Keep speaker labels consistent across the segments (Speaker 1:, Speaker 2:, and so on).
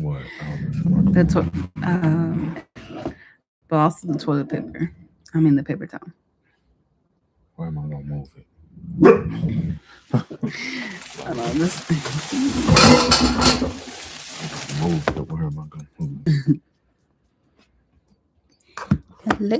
Speaker 1: What?
Speaker 2: But also the toilet paper. I mean the paper towel.
Speaker 1: Where am I gonna move it?
Speaker 2: I know this.
Speaker 1: Move it. Where am I gonna move it?
Speaker 2: Hello.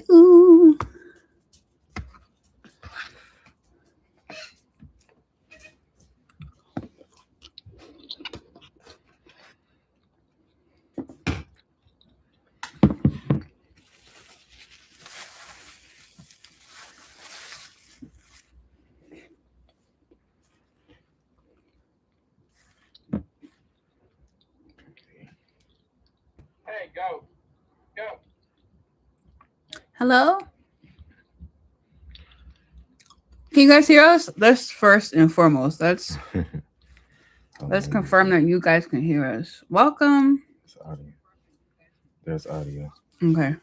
Speaker 3: Hey, go.
Speaker 2: Hello. Can you guys hear us? That's first and foremost. Let's confirm that you guys can hear us. Welcome.
Speaker 1: It's audio. There's audio.
Speaker 2: Okay.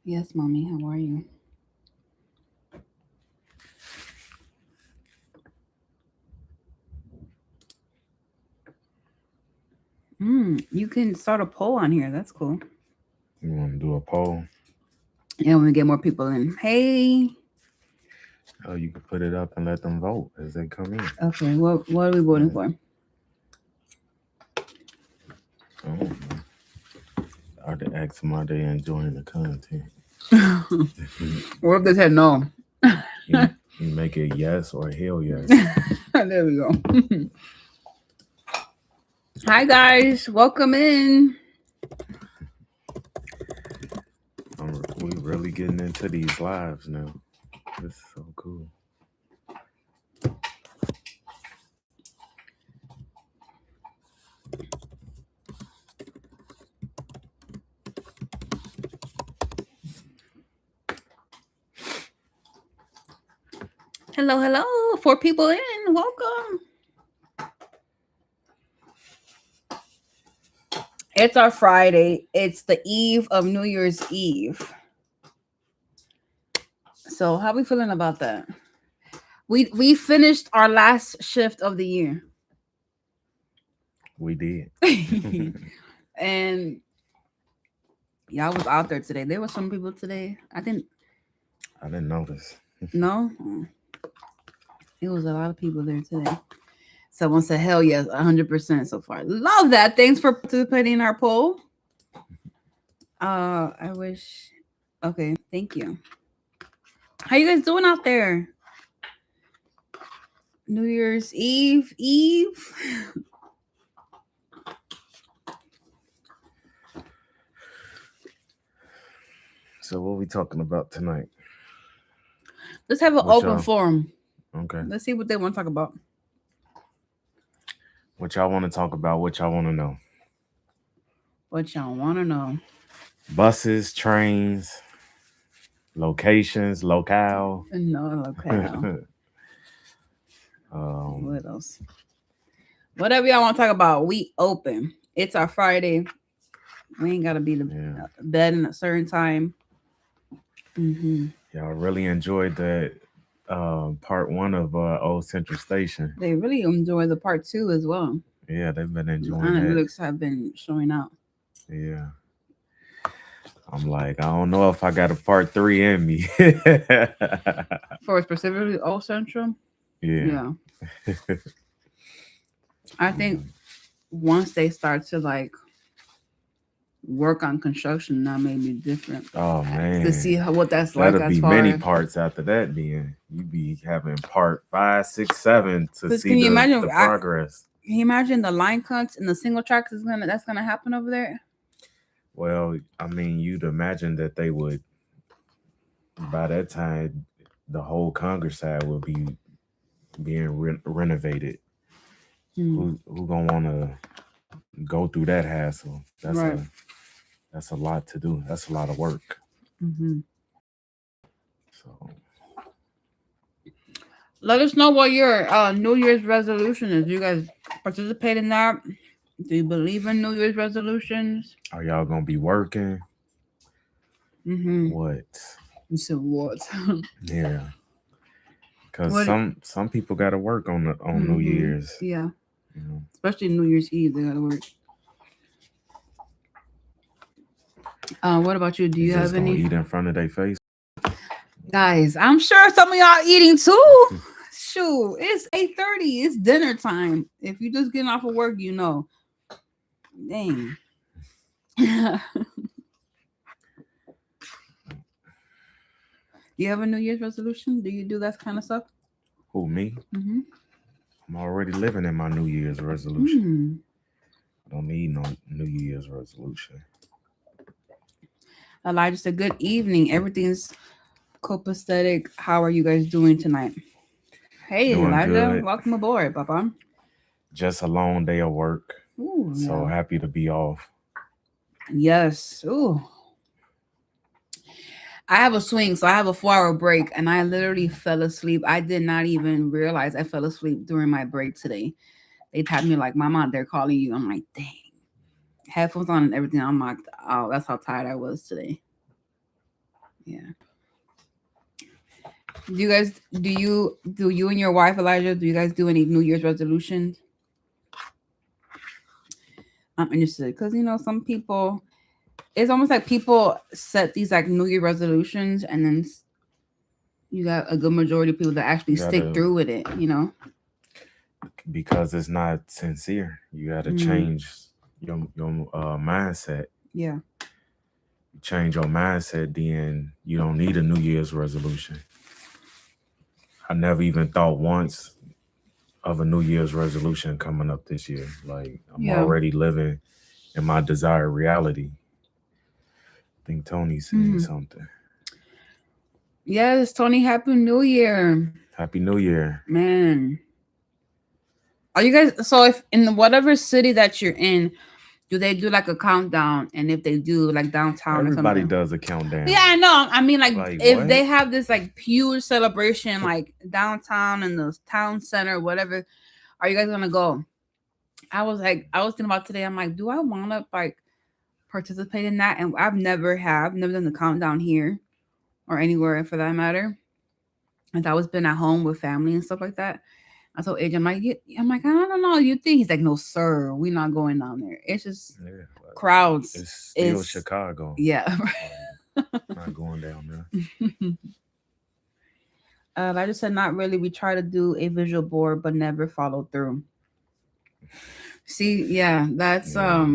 Speaker 2: Yes, mommy. How are you? You can start a poll on here. That's cool.
Speaker 1: You want to do a poll?
Speaker 2: Yeah, when we get more people in. Hey.
Speaker 1: Oh, you can put it up and let them vote as they come in.
Speaker 2: Okay. What are we voting for?
Speaker 1: Oh, are they asking are they enjoying the content?
Speaker 2: What if they said no?
Speaker 1: You make it yes or hell yes.
Speaker 2: There we go. Hi guys, welcome in.
Speaker 1: We really getting into these lives now. This is so cool.
Speaker 2: Hello. 4 people in. Welcome. It's our Friday. It's the eve of New Year's Eve. So how are we feeling about that? We finished our last shift of the year.
Speaker 1: We did.
Speaker 2: And y'all was out there today. There were some people today. I didn't
Speaker 1: notice.
Speaker 2: No? It was a lot of people there today. Someone said, hell yes, 100% so far. Love that. Thanks for participating in our poll. I wish. Okay, thank you. How you guys doing out there? New Year's Eve?
Speaker 1: So what we talking about tonight?
Speaker 2: Let's have an open forum.
Speaker 1: Okay.
Speaker 2: Let's see what they want to talk about.
Speaker 1: What y'all want to talk about? What y'all want to know?
Speaker 2: What y'all want to know?
Speaker 1: Buses, trains, locations, locale.
Speaker 2: No, locale. What else? Whatever y'all want to talk about, we open. It's our Friday. We ain't got to be the bed in a certain time.
Speaker 1: Y'all really enjoyed that part 1 of Old Central Station.
Speaker 2: They really enjoy the part 2 as well.
Speaker 1: Yeah, they've been enjoying
Speaker 2: the
Speaker 1: that.
Speaker 2: Analytics have been showing out.
Speaker 1: Yeah. I'm like, I don't know if I got a part 3 in me.
Speaker 2: For specifically Old Central?
Speaker 1: Yeah.
Speaker 2: I think once they start to like work on construction, that may be different.
Speaker 1: Oh man,
Speaker 2: to see what that's like.
Speaker 1: That'll be many parts after that. Then you be having part 5, 6, 7 to see the progress.
Speaker 2: Can you imagine the line cuts and the single tracks that's gonna happen over there?
Speaker 1: Well, I mean, you'd imagine that they would by that time the whole Congress side will be being renovated. Who gonna want to go through that hassle? That's a lot to do. That's a lot of work. So
Speaker 2: let us know what your New Year's resolution is. Do you guys participate in that? Do you believe in New Year's resolutions?
Speaker 1: Are y'all gonna be working? What?
Speaker 2: You said what?
Speaker 1: Yeah. Because some people got to work on New Year's.
Speaker 2: Yeah.
Speaker 1: You know,
Speaker 2: especially New Year's Eve. They gotta work. What about you? Do
Speaker 1: they
Speaker 2: you
Speaker 1: just
Speaker 2: have
Speaker 1: gonna
Speaker 2: any?
Speaker 1: eat in front of their face.
Speaker 2: Guys, I'm sure some of y'all eating too. Shoot, it's 8:30. It's dinner time. If you just getting off of work, you know. Dang. Do you have a New Year's resolution? Do you do that kind of stuff?
Speaker 1: Who, me?
Speaker 2: Mm-hmm.
Speaker 1: I'm already living in my New Year's resolution.
Speaker 2: Mm.
Speaker 1: I don't need no New Year's resolution.
Speaker 2: Elijah said, "Good evening. Everything's copacetic. How are you guys doing tonight?" Hey,
Speaker 1: Doing
Speaker 2: Elijah,
Speaker 1: good.
Speaker 2: welcome aboard, Papa.
Speaker 1: Just a long day of work.
Speaker 2: Ooh,
Speaker 1: So
Speaker 2: yeah.
Speaker 1: happy to be off.
Speaker 2: Yes. Ooh. I have a swing, so I have a 4 hour break, and I literally fell asleep. I did not even realize I fell asleep during my break today. They tapped me like, "Mama, they're calling you." I'm like, dang. Headphones on and everything. I'm knocked out. That's how tired I was today. Yeah. Do you and your wife, Elijah, do you guys do any New Year's resolutions? I'm interested because some people, it's almost like people set these like New Year resolutions, and then you got a good majority of people that actually
Speaker 1: You
Speaker 2: stick
Speaker 1: gotta,
Speaker 2: through with it.
Speaker 1: because it's not sincere. You gotta
Speaker 2: Mm,
Speaker 1: change your mindset.
Speaker 2: yeah,
Speaker 1: You change your mindset, then you don't need a New Year's resolution. I never even thought once of a New Year's resolution coming up this year. Like I'm
Speaker 2: yeah.
Speaker 1: already living in my desired reality. I think Tony said
Speaker 2: Mm.
Speaker 1: something.
Speaker 2: Yes, Tony, Happy New Year,
Speaker 1: Happy New Year.
Speaker 2: man. Are you guys? So if in whatever city that you're in, do they do like a countdown? And if they do, like downtown or
Speaker 1: Everybody
Speaker 2: something?
Speaker 1: does a countdown.
Speaker 2: Yeah, I know. I mean, like
Speaker 1: Like
Speaker 2: if
Speaker 1: what?
Speaker 2: they have this like huge celebration, like downtown in the town center, whatever, are you guys gonna go? I was thinking about today. I'm like, do I want to like participate in that? And never done the countdown here or anywhere for that matter. As I was been at home with family and stuff like that. I told AJ, I'm like, I don't know. You think he's like, no, sir, we're not going down there. It's just
Speaker 1: Yeah, like,
Speaker 2: crowds.
Speaker 1: it's still
Speaker 2: It's
Speaker 1: Chicago.
Speaker 2: yeah.
Speaker 1: Not going down there.
Speaker 2: I just said not really. We try to do a visual board, but never follow through. See, yeah, that's
Speaker 1: Yeah.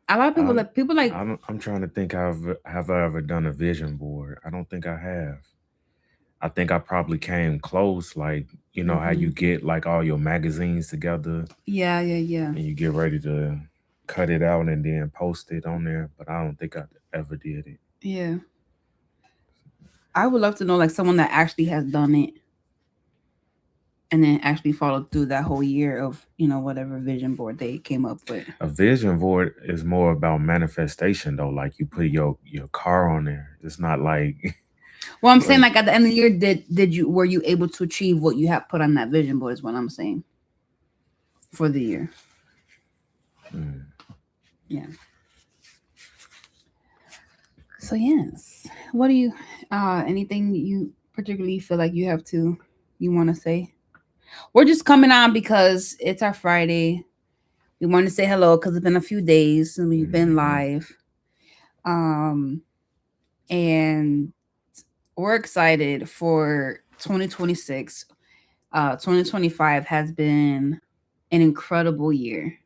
Speaker 2: a lot of people
Speaker 1: I'm
Speaker 2: that people like.
Speaker 1: I'm trying to think have I ever done a vision board? I don't think I have. I think I probably came close, like how you
Speaker 2: Mhm.
Speaker 1: get like all your magazines together
Speaker 2: Yeah, yeah, yeah,
Speaker 1: and you get ready to cut it out and then post it on there, but I don't think I ever did it.
Speaker 2: yeah. I would love to know like someone that actually has done it and then actually followed through that whole year of whatever vision board they came up with.
Speaker 1: A vision board is more about manifestation though, like you put your car on there. It's not like
Speaker 2: Well, I'm saying
Speaker 1: like
Speaker 2: like at the end of the year, did you were you able to achieve what you have put on that vision board? Is what I'm saying for the year.
Speaker 1: mm,
Speaker 2: Yeah. So yes, what do you anything you particularly feel like you want to say? We're just coming on because it's our Friday. We want to say hello because it's been a few days and we've been
Speaker 1: mhm.
Speaker 2: live. Um, and we're excited for 2026. 2025 has been an incredible year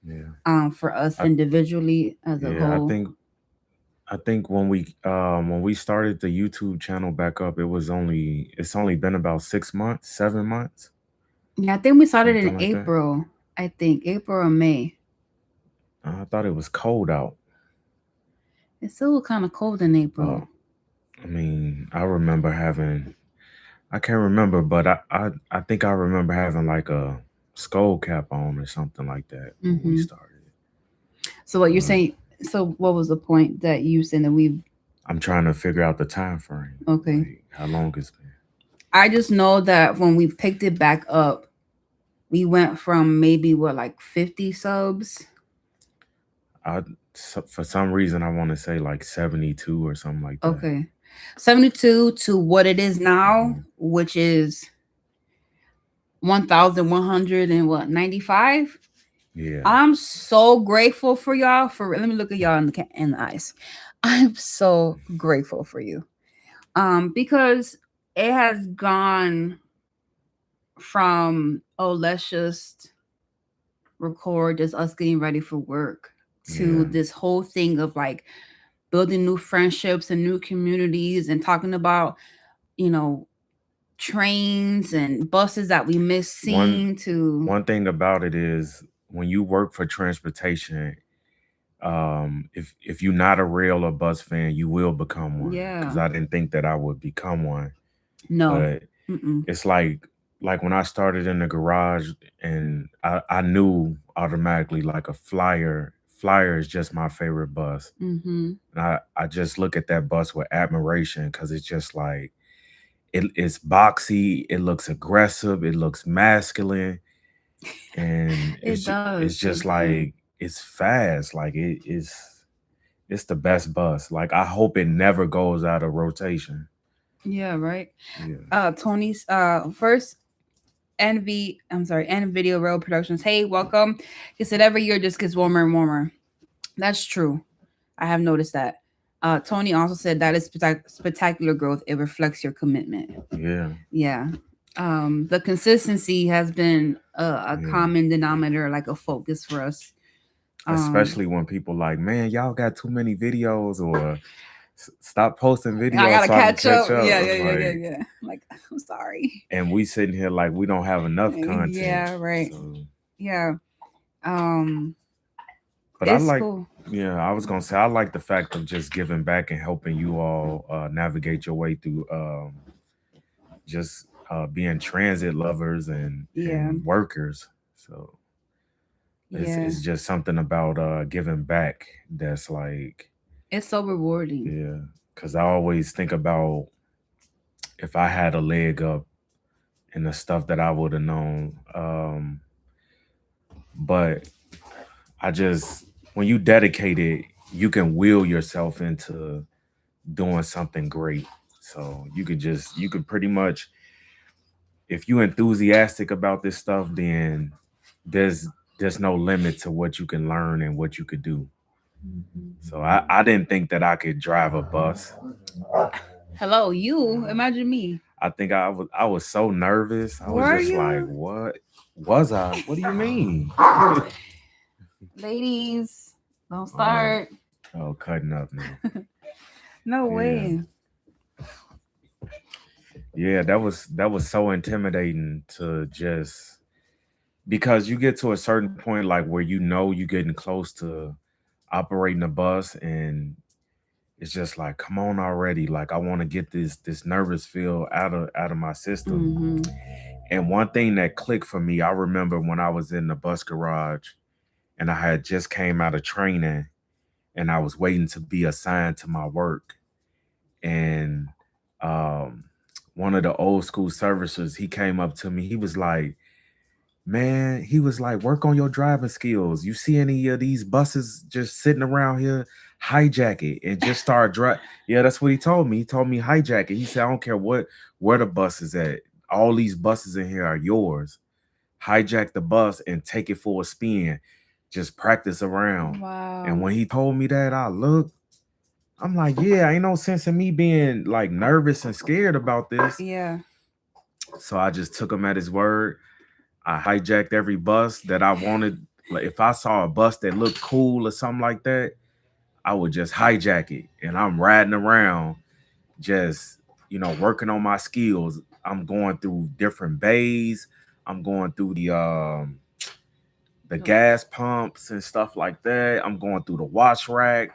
Speaker 1: Yeah.
Speaker 2: for us
Speaker 1: I
Speaker 2: individually as a
Speaker 1: yeah,
Speaker 2: whole.
Speaker 1: I think when we started the YouTube channel back up, it's only been about 6 months, 7 months,
Speaker 2: Yeah, I think we started in
Speaker 1: something like that.
Speaker 2: April. I think April or May.
Speaker 1: I thought it was cold out.
Speaker 2: It's still kind of cold in
Speaker 1: Uh,
Speaker 2: April.
Speaker 1: I mean, I remember having I can't remember, but I think I remember having like a skull cap on or something like that when we
Speaker 2: Hmm.
Speaker 1: started.
Speaker 2: So what you're
Speaker 1: But
Speaker 2: saying? So what was the point that you saying that we've
Speaker 1: I'm trying to figure out the time frame,
Speaker 2: okay?
Speaker 1: like how long it's been.
Speaker 2: I just know that when we picked it back up, we went from maybe what like 50 subs.
Speaker 1: For some reason I want to say like 72 or something like that.
Speaker 2: Okay. 72 to what it is now,
Speaker 1: Mhm.
Speaker 2: which is 1,100 and what 95.
Speaker 1: Yeah.
Speaker 2: I'm so grateful for y'all. For let me look at y'all in in the eyes. I'm so grateful for you. Because it has gone from, oh, let's just record just us getting ready for work, to
Speaker 1: Yeah.
Speaker 2: this whole thing of like building new friendships and new communities and talking about, you know, trains and buses that we miss
Speaker 1: One
Speaker 2: seeing to.
Speaker 1: one thing about it is when you work for transportation, if you're not a rail or bus fan, you will become one.
Speaker 2: Yeah.
Speaker 1: Because I didn't think that I would become one,
Speaker 2: No.
Speaker 1: but
Speaker 2: Mm-mm.
Speaker 1: it's like when I started in the garage, and I knew automatically like a flyer is just my favorite bus.
Speaker 2: Mm-hmm.
Speaker 1: And I just look at that bus with admiration because it's just like it's boxy, it looks aggressive, it looks masculine, and
Speaker 2: It
Speaker 1: it's
Speaker 2: does.
Speaker 1: just
Speaker 2: It do.
Speaker 1: like it's fast. Like it's the best bus. Like I hope it never goes out of rotation.
Speaker 2: Yeah, right.
Speaker 1: Yeah.
Speaker 2: Tony's first I'm sorry, and Video Road Productions. Hey, welcome. He said every year just gets warmer and warmer. That's true. I have noticed that. Tony also said that is spectacular growth. It reflects your commitment.
Speaker 1: Yeah.
Speaker 2: Yeah. The consistency has been a
Speaker 1: Yeah.
Speaker 2: common denominator, like a focus for us. Um,
Speaker 1: Especially when people like, man, y'all got too many videos, or stop posting
Speaker 2: I
Speaker 1: videos
Speaker 2: gotta
Speaker 1: so I can
Speaker 2: catch
Speaker 1: catch
Speaker 2: up.
Speaker 1: up.
Speaker 2: Yeah, yeah,
Speaker 1: I'm
Speaker 2: yeah, yeah,
Speaker 1: like,
Speaker 2: yeah. Like, I'm sorry.
Speaker 1: and we sitting here like we don't have enough content.
Speaker 2: Yeah, right.
Speaker 1: So,
Speaker 2: Yeah. Um,
Speaker 1: but I
Speaker 2: it's
Speaker 1: like,
Speaker 2: cool.
Speaker 1: yeah, I was gonna say I like the fact of just giving back and helping you all navigate your way through just being transit lovers
Speaker 2: Yeah,
Speaker 1: and workers. So
Speaker 2: yeah.
Speaker 1: it's just something about giving back that's like,
Speaker 2: It's so rewarding.
Speaker 1: yeah, because I always think about if I had a leg up and the stuff that I would have known. But I just, when you dedicate it, you can will yourself into doing something great. So you could pretty much, if you enthusiastic about this stuff, then there's there's no limit to what you can learn and what you could do. So I didn't think that I could drive a bus.
Speaker 2: Hello, you. Imagine me.
Speaker 1: I think I was so nervous. I was
Speaker 2: Were
Speaker 1: just like,
Speaker 2: you?
Speaker 1: what was I? What do you mean?
Speaker 2: Ladies, don't
Speaker 1: Oh,
Speaker 2: start.
Speaker 1: oh, cutting up now.
Speaker 2: No
Speaker 1: Yeah.
Speaker 2: way.
Speaker 1: Yeah, that was so intimidating to just because you get to a certain point like where you know you're getting close to operating a bus, and it's just like, come on already. Like I want to get this nervous feel out of my system.
Speaker 2: Mm-hmm.
Speaker 1: And one thing that clicked for me, I remember when I was in the bus garage and I had just came out of training and I was waiting to be assigned to my work. And um, one of the old school servicers, he came up to me. He was like, man, he was like, work on your driving skills. You see any of these buses just sitting around here, hijack it and just start drive. Yeah, that's what he told me. He told me hijack it. He said, I don't care where the bus is at. All these buses in here are yours. Hijack the bus and take it for a spin. Just practice around. And
Speaker 2: Wow.
Speaker 1: when he told me that, I looked. I'm like, yeah, ain't no sense in me being like nervous and scared about this.
Speaker 2: Yeah.
Speaker 1: So I just took him at his word. I hijacked every bus that I wanted. Like if I saw a bus that looked cool or something like that, I would just hijack it. And I'm riding around, just working on my skills. I'm going through different bays. I'm going through the gas pumps and stuff like that. I'm going through the wash rack,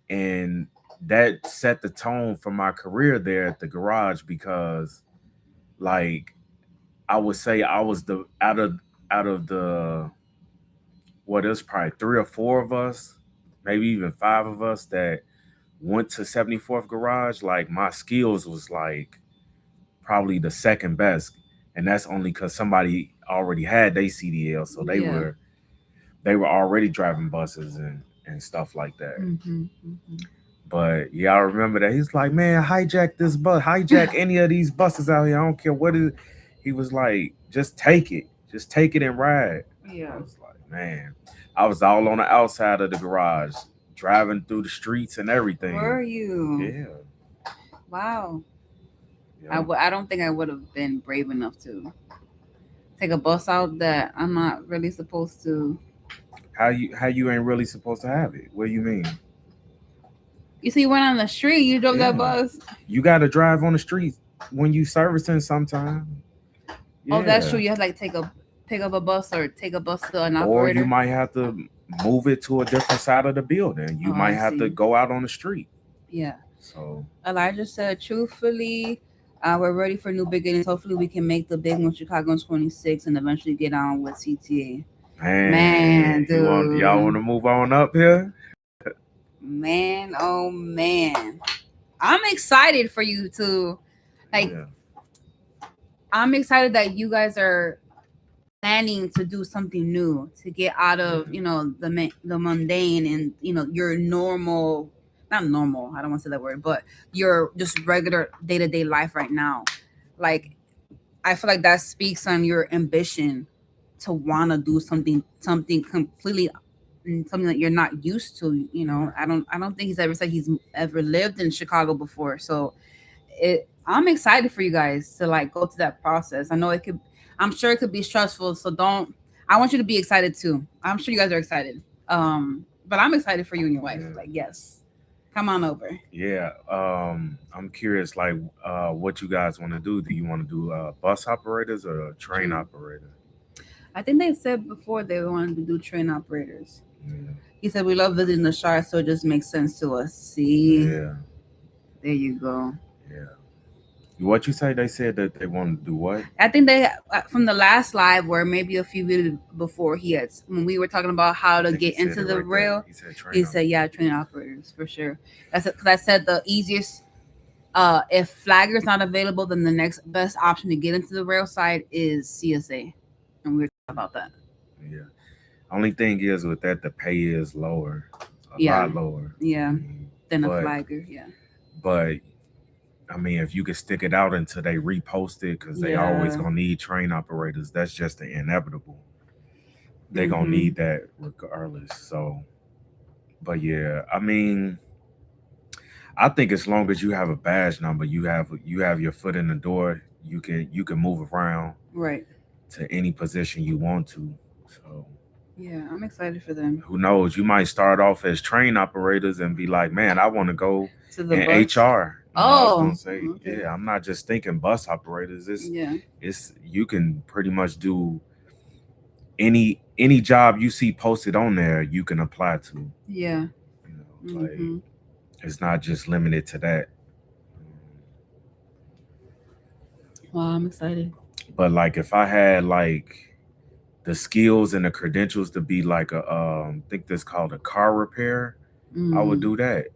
Speaker 1: and that set the tone for my career there at the garage because, like, I would say I was the out of the what is probably three or four of us, maybe even five of us that went to 74th Garage. Like my skills was like probably the second best, and that's only because somebody already had their CDL, so
Speaker 2: Yeah.
Speaker 1: they were already driving buses and stuff like that.
Speaker 2: Mm-hmm. Mm-hmm.
Speaker 1: But yeah, I remember that he's like, man, hijack this bus, hijack any of these buses out here. I don't care what it is. He was like, just take it and ride. I
Speaker 2: Yeah.
Speaker 1: was like, man, I was all on the outside of the garage, driving through the streets and everything.
Speaker 2: Were you?
Speaker 1: Yeah,
Speaker 2: Wow.
Speaker 1: yeah.
Speaker 2: I don't think I would have been brave enough to take a bus out that I'm not really supposed to.
Speaker 1: How you ain't really supposed to have it? What do you mean?
Speaker 2: You see, you went on the street, you drove that
Speaker 1: Yeah,
Speaker 2: bus.
Speaker 1: you got to drive on the street when you servicing sometime.
Speaker 2: Oh, that's
Speaker 1: Yeah,
Speaker 2: true. You have to like pick up a bus or take a bus to an
Speaker 1: or you
Speaker 2: operator.
Speaker 1: might have to move it to a different side of the building. You
Speaker 2: Oh,
Speaker 1: might
Speaker 2: I
Speaker 1: have to
Speaker 2: see.
Speaker 1: go out on the street.
Speaker 2: Yeah.
Speaker 1: So,
Speaker 2: Elijah said, truthfully, we're ready for new beginnings. Hopefully, we can make the big one Chicago in 26 and eventually get on with CTA. Man,
Speaker 1: man, y'all want
Speaker 2: dude.
Speaker 1: to move on up here?
Speaker 2: Man, oh man. I'm excited for you to, like,
Speaker 1: Yeah,
Speaker 2: I'm excited that you guys are planning to do something new to get out of
Speaker 1: yeah,
Speaker 2: the mundane and your normal, not normal, I don't want to say that word, but your just regular day-to-day life right now. Like, I feel like that speaks on your ambition to want to do something completely, something that you're not used to.
Speaker 1: yeah,
Speaker 2: I don't think he's ever said he's ever lived in Chicago before. So I'm excited for you guys to like go through that process. I know I'm sure it could be stressful, so don't I want you to be excited too. I'm sure you guys are excited. But I'm excited for you and your wife.
Speaker 1: yeah.
Speaker 2: Like, yes. Come on over.
Speaker 1: Yeah. I'm curious, like, what you guys want to do? Do you want to do bus operators or train
Speaker 2: Train.
Speaker 1: operator?
Speaker 2: I think they said before they wanted to do train operators.
Speaker 1: Yeah,
Speaker 2: He said we love visiting the Shire, so it just makes sense to us. See,
Speaker 1: yeah,
Speaker 2: there you go.
Speaker 1: yeah. What you say? They said that they want to do what?
Speaker 2: I think they from the last live, or maybe a few videos before, when we were talking about how
Speaker 1: I
Speaker 2: to
Speaker 1: think he
Speaker 2: get
Speaker 1: said
Speaker 2: into
Speaker 1: it
Speaker 2: the
Speaker 1: right there.
Speaker 2: rail.
Speaker 1: He said train
Speaker 2: He said,
Speaker 1: operator.
Speaker 2: "Yeah, train operators for sure." That's because I said the easiest. If Flagger's not available, then the next best option to get into the rail side is CSA, and we were talking about that.
Speaker 1: Yeah. Only thing is with that, the pay is lower, a
Speaker 2: Yeah,
Speaker 1: lot lower. I
Speaker 2: yeah.
Speaker 1: mean,
Speaker 2: Then a
Speaker 1: but
Speaker 2: Flagger, yeah,
Speaker 1: but I mean, if you could stick it out until they repost it, because they always
Speaker 2: yeah.
Speaker 1: gonna need train operators. That's just the inevitable. They gonna
Speaker 2: Mm-hmm.
Speaker 1: need that regardless. So, but yeah, I mean, I think as long as you have a badge number, you have your foot in the door. You can move around
Speaker 2: Right.
Speaker 1: to any position you want to. So
Speaker 2: Yeah, I'm excited for them
Speaker 1: who knows? You might start off as train operators and be like, man, I want to go
Speaker 2: to the
Speaker 1: in
Speaker 2: bus.
Speaker 1: HR. I was
Speaker 2: Oh,
Speaker 1: gonna say,
Speaker 2: okay.
Speaker 1: yeah, I'm not just thinking bus operators.
Speaker 2: Yeah,
Speaker 1: It's you can pretty much do any job you see posted on there, you can apply to.
Speaker 2: yeah.
Speaker 1: Like
Speaker 2: Mm-hmm.
Speaker 1: it's not just limited to that.
Speaker 2: Wow, I'm excited.
Speaker 1: But like if I had like the skills and the credentials to be like a I think that's called a car repair, I would
Speaker 2: Mm,
Speaker 1: do that.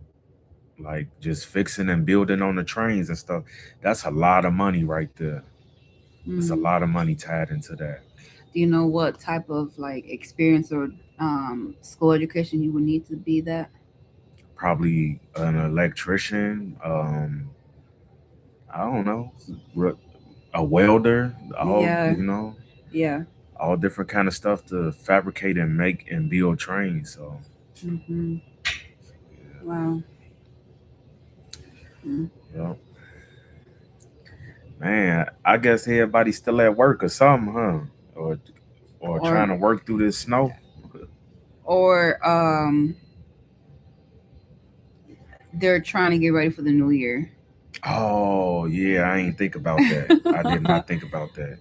Speaker 1: Like just fixing and building on the trains and stuff. That's a lot of money right there. It's a
Speaker 2: mm.
Speaker 1: lot of money tied into that.
Speaker 2: Do you know what type of like experience or school education you would need to be that?
Speaker 1: Probably an electrician. I don't know, a welder. All
Speaker 2: Yeah, yeah.
Speaker 1: all different kind of stuff to fabricate and make and build trains. So
Speaker 2: Mm-hmm. Wow. Mm.
Speaker 1: yeah, man. I guess everybody's still at work or something, huh? Or or
Speaker 2: Or
Speaker 1: trying to work through this snow.
Speaker 2: or they're trying to get ready for the new year.
Speaker 1: Oh yeah, I ain't think about that. I did not think about that.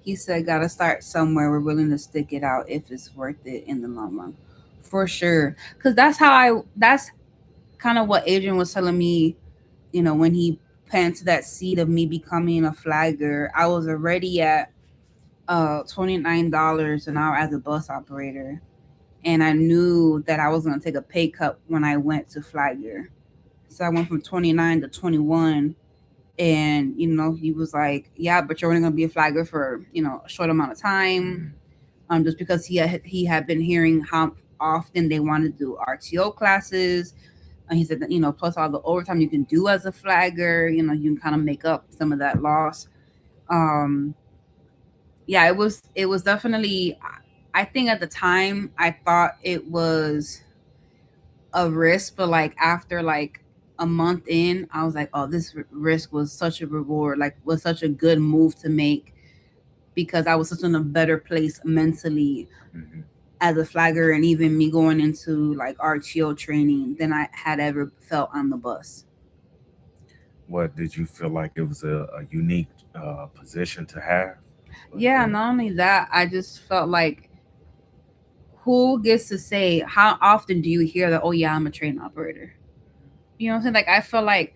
Speaker 2: He said, "Gotta start somewhere. We're willing to stick it out if it's worth it in the long run, for sure." Because that's kind of what Adrian was telling me. When he planted that seed of me becoming a flagger, I was already at $29 an hour as a bus operator, and I knew that I was gonna take a pay cut when I went to flagger. So I went from 29 to 21, and he was like, "Yeah, but you're only gonna be a flagger for a short amount of time."
Speaker 1: Mm,
Speaker 2: Just because he had been hearing how often they wanted to do RTO classes, and he said that plus all the overtime you can do as a flagger, you can kind of make up some of that loss. Um, yeah, it was definitely. I think at the time I thought it was a risk, but like after like a month in, I was like, oh, this risk was such a reward, like was such a good move to make because I was such in a better place mentally
Speaker 1: Hmm.
Speaker 2: as a flagger and even me going into like RTO training than I had ever felt on the bus.
Speaker 1: What did you feel like it was a unique position to have? Like
Speaker 2: Yeah,
Speaker 1: what?
Speaker 2: not only that, I just felt like who gets to say how often do you hear that, oh yeah, I'm a train operator? You know what I'm saying? Like I felt like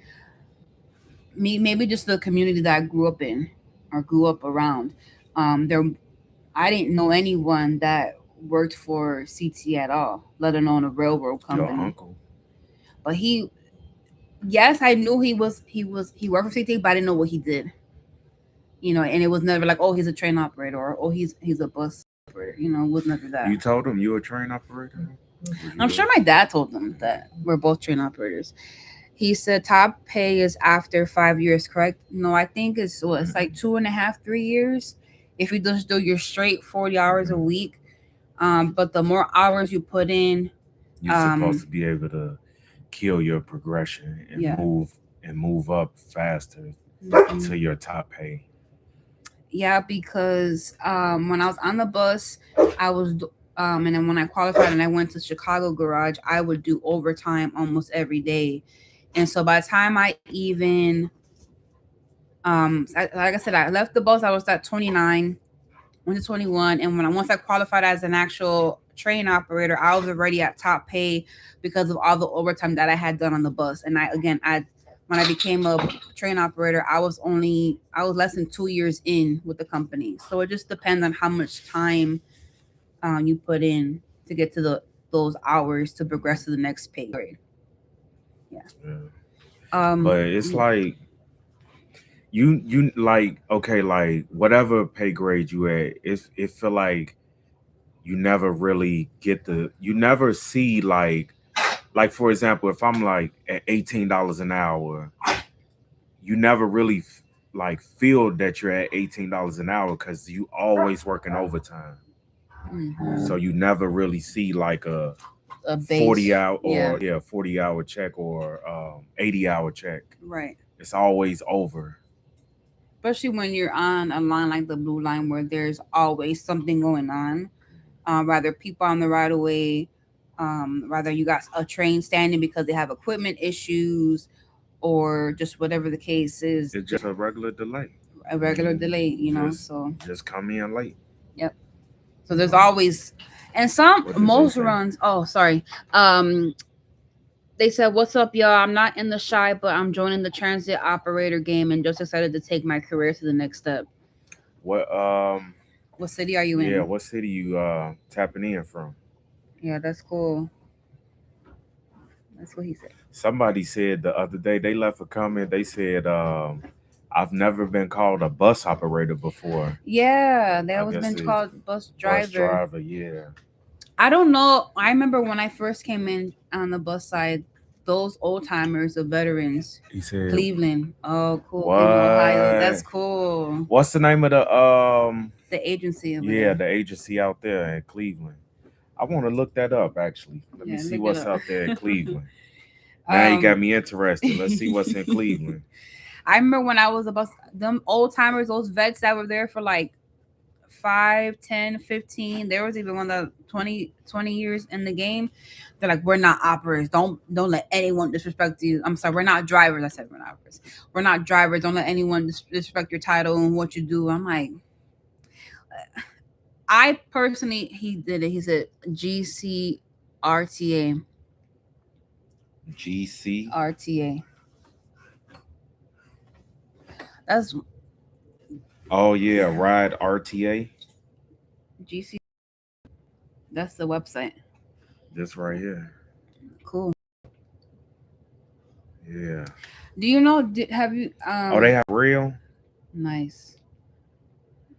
Speaker 2: me maybe just the community that I grew up in or grew up around. There I didn't know anyone that worked for CT at all, let alone a railroad
Speaker 1: Your
Speaker 2: company.
Speaker 1: uncle?
Speaker 2: But yes, I knew he worked for CT, but I didn't know what he did. And it was never like, oh, he's a train operator or oh, he's a bus operator. It was never that.
Speaker 1: You told him you were a train operator? Did you
Speaker 2: I'm
Speaker 1: really?
Speaker 2: sure my dad told them that we're both train operators. He said top pay is after 5 years, correct? No, I think it's like 2.5, 3 years. If you just do your straight 40 hours a
Speaker 1: Mhm.
Speaker 2: week, but the more hours you put in,
Speaker 1: You're supposed
Speaker 2: um,
Speaker 1: to be able to kill your progression
Speaker 2: yeah,
Speaker 1: and move up faster
Speaker 2: mhm.
Speaker 1: to your top pay.
Speaker 2: Yeah, because when I was on the bus, and then when I qualified and I went to Chicago Garage, I would do overtime almost every day. And so by the time I even, like I said, I left the bus, I was at 29, went to 21, and once I qualified as an actual train operator, I was already at top pay because of all the overtime that I had done on the bus. And I when I became a train operator, I was less than 2 years in with the company. So it just depends on how much time you put in to get to those hours to progress to the next pay grade. Yeah.
Speaker 1: Yeah.
Speaker 2: Um.
Speaker 1: But it's
Speaker 2: Yeah.
Speaker 1: like you like okay, like whatever pay grade you at, it feel like you never really get you never see like for example, if I'm like at $18 an hour, you never really like feel that you're at $18 an hour because you always working overtime. So
Speaker 2: Hmm.
Speaker 1: you never really see like a
Speaker 2: A base.
Speaker 1: 40 hour
Speaker 2: Yeah.
Speaker 1: or 40-hour check or 80-hour check.
Speaker 2: Right.
Speaker 1: It's always over.
Speaker 2: Especially when you're on a line like the blue line where there's always something going on. Rather people on the right of way, rather you got a train standing because they have equipment issues or just whatever the case is,
Speaker 1: It's just a regular delay.
Speaker 2: a
Speaker 1: I
Speaker 2: regular
Speaker 1: mean,
Speaker 2: delay.
Speaker 1: just
Speaker 2: So
Speaker 1: just come in late.
Speaker 2: yep. So there's always, and some
Speaker 1: What did they
Speaker 2: most
Speaker 1: say?
Speaker 2: runs. Oh, sorry. Um, they said, "What's up, y'all? I'm not in the shy, but I'm joining the transit operator game and just excited to take my career to the next step."
Speaker 1: What
Speaker 2: What city are you
Speaker 1: yeah,
Speaker 2: in?
Speaker 1: what city you tapping in from?
Speaker 2: Yeah, that's cool. That's what he said.
Speaker 1: Somebody said the other day they left a comment. They said, "I've never been called a bus operator before."
Speaker 2: Yeah, they
Speaker 1: I
Speaker 2: always
Speaker 1: guess
Speaker 2: been
Speaker 1: it's
Speaker 2: called bus
Speaker 1: bus
Speaker 2: driver.
Speaker 1: driver. Yeah.
Speaker 2: I don't know. I remember when I first came in on the bus side, those old timers, the veterans,
Speaker 1: He said,
Speaker 2: Cleveland. Oh, cool. In Ohio. That's
Speaker 1: "What?
Speaker 2: cool.
Speaker 1: What's the name of the
Speaker 2: The agency over
Speaker 1: yeah,
Speaker 2: there.
Speaker 1: the agency out there in Cleveland?" I want to look that up actually. Let me
Speaker 2: Yeah,
Speaker 1: see
Speaker 2: look it
Speaker 1: what's
Speaker 2: up.
Speaker 1: out there in Cleveland. Now you got
Speaker 2: um,
Speaker 1: me interested. Let's see what's in Cleveland.
Speaker 2: I remember when I was a bus, them old timers, those vets that were there for like 5, 10, 15. There was even one that 20 years in the game. They're like, we're not operators. Don't let anyone disrespect you. I'm sorry, we're not drivers. I said we're not operators. We're not drivers. Don't let anyone disrespect your title and what you do. I'm like, I personally, he did it. He said GCRTA.
Speaker 1: GC.
Speaker 2: RTA. That's
Speaker 1: Oh yeah, Ride RTA.
Speaker 2: GC. That's the website.
Speaker 1: This right here.
Speaker 2: Cool.
Speaker 1: Yeah.
Speaker 2: Do you know? Have you
Speaker 1: Oh, they have rail,
Speaker 2: Nice.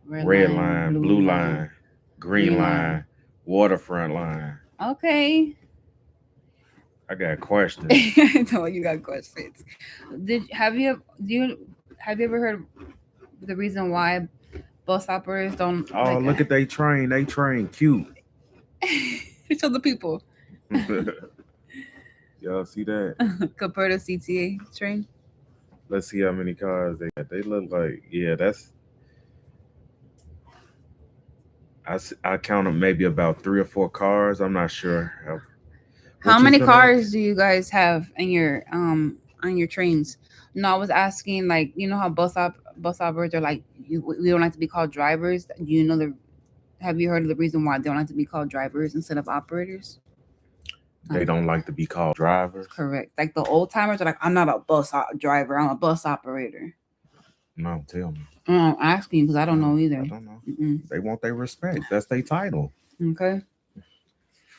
Speaker 2: Red
Speaker 1: red
Speaker 2: line,
Speaker 1: line,
Speaker 2: blue
Speaker 1: blue
Speaker 2: line,
Speaker 1: line, green
Speaker 2: green line.
Speaker 1: line, waterfront line.
Speaker 2: Okay.
Speaker 1: I got questions.
Speaker 2: I know you got questions. Did have you do you have you ever heard the reason why bus operators don't
Speaker 1: Oh,
Speaker 2: like
Speaker 1: look at they train. They train cute.
Speaker 2: show the people
Speaker 1: Y'all see that?
Speaker 2: compared to CTA train.
Speaker 1: Let's see how many cars they got. They look like, yeah, that's, I counted maybe about 3 or 4 cars. I'm not sure.
Speaker 2: How
Speaker 1: What you
Speaker 2: many
Speaker 1: finna ask?
Speaker 2: cars do you guys have in your on your trains? No, I was asking like you know how bus operators are like we don't like to be called drivers. Do you know the have you heard of the reason why they don't like to be called drivers instead of operators?
Speaker 1: They don't like to be called drivers.
Speaker 2: Correct. Like the old timers are like, I'm not a driver. I'm a bus operator.
Speaker 1: No, tell me.
Speaker 2: I'm asking because I don't
Speaker 1: No,
Speaker 2: know
Speaker 1: I
Speaker 2: either.
Speaker 1: don't know.
Speaker 2: Mm-mm.
Speaker 1: They want their respect. That's their title.
Speaker 2: Okay.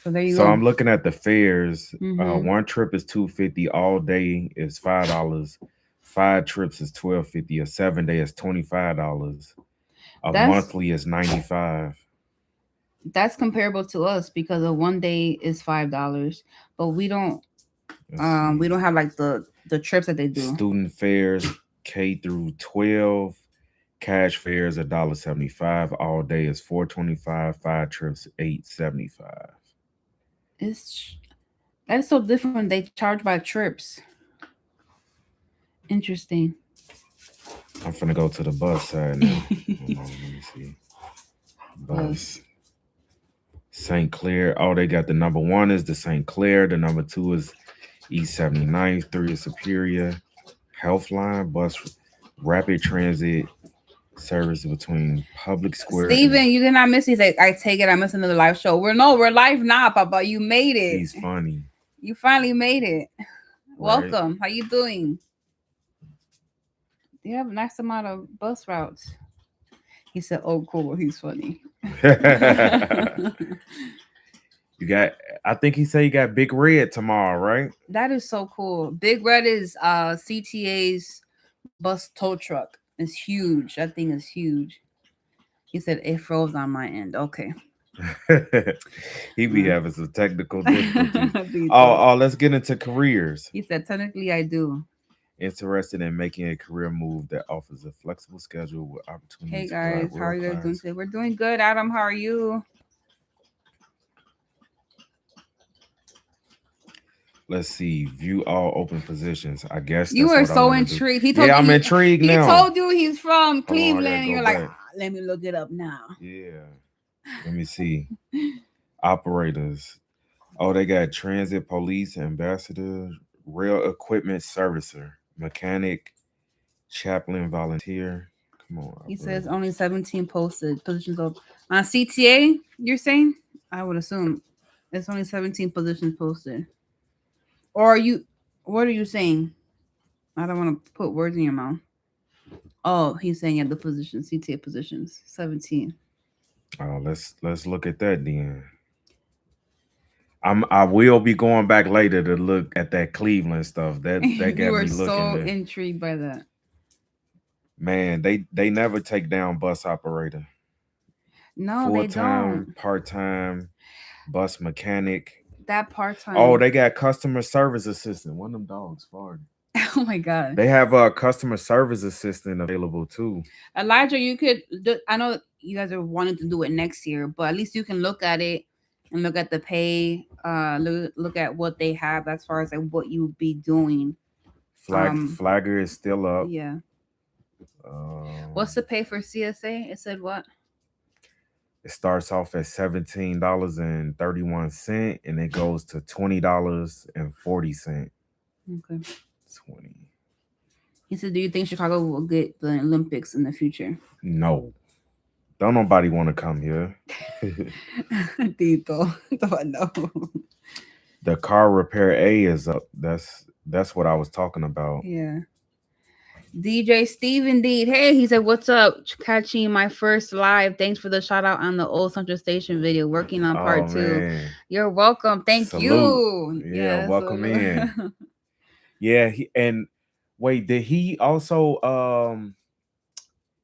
Speaker 2: So there you
Speaker 1: So
Speaker 2: go.
Speaker 1: I'm looking at the fares.
Speaker 2: Mm-hmm.
Speaker 1: One trip is $250. All day is $5. 5 trips is $12.50. A 7 day is $25. A
Speaker 2: That's
Speaker 1: monthly is 95.
Speaker 2: that's comparable to us because a 1 day is $5, but
Speaker 1: Let's see.
Speaker 2: we don't have like the trips that they do.
Speaker 1: Student fares K through 12. Cash fares $1.75. All day is $4.25. 5 trips $8.75.
Speaker 2: It's that is so different. They charge by trips. Interesting.
Speaker 1: I'm finna go to the bus side now. Hold on, let me see. Bus. St. Clair. Oh, they got the number one is the St. Clair. The number two is East 79th. Three is Superior. Healthline bus rapid transit service between Public Square and
Speaker 2: Steven, you did not miss. He's like, I take it. I missed another live show. We're live now, Papa. You made it.
Speaker 1: he's funny,
Speaker 2: You finally made it.
Speaker 1: right?
Speaker 2: Welcome. How you doing? You have a nice amount of bus routes. He said, "Oh, cool. He's funny."
Speaker 1: You got I think he said you got Big Red tomorrow, right?
Speaker 2: That is so cool. Big Red is CTA's bus tow truck. It's huge. That thing is huge. He said it froze on my end. Okay.
Speaker 1: He be having some technical difficulties.
Speaker 2: Dito.
Speaker 1: Let's get into careers.
Speaker 2: He said technically I do.
Speaker 1: Interested in making a career move that offers a flexible schedule with
Speaker 2: Hey
Speaker 1: opportunities to
Speaker 2: guys,
Speaker 1: provide
Speaker 2: how are
Speaker 1: world
Speaker 2: you guys doing
Speaker 1: class.
Speaker 2: today? We're doing good. Adam, how are you?
Speaker 1: Let's see. View all open positions. I guess
Speaker 2: You
Speaker 1: that's
Speaker 2: were
Speaker 1: what I
Speaker 2: so
Speaker 1: want to do.
Speaker 2: intrigued. He told
Speaker 1: Yeah,
Speaker 2: you
Speaker 1: I'm intrigued
Speaker 2: he
Speaker 1: now.
Speaker 2: told you he's from
Speaker 1: Hold on, I
Speaker 2: Cleveland,
Speaker 1: gotta
Speaker 2: and
Speaker 1: go
Speaker 2: you're like,
Speaker 1: back.
Speaker 2: let me look it up now.
Speaker 1: Yeah. Let me see. Operators. Oh, they got transit police ambassador, rail equipment servicer, mechanic, chaplain volunteer. Come on,
Speaker 2: He says
Speaker 1: operators.
Speaker 2: only 17 posted positions open. On CTA, you're saying? I would assume it's only 17 positions posted. Or are you what are you saying? I don't want to put words in your mouth. Oh, he's saying at the position, CTA positions, 17.
Speaker 1: Let's look at that then. I will be going back later to look at that Cleveland stuff. That
Speaker 2: You
Speaker 1: got
Speaker 2: were
Speaker 1: me looking
Speaker 2: so
Speaker 1: there.
Speaker 2: intrigued by that.
Speaker 1: Man, they never take down bus operator.
Speaker 2: No,
Speaker 1: Full
Speaker 2: they don't.
Speaker 1: time, part time, bus mechanic.
Speaker 2: That part
Speaker 1: Oh,
Speaker 2: time.
Speaker 1: they got customer service assistant. One of them dogs farted.
Speaker 2: Oh my god.
Speaker 1: They have a customer service assistant available too.
Speaker 2: Elijah, you could I know you guys are wanting to do it next year, but at least you can look at it and look at the pay, look at what they have as far as like what you would be doing.
Speaker 1: Flagger is still up.
Speaker 2: Yeah.
Speaker 1: Um,
Speaker 2: What's the pay for CSA? It said what?
Speaker 1: it starts off at $17.31 and it goes to $20.40.
Speaker 2: Okay.
Speaker 1: 20.
Speaker 2: He said, "Do you think Chicago will get the Olympics in the future?"
Speaker 1: No. Don't nobody want to come here.
Speaker 2: Tito, no.
Speaker 1: The car repair A is up. That's what I was talking about.
Speaker 2: Yeah. DJ Steve indeed. Hey, he said, "What's up? Catching my first live. Thanks for the shout out on the old Central Station video. Working on
Speaker 1: Oh
Speaker 2: part 2.
Speaker 1: man.
Speaker 2: You're welcome. Thank
Speaker 1: Salute.
Speaker 2: you."
Speaker 1: Yeah,
Speaker 2: Yeah,
Speaker 1: welcome
Speaker 2: salute.
Speaker 1: in. Yeah, and wait, did he also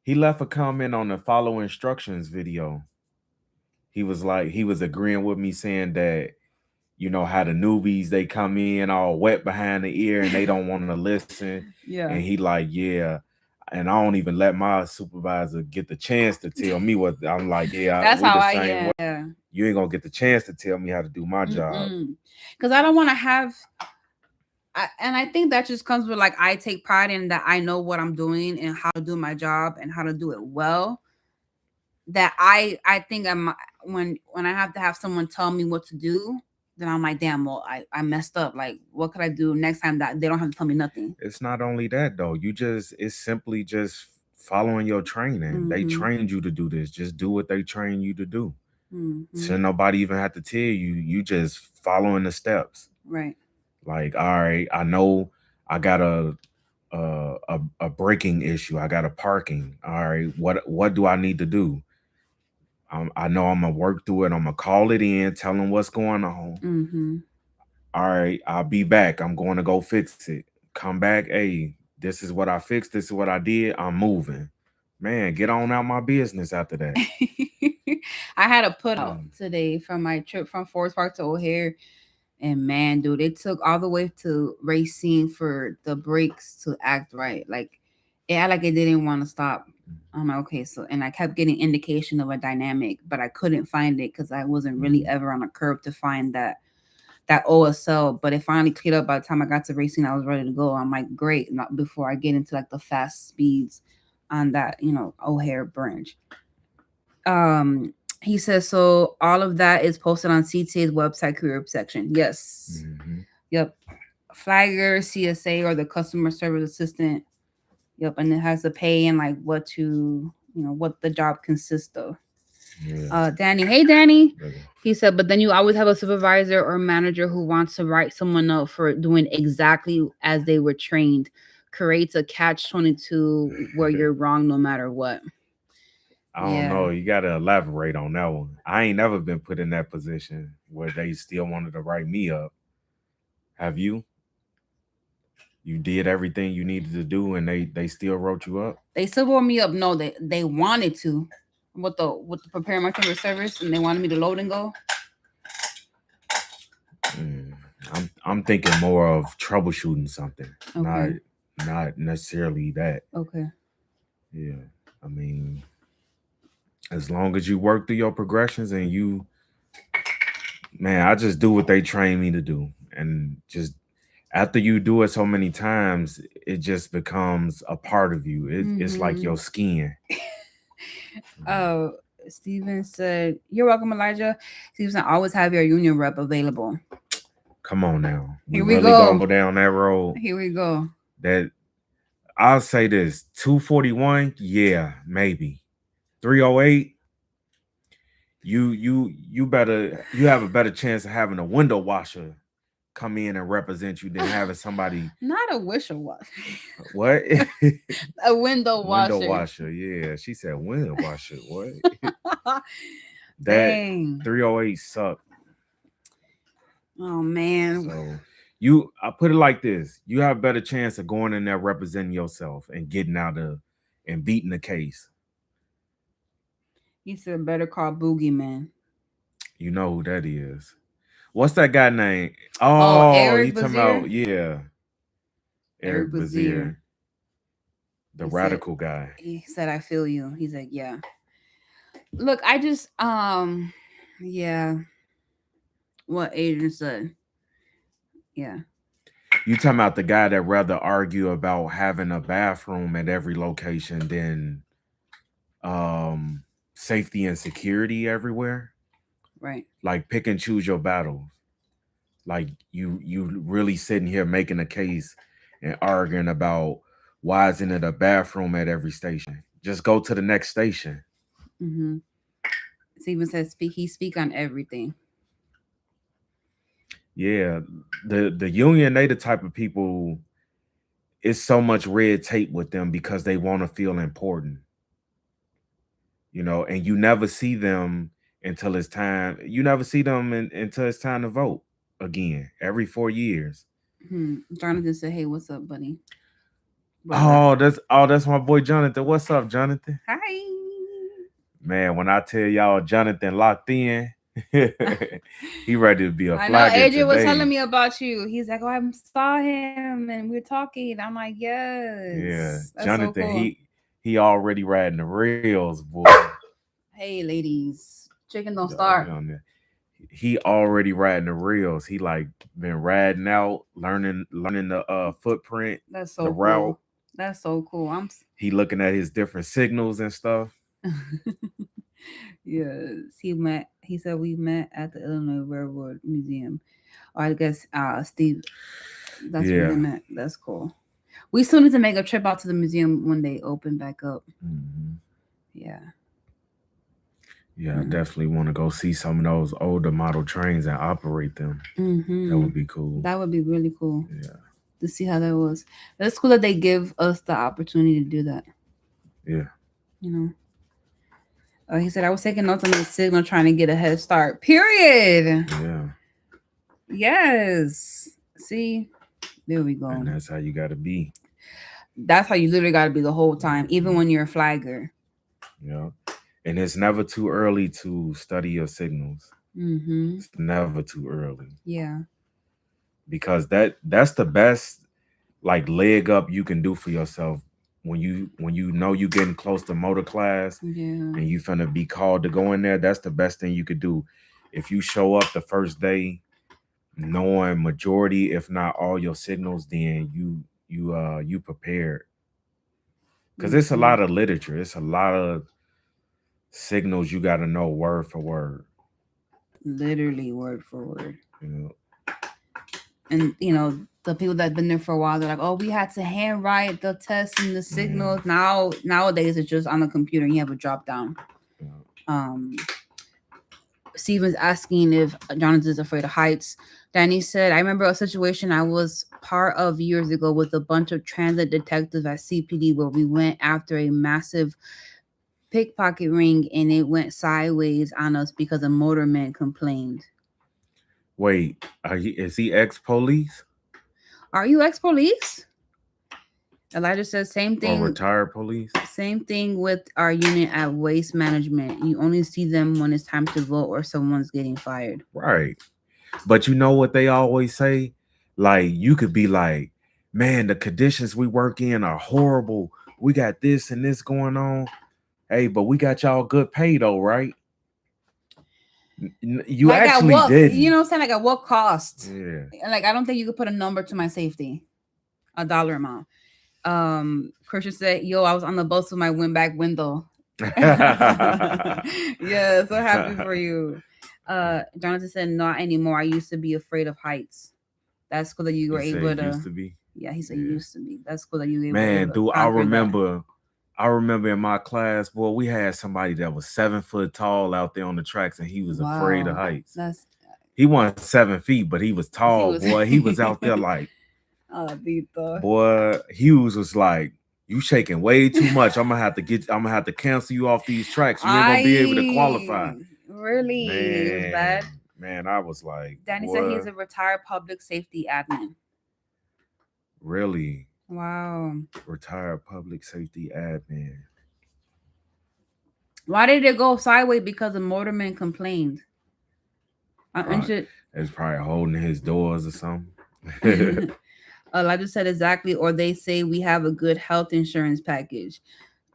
Speaker 1: he left a comment on the follow instructions video. He was like he was agreeing with me saying that how the newbies they come in all wet behind the ear and they don't want to listen.
Speaker 2: Yeah.
Speaker 1: And he like, yeah. and I don't even let my supervisor get the chance to tell me what. I'm like, yeah,
Speaker 2: That's
Speaker 1: we
Speaker 2: how
Speaker 1: the
Speaker 2: I
Speaker 1: same way.
Speaker 2: yeah.
Speaker 1: You ain't gonna get the chance to tell me how to do my job.
Speaker 2: Because I don't want to have. And I think that just comes with like I take pride in that I know what I'm doing and how to do my job and how to do it well. That I think I'm when I have to have someone tell me what to do, then I'm like, damn, well, I messed up. Like, what could I do next time that they don't have to tell me nothing?
Speaker 1: It's not only that though. It's simply just following your training. They trained you to do this. Just do what they train you to do. So nobody even have to tell you. You just following the steps.
Speaker 2: Right.
Speaker 1: Like, all right, I know I got a braking issue. I got a parking. All right, what do I need to do? I know I'm gonna work through it. I'm gonna call it in, tell them what's going on. All right, I'll be back. I'm going to go fix it. Come back. Hey, this is what I fixed. This is what I did. I'm moving. Man, get on out my business after that.
Speaker 2: I had a put out today from my trip from Forest Park to O'Hare. And man, dude, it took all the way to Racine for the brakes to act right. Like it had like it didn't want to stop. I'm like, okay, so and I kept getting indication of a dynamic, but I couldn't find it because I wasn't really ever on a curve to find that OSL. But it finally cleared up by the time I got to Racine. I was ready to go. I'm like, great, not before I get into like the fast speeds on that, O'Hare branch. He says, so all of that is posted on CTA's website career section. Yes. Yep. Flagger, CSA, or the customer service assistant. Yep. And it has the pay and like what the job consists of. Yeah. Danny. Hey, Danny. He said, but then you always have a supervisor or manager who wants to write someone up for doing exactly as they were trained. Creates a catch-22 where you're wrong no matter what.
Speaker 1: I don't know. You got to elaborate on that one. I ain't never been put in that position where they still wanted to write me up. Have you? You did everything you needed to do, and they still wrote you up.
Speaker 2: They still wrote me up. No, they wanted to, with the preparing my customer service, and they wanted me to load and go.
Speaker 1: I'm thinking more of troubleshooting something, okay. not necessarily that.
Speaker 2: Okay.
Speaker 1: Yeah, I mean, as long as you work through your progressions and I just do what they train me to do, and just after you do it so many times, it just becomes a part of you. It's like your skin.
Speaker 2: Oh, Steven said, "You're welcome, Elijah." Steven said, "Always have your union rep available."
Speaker 1: Come on now.
Speaker 2: Here we really go
Speaker 1: down that road.
Speaker 2: Here we go.
Speaker 1: That I'll say this: 241, yeah, maybe. 308. You have a better chance of having a window washer come in and represent you than having somebody.
Speaker 2: Not a window washer.
Speaker 1: What?
Speaker 2: A window washer.
Speaker 1: Window washer. Yeah, she said window washer. What? That 308 sucked.
Speaker 2: Oh man.
Speaker 1: So I put it like this: you have a better chance of going in there representing yourself and getting out of and beating the case.
Speaker 2: He said, "Better call Boogeyman."
Speaker 1: You know who that is? What's that guy name? Oh,
Speaker 2: Eric
Speaker 1: you talking
Speaker 2: Bazier?
Speaker 1: about Eric Bazier, the radical guy.
Speaker 2: He said, "I feel you." He's like, "Yeah." Look, I just yeah. What Adrian said. Yeah.
Speaker 1: You talking about the guy that rather argue about having a bathroom at every location than safety and security everywhere?
Speaker 2: Right.
Speaker 1: Like pick and choose your battles. Like you really sitting here making a case and arguing about why isn't it a bathroom at every station? Just go to the next station.
Speaker 2: Steven says he speak on everything.
Speaker 1: Yeah, the union, they the type of people. It's so much red tape with them because they want to feel important. And you never see them until it's time. You never see them until it's time to vote again every 4 years.
Speaker 2: Jonathan said, "Hey, what's up, buddy?"
Speaker 1: That's my boy Jonathan. What's up, Jonathan?
Speaker 2: Hi.
Speaker 1: Man, when I tell y'all Jonathan locked in, He ready to be a
Speaker 2: I know
Speaker 1: flagger
Speaker 2: Adrian was telling
Speaker 1: today.
Speaker 2: me about you. He's like, "Oh, I saw him and we were talking." I'm like,
Speaker 1: Yeah,
Speaker 2: "Yes, that's so
Speaker 1: Jonathan,
Speaker 2: cool."
Speaker 1: he already riding the rails, boy.
Speaker 2: Hey, ladies, chicken don't
Speaker 1: Yeah, he
Speaker 2: start.
Speaker 1: on there. He already riding the rails. He like been riding out, learning the footprint,
Speaker 2: That's
Speaker 1: the
Speaker 2: so
Speaker 1: route.
Speaker 2: cool. That's so cool.
Speaker 1: He looking at his different signals and stuff.
Speaker 2: Yes, he met. He said we met at the Illinois Railroad Museum. Or I guess Steve. That's where they
Speaker 1: Yeah.
Speaker 2: met. That's cool. We still need to make a trip out to the museum when they open back up.
Speaker 1: Hmm.
Speaker 2: Yeah,
Speaker 1: Yeah, I
Speaker 2: you know.
Speaker 1: definitely want to go see some of those older model trains and operate them. That
Speaker 2: Mm-hmm.
Speaker 1: would be cool.
Speaker 2: That would be really cool
Speaker 1: Yeah.
Speaker 2: to see how that was. It's cool that they give us the opportunity to do that.
Speaker 1: Yeah.
Speaker 2: You know. He said I was taking notes on the signal, trying to get a head start. Period.
Speaker 1: Yeah.
Speaker 2: Yes. See, there we go.
Speaker 1: And that's how you got to be.
Speaker 2: That's how you literally got to be the whole time, even
Speaker 1: Hmm.
Speaker 2: when you're a flagger.
Speaker 1: Yeah. And it's never too early to study your signals.
Speaker 2: Mm-hmm.
Speaker 1: It's never too early
Speaker 2: Yeah.
Speaker 1: because that's the best like leg up you can do for yourself when you know you getting close to motor class
Speaker 2: Yeah.
Speaker 1: and you finna be called to go in there. That's the best thing you could do. If you show up the first day knowing majority, if not all your signals, then you prepared. Cause it's a
Speaker 2: Mm-hmm.
Speaker 1: lot of literature. It's a lot of signals you gotta know word for word.
Speaker 2: Literally word for word.
Speaker 1: You know.
Speaker 2: And the people that've been there for a while, they're like, "Oh, we had to handwrite the tests and the
Speaker 1: Yeah.
Speaker 2: signals." Nowadays, it's just on the computer. And you have a drop down.
Speaker 1: Yeah.
Speaker 2: Um, Steven's asking if Jonathan's afraid of heights. Danny said, I remember a situation I was part of years ago with a bunch of transit detectives at CPD where we went after a massive pickpocket ring and it went sideways on us because a motorman complained.
Speaker 1: Wait, is he ex police
Speaker 2: Are you ex police? Elijah says, same
Speaker 1: or
Speaker 2: thing.
Speaker 1: retired police?
Speaker 2: Same thing with our unit at waste management. You only see them when it's time to vote or someone's getting fired.
Speaker 1: Right. But you know what they always say? Like, you could be like, man, the conditions we work in are horrible. We got this and this going on. Hey, but we got y'all good pay though, right? You
Speaker 2: Like at
Speaker 1: actually
Speaker 2: what,
Speaker 1: didn't.
Speaker 2: what I'm saying? Like at what cost?
Speaker 1: Yeah.
Speaker 2: Like I don't think you could put a number to my safety, a dollar amount. Christian said, "Yo, I was on the bus with my windback window." Yeah, so happy for you. Jonathan said, "Not anymore. I used to be afraid of heights." That's cool that you
Speaker 1: He
Speaker 2: were
Speaker 1: said
Speaker 2: able
Speaker 1: it
Speaker 2: to.
Speaker 1: used to be.
Speaker 2: Yeah, he said
Speaker 1: Yeah.
Speaker 2: used to be. That's cool that you were able
Speaker 1: Man,
Speaker 2: to
Speaker 1: dude,
Speaker 2: conquer that.
Speaker 1: I remember in my class, boy, we had somebody that was 7 foot tall out there on the tracks and he was afraid of
Speaker 2: Wow,
Speaker 1: heights.
Speaker 2: that's
Speaker 1: He wasn't 7 feet, but he was
Speaker 2: he
Speaker 1: tall,
Speaker 2: was.
Speaker 1: boy. He was out there like,
Speaker 2: Dito.
Speaker 1: boy, Hughes was like, you shaking way too much. I'm gonna have to cancel you off these tracks. You ain't gonna be able to qualify.
Speaker 2: I really it was bad.
Speaker 1: Man, I was like,
Speaker 2: Danny said
Speaker 1: boy,
Speaker 2: he's a retired public safety admin.
Speaker 1: really?
Speaker 2: Wow.
Speaker 1: Retired public safety admin.
Speaker 2: Why did it go sideways? Because the motorman complained. I'm
Speaker 1: Probably,
Speaker 2: interested.
Speaker 1: it's probably holding his doors or something.
Speaker 2: Elijah said exactly, or they say we have a good health insurance package.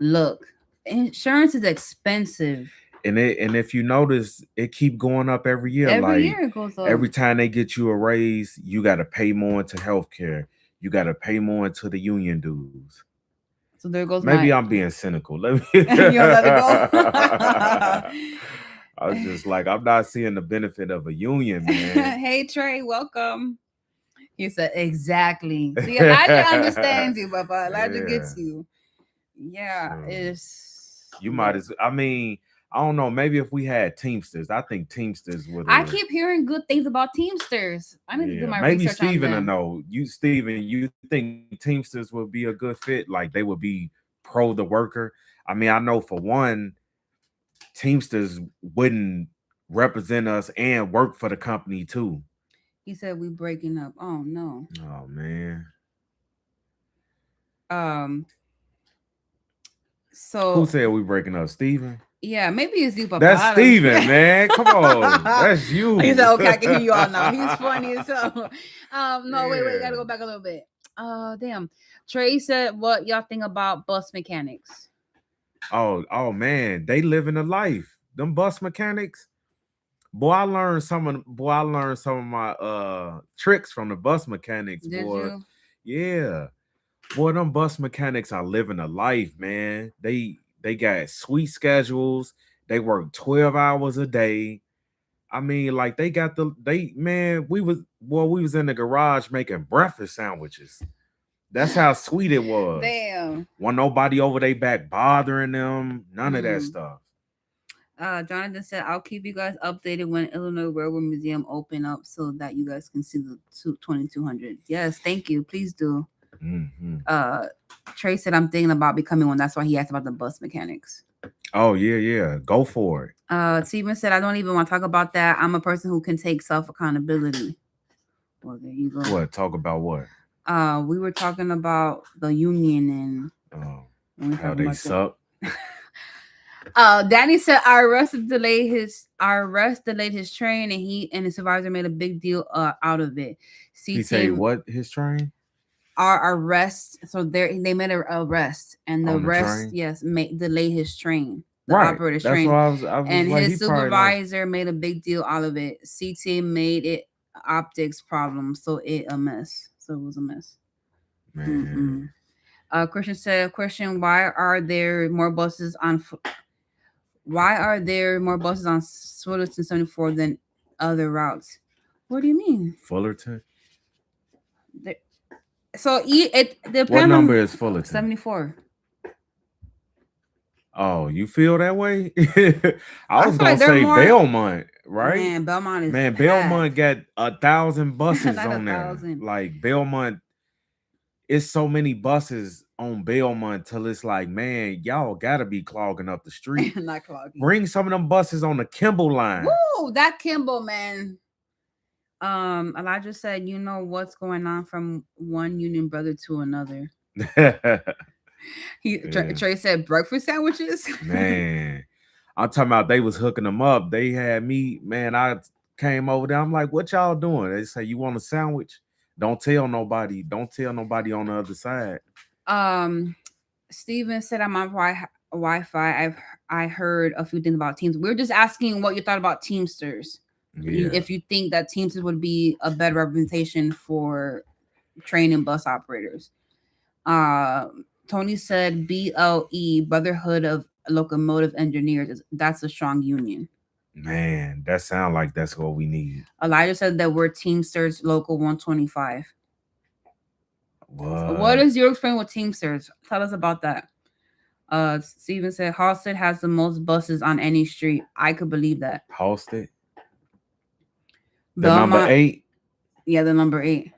Speaker 2: Look, insurance is expensive.
Speaker 1: And if you notice, it keep going up every year.
Speaker 2: Every
Speaker 1: Like
Speaker 2: year it goes up.
Speaker 1: every time they get you a raise, you got to pay more into healthcare. You got to pay more into the union dues.
Speaker 2: So there goes
Speaker 1: Maybe
Speaker 2: my.
Speaker 1: I'm being cynical. Let me.
Speaker 2: You don't let it go.
Speaker 1: I was just like, I'm not seeing the benefit of a union, man.
Speaker 2: Hey Trey, welcome. He said exactly. See, Elijah understands you, Papa. Elijah
Speaker 1: Yeah.
Speaker 2: gets you. Yeah,
Speaker 1: So
Speaker 2: it's.
Speaker 1: you might as. I mean, I don't know. Maybe if we had Teamsters, I think Teamsters would
Speaker 2: I
Speaker 1: have.
Speaker 2: keep hearing good things about Teamsters. I need to do
Speaker 1: Yeah,
Speaker 2: my
Speaker 1: maybe
Speaker 2: research on
Speaker 1: Steven will
Speaker 2: them.
Speaker 1: know. Steven, you think Teamsters would be a good fit? Like they would be pro the worker. I mean, I know for one, Teamsters wouldn't represent us and work for the company too.
Speaker 2: He said we breaking up. Oh no.
Speaker 1: Oh man.
Speaker 2: Um.
Speaker 1: Who
Speaker 2: So
Speaker 1: said we breaking up? Steven?
Speaker 2: Yeah, maybe it's you, Papa.
Speaker 1: That's
Speaker 2: I don't
Speaker 1: Steven, man. Come on. That's
Speaker 2: He said,
Speaker 1: you.
Speaker 2: okay, I can hear you all now. He's funny as hell. No, wait, gotta
Speaker 1: Yeah.
Speaker 2: go back a little bit. Damn. Trey said, what y'all think about bus mechanics?
Speaker 1: Oh man, they living a life. Them bus mechanics. Boy, I learned some of my tricks from the bus mechanics,
Speaker 2: Did
Speaker 1: boy.
Speaker 2: you?
Speaker 1: Yeah. Boy, them bus mechanics are living a life, man. They got sweet schedules. They work 12 hours a day. I mean, like they got they man, we was in the garage making breakfast sandwiches. That's how sweet it was.
Speaker 2: Damn.
Speaker 1: Wasn't nobody over their back bothering them. None of that
Speaker 2: Mm.
Speaker 1: stuff.
Speaker 2: Jonathan said, I'll keep you guys updated when Illinois Railroad Museum open up so that you guys can see the 2200. Yes, thank you. Please do.
Speaker 1: Hmm.
Speaker 2: Trey said, I'm thinking about becoming one. That's why he asked about the bus mechanics.
Speaker 1: Oh yeah. Go for it.
Speaker 2: Steven said, I don't even want to talk about that. I'm a person who can take self accountability. Well, there you go.
Speaker 1: What? Talk about what?
Speaker 2: We were talking about the union and
Speaker 1: How they suck.
Speaker 2: Danny said our arrest delayed his train, and he and his supervisor made a big deal out of it.
Speaker 1: He say
Speaker 2: CTM
Speaker 1: what? His train
Speaker 2: our arrest, so they made an arrest, and the
Speaker 1: on the
Speaker 2: arrest,
Speaker 1: train.
Speaker 2: yes, delayed his train, the
Speaker 1: Right.
Speaker 2: operator's
Speaker 1: That's
Speaker 2: train,
Speaker 1: why I was
Speaker 2: and
Speaker 1: like, he
Speaker 2: his
Speaker 1: probably like,
Speaker 2: supervisor made a big deal out of it. CT made it optics problem, so it a mess. So it was a mess.
Speaker 1: man.
Speaker 2: Christian said, question, why are there more buses on Swillerton 74 than other routes? What do you mean?
Speaker 1: Fullerton.
Speaker 2: So it
Speaker 1: What
Speaker 2: depends
Speaker 1: number
Speaker 2: on
Speaker 1: is Fullerton?
Speaker 2: 74.
Speaker 1: Oh, you feel that way? I
Speaker 2: I
Speaker 1: was
Speaker 2: feel
Speaker 1: gonna
Speaker 2: like they're
Speaker 1: say
Speaker 2: more.
Speaker 1: Belmont, right?
Speaker 2: Man, Belmont is
Speaker 1: Man,
Speaker 2: packed.
Speaker 1: Belmont got 1,000 buses
Speaker 2: Not a
Speaker 1: on there.
Speaker 2: thousand.
Speaker 1: Like Belmont, it's so many buses on Belmont till it's like, man, y'all gotta be clogging up the street.
Speaker 2: Not clogging.
Speaker 1: Bring some of them buses on the Kimball line.
Speaker 2: Woo, that Kimball, man. Elijah said, you know what's going on from one union brother to another. Trey said breakfast sandwiches.
Speaker 1: Man, I'm talking about they was hooking them up. They had me, man. I came over there. I'm like, what y'all doing? They say, you want a sandwich? Don't tell nobody. Don't tell nobody on the other side.
Speaker 2: Steven said I'm on Wi-Fi. I heard a few things about Teams. We are just asking what you thought about Teamsters.
Speaker 1: Yeah.
Speaker 2: If you think that Teamsters would be a better representation for training bus operators. Tony said BLE, Brotherhood of Locomotive Engineers. That's a strong union.
Speaker 1: Man, that sounds like that's what we need.
Speaker 2: Elijah said that we're Teamsters Local 125. What is your experience with Teamsters? Tell us about that. Steven said Halstead has the most buses on any street. I could believe that.
Speaker 1: Halstead? The
Speaker 2: Belmont,
Speaker 1: number 8?
Speaker 2: Yeah, the number 8.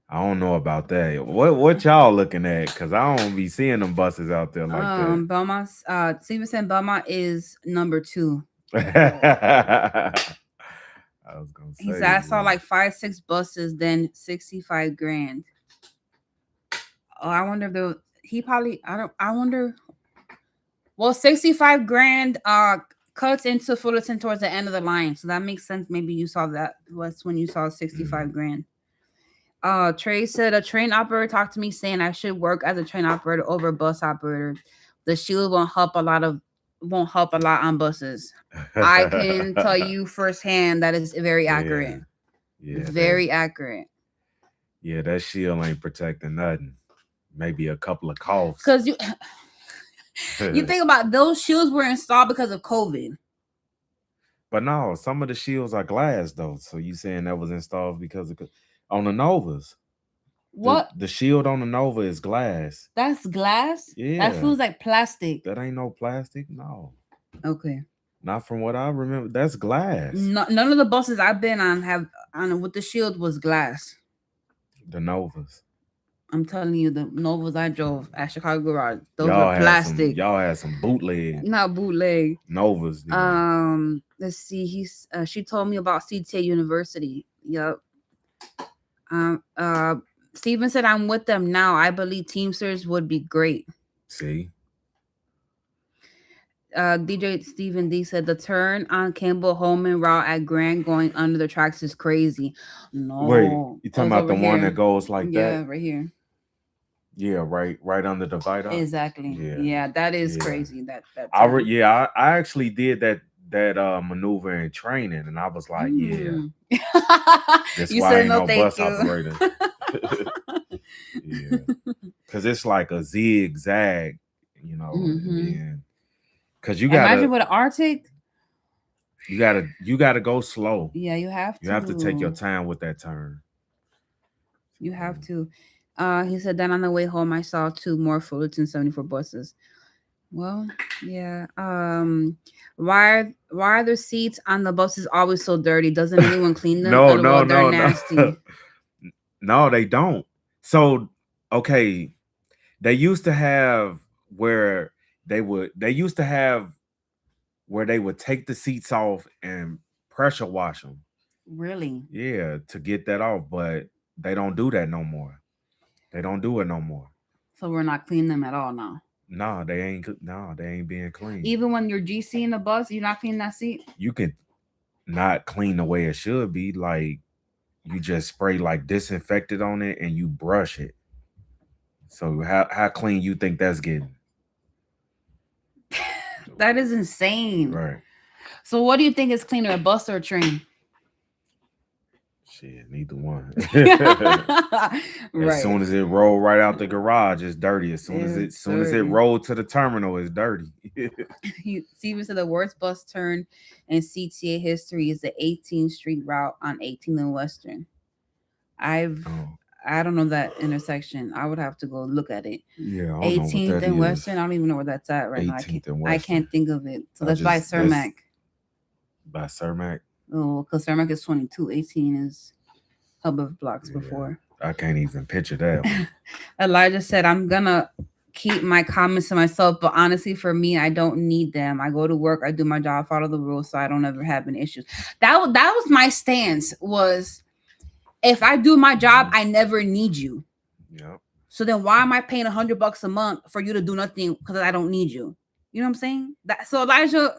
Speaker 1: I don't know about that. What y'all looking at? Because I don't be seeing them buses out there like that.
Speaker 2: Belmont, Steven said Belmont is number 2.
Speaker 1: I was gonna say.
Speaker 2: He said I saw like 5-6 buses, then 65 grand. Oh, I wonder if I wonder. Well, 65 grand cuts into Fullerton towards the end of the line, so that makes sense. Maybe you saw that. Was when you saw 65 grand. Trey said a train operator talked to me saying I should work as a train operator over a bus operator. The shield won't help a lot on buses. I can tell you firsthand that is very accurate. Yeah, very accurate.
Speaker 1: Yeah, that shield ain't protecting nothing. Maybe a couple of coughs.
Speaker 2: Because you think about those shields were installed because of COVID.
Speaker 1: But no, some of the shields are glass though. So you saying that was installed because of on the Novas?
Speaker 2: What?
Speaker 1: The shield on the Nova is glass.
Speaker 2: That's glass?
Speaker 1: Yeah.
Speaker 2: That feels like plastic.
Speaker 1: That ain't no plastic. No.
Speaker 2: Okay.
Speaker 1: Not from what I remember. That's glass.
Speaker 2: None of the buses I've been on with the shield was glass.
Speaker 1: The Novas.
Speaker 2: I'm telling you, the Novas I drove at Chicago Garage, those were plastic.
Speaker 1: Y'all had some bootleg.
Speaker 2: Not bootleg.
Speaker 1: Novas.
Speaker 2: Let's see. She told me about CTA University. Yep. Steven said I'm with them now. I believe Teamsters would be great.
Speaker 1: See.
Speaker 2: DJ Stephen D said the turn on Campbell Holman route at Grand going under the tracks is crazy.
Speaker 1: Wait,
Speaker 2: No,
Speaker 1: you
Speaker 2: it
Speaker 1: talking
Speaker 2: was
Speaker 1: about
Speaker 2: over
Speaker 1: the one that
Speaker 2: here.
Speaker 1: goes like
Speaker 2: Yeah,
Speaker 1: that?
Speaker 2: right here.
Speaker 1: Yeah, right under the viaduct.
Speaker 2: Exactly.
Speaker 1: Yeah,
Speaker 2: Yeah, that is
Speaker 1: yeah.
Speaker 2: crazy. That turn.
Speaker 1: Yeah, I actually did that maneuver in training, and I was like, yeah,
Speaker 2: Mm.
Speaker 1: that's
Speaker 2: You
Speaker 1: why I
Speaker 2: said
Speaker 1: ain't
Speaker 2: no,
Speaker 1: no
Speaker 2: thank
Speaker 1: bus
Speaker 2: you.
Speaker 1: operator. Yeah, because it's like a zigzag, and
Speaker 2: Hmm.
Speaker 1: then because you
Speaker 2: Imagine
Speaker 1: gotta
Speaker 2: with an Arctic.
Speaker 1: you gotta go slow.
Speaker 2: Yeah, you have
Speaker 1: You have to take your
Speaker 2: to.
Speaker 1: time with that turn.
Speaker 2: You have
Speaker 1: So,
Speaker 2: to. He said then on the way home I saw two more Fullerton 74 buses. Well, yeah. Why are the seats on the buses always so dirty? Doesn't anyone clean them?
Speaker 1: no, no,
Speaker 2: Well, they're
Speaker 1: no, no,
Speaker 2: nasty.
Speaker 1: no, they don't. So okay, they used to have where they used to have where they would take the seats off and pressure wash them.
Speaker 2: Really?
Speaker 1: Yeah, to get that off, but they don't do that no more. They don't do it no more.
Speaker 2: So we're not cleaning them at all now.
Speaker 1: No, they ain't. No, they ain't being clean.
Speaker 2: Even when you're GC in the bus, you're not cleaning that seat.
Speaker 1: You can not clean the way it should be. Like you just spray like disinfectant on it and you brush it. So how clean you think that's getting?
Speaker 2: That is insane.
Speaker 1: Right.
Speaker 2: So what do you think is cleaner, a bus or a train?
Speaker 1: Shit, neither one. As
Speaker 2: Right.
Speaker 1: soon as it rolled right out the garage, it's dirty.
Speaker 2: It's
Speaker 1: As soon as it
Speaker 2: dirty.
Speaker 1: rolled to the terminal, it's dirty.
Speaker 2: Steven said the worst bus turn in CTA history is the 18th Street route on 18th and Western. I've
Speaker 1: Oh,
Speaker 2: I don't know that intersection. I would have to go look at it.
Speaker 1: yeah, I don't know what
Speaker 2: 18th
Speaker 1: that
Speaker 2: and
Speaker 1: is.
Speaker 2: Western. I don't even know where that's at right now.
Speaker 1: 18th and
Speaker 2: I
Speaker 1: Western.
Speaker 2: can't think of it. So
Speaker 1: I
Speaker 2: that's by
Speaker 1: just that's
Speaker 2: Cermak.
Speaker 1: by Cermak.
Speaker 2: Oh, because Cermak is 22. 18 is Hubbard blocks
Speaker 1: Yeah,
Speaker 2: before.
Speaker 1: I can't even picture that one.
Speaker 2: Elijah said, I'm gonna keep my comments to myself, but honestly, for me, I don't need them. I go to work, I do my job, follow the rules, so I don't ever have any issues. That was my stance. Was if I do my job, I never need you.
Speaker 1: Yeah.
Speaker 2: So then why am I paying $100 a month for you to do nothing because I don't need you? You know what I'm saying? So Elijah,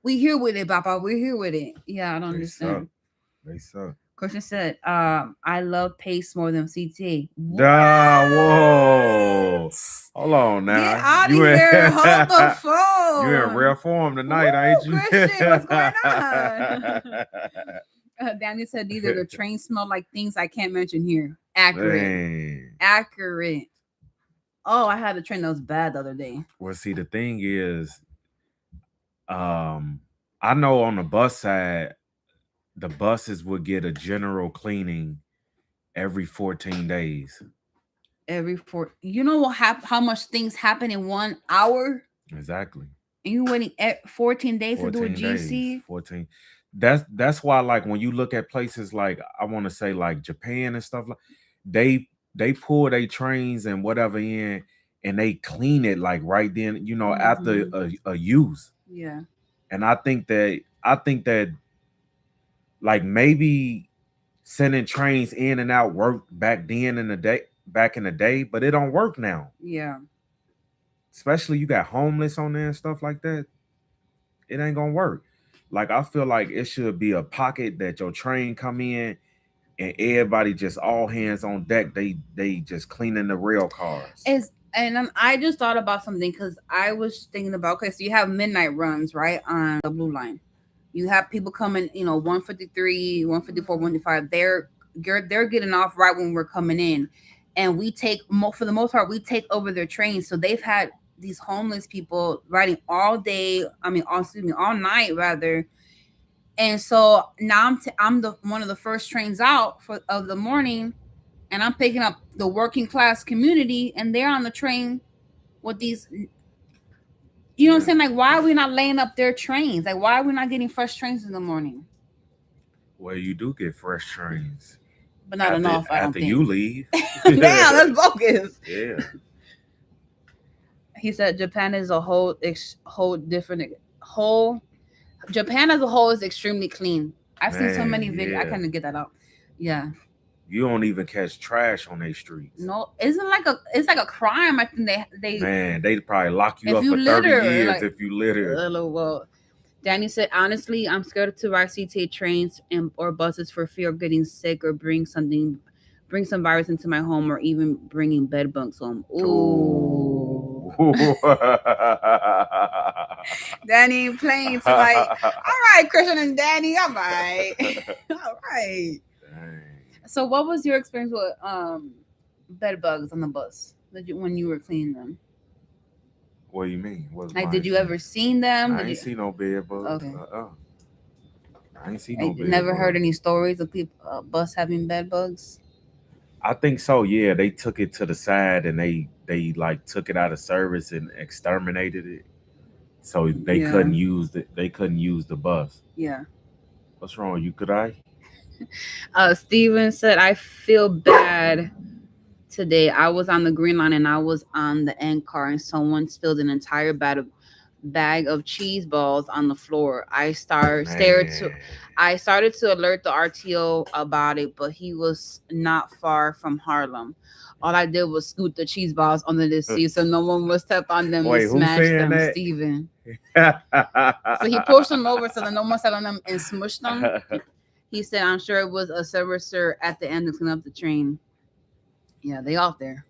Speaker 2: we here with it, Papa. We're here with it. Yeah, I don't
Speaker 1: They suck.
Speaker 2: understand.
Speaker 1: They suck.
Speaker 2: Christian said, I love pace more than CTA. What?
Speaker 1: Whoa. Hold on
Speaker 2: Get
Speaker 1: now.
Speaker 2: out of
Speaker 1: You in
Speaker 2: here. Hold the phone.
Speaker 1: you in rare form tonight, ain't you?
Speaker 2: Christian, what's going on? Daniel said either the train smelled like things I can't mention here. Accurate.
Speaker 1: Man.
Speaker 2: Accurate. Oh, I had a train that was bad the other day.
Speaker 1: Well, see, the thing is, I know on the bus side, the buses would get a general cleaning every 14 days.
Speaker 2: Every you know what how much things happen in 1 hour?
Speaker 1: Exactly.
Speaker 2: And you waiting 14 days to do a
Speaker 1: 14 days.
Speaker 2: GC?
Speaker 1: 14. That's why, like, when you look at places like, I want to say like Japan and stuff, like they pull their trains and whatever in, and they clean it like right then, after a use.
Speaker 2: Yeah.
Speaker 1: And I think that like maybe sending trains in and out worked back in the day, but it don't work now.
Speaker 2: Yeah.
Speaker 1: Especially you got homeless on there and stuff like that. It ain't gonna work. Like, I feel like it should be a pocket that your train come in and everybody just all hands on deck. They just cleaning the rail cars.
Speaker 2: I just thought about something because I was thinking about, okay, so you have midnight runs, right, on the blue line. You have people coming, 153, 154, 155. They're getting off right when we're coming in, and we take for the most part we take over their trains. So they've had these homeless people riding all day. I mean, all night rather. And so now I'm the one of the first trains out of the morning, and I'm picking up the working class community, and they're on the train with these. You know what I'm saying? Like, why are we not laying up their trains? Like, why are we not getting fresh trains in the morning?
Speaker 1: Well, you do get fresh trains,
Speaker 2: But not enough, I don't
Speaker 1: after
Speaker 2: think.
Speaker 1: you leave.
Speaker 2: Damn, that's bogus.
Speaker 1: Yeah.
Speaker 2: He said Japan is a whole different whole. Japan as a whole is extremely clean. I've seen so many videos. I
Speaker 1: Yeah.
Speaker 2: can't get that out. Yeah.
Speaker 1: You don't even catch trash on their streets.
Speaker 2: No, isn't like a it's like a crime. I think they
Speaker 1: Man, they probably lock you
Speaker 2: if
Speaker 1: up
Speaker 2: you
Speaker 1: for 30
Speaker 2: litter
Speaker 1: years
Speaker 2: like
Speaker 1: if you litter.
Speaker 2: well. Danny said, honestly, I'm scared to ride CTA trains and or buses for fear of getting sick or bring some virus into my home or even bringing bed bugs home. Ooh.
Speaker 1: Ooh.
Speaker 2: Danny playing to like, all right, Christian and Danny, all right. All right.
Speaker 1: Dang.
Speaker 2: So what was your experience with bed bugs on the bus when you were cleaning them?
Speaker 1: What do you mean? What's
Speaker 2: Like,
Speaker 1: my
Speaker 2: did you
Speaker 1: experience?
Speaker 2: ever seen them?
Speaker 1: I
Speaker 2: Did
Speaker 1: ain't
Speaker 2: you
Speaker 1: see no bed bugs.
Speaker 2: okay?
Speaker 1: I ain't see
Speaker 2: I
Speaker 1: no bed
Speaker 2: never heard
Speaker 1: bugs.
Speaker 2: any stories of people bus having bed bugs.
Speaker 1: I think so. Yeah, they took it to the side and they like took it out of service and exterminated it, so they
Speaker 2: Yeah.
Speaker 1: couldn't use the bus.
Speaker 2: Yeah.
Speaker 1: What's wrong? You could I?
Speaker 2: Steven said, I feel bad today. I was on the green line and I was on the end car and someone spilled an entire bag of cheese balls on the floor.
Speaker 1: Man.
Speaker 2: I started to alert the RTO about it, but he was not far from Harlem. All I did was scoot the cheese balls under the seat so no one would step on them and
Speaker 1: Wait, who's
Speaker 2: smash
Speaker 1: saying
Speaker 2: them,
Speaker 1: that?
Speaker 2: Steven. So he pushed them over so that no one sat on them and smushed them. He said, I'm sure it was a servicer at the end to clean up the train. Yeah, they out there.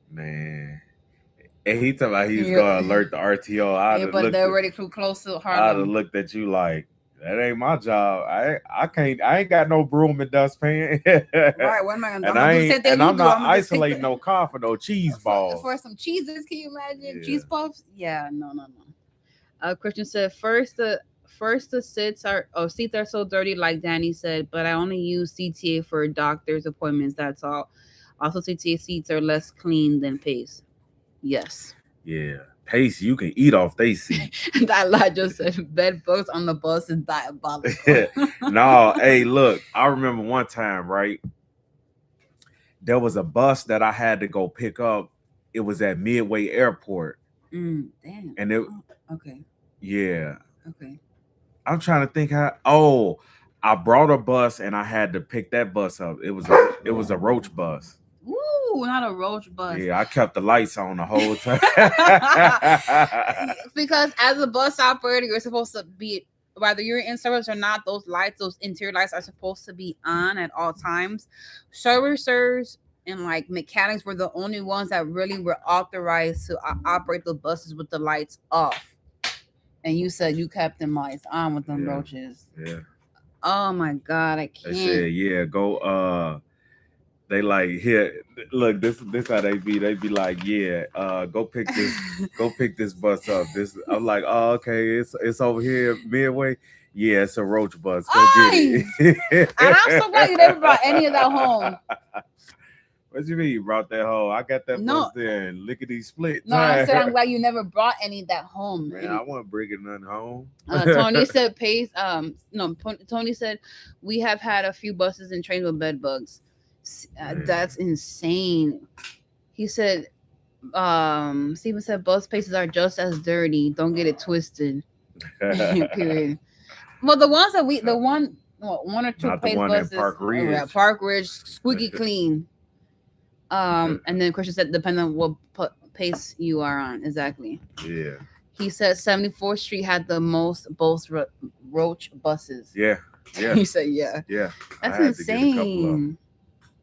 Speaker 1: Man. And he talking about he's
Speaker 2: Yeah.
Speaker 1: gonna alert the RTO.
Speaker 2: Yeah, but they're already too close to
Speaker 1: I'd have
Speaker 2: Harlem.
Speaker 1: looked at you like that ain't my job. I ain't got no broom and dustpan.
Speaker 2: Right, what am I gonna do?
Speaker 1: And
Speaker 2: I'm gonna do the same thing
Speaker 1: and
Speaker 2: you
Speaker 1: I'm
Speaker 2: do.
Speaker 1: not
Speaker 2: I'm gonna just take
Speaker 1: isolating no car for no cheese balls.
Speaker 2: for some cheeses. Can you imagine
Speaker 1: Yeah.
Speaker 2: cheese puffs? Yeah, no. Christian said first the seats are so dirty, like Danny said, but I only use CTA for doctor's appointments. That's all. Also, CTA seats are less clean than Pace. Yes.
Speaker 1: Yeah. Pace, you can eat off they seat.
Speaker 2: That lie just said bed bugs on the bus is diabolical.
Speaker 1: No, hey, look, I remember one time, right? There was a bus that I had to go pick up. It was at Midway Airport.
Speaker 2: Damn.
Speaker 1: And it
Speaker 2: Okay.
Speaker 1: yeah.
Speaker 2: Okay.
Speaker 1: I'm trying to think I brought a bus and I had to pick that bus up. It was a roach bus.
Speaker 2: Ooh, not a roach bus.
Speaker 1: Yeah, I kept the lights on the whole time.
Speaker 2: Because as a bus operator, you're supposed to be, whether you're in service or not, those lights, those interior lights are supposed to be on at all times. Servicers and like mechanics were the only ones that really were authorized to operate the buses with the lights off. And you said you kept them lights on with them roaches.
Speaker 1: Yeah.
Speaker 2: Oh my God, I can't.
Speaker 1: They said, yeah, go they like here look this how they be like yeah go pick this bus up. I'm like, oh okay, it's over here Midway. Yeah, it's a roach bus, go get it.
Speaker 2: And I'm so glad you never brought any of that home.
Speaker 1: What you mean you brought that home? I got that bus there and lickety split.
Speaker 2: No, I said I'm glad you never brought any of that home.
Speaker 1: Man, I wasn't bringing none home.
Speaker 2: Tony said Pace. No, Tony said we have had a few buses and trains with bed bugs. That's insane. He said, Steven said bus spaces are just as dirty. Don't get it twisted. Period. Well, the ones that one or two
Speaker 1: Not the
Speaker 2: Pace
Speaker 1: one
Speaker 2: buses,
Speaker 1: at Park Ridge.
Speaker 2: Park Ridge, squeaky clean. And then Christian said, depending on what pace you are on, exactly.
Speaker 1: Yeah.
Speaker 2: He said 74th Street had the most roach buses.
Speaker 1: Yeah.
Speaker 2: He said, yeah.
Speaker 1: Yeah.
Speaker 2: That's insane.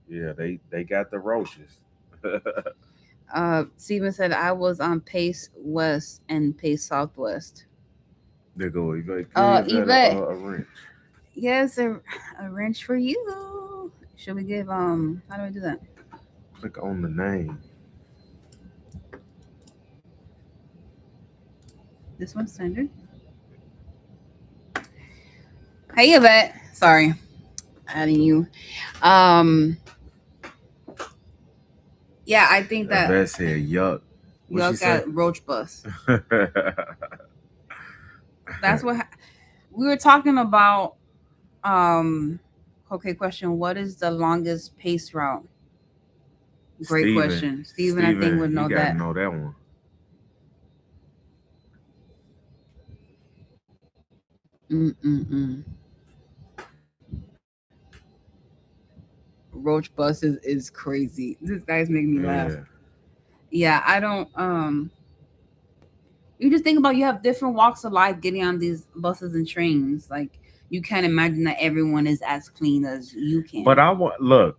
Speaker 1: Yeah, they got the roaches.
Speaker 2: Steven said I was on Pace West and Pace Southwest.
Speaker 1: There go Yvette.
Speaker 2: Yvette.
Speaker 1: A wrench.
Speaker 2: Yes, a wrench for you. Should we give how do I do that?
Speaker 1: Click on the name.
Speaker 2: This one's standard. Hey Yvette. Sorry. Adding you. Yeah, I think that
Speaker 1: Yvette said yuck.
Speaker 2: Yuck got roach bus. That's what we were talking about. Okay, question. What is the longest pace route? Great question. Steven, I think, would know that.
Speaker 1: Know that one.
Speaker 2: roach buses is crazy. This guy's making me laugh.
Speaker 1: Yeah.
Speaker 2: Yeah, I don't. You just think about, you have different walks of life getting on these buses and trains. Like, you can't imagine that everyone is as clean as you
Speaker 1: But
Speaker 2: can.
Speaker 1: I want look,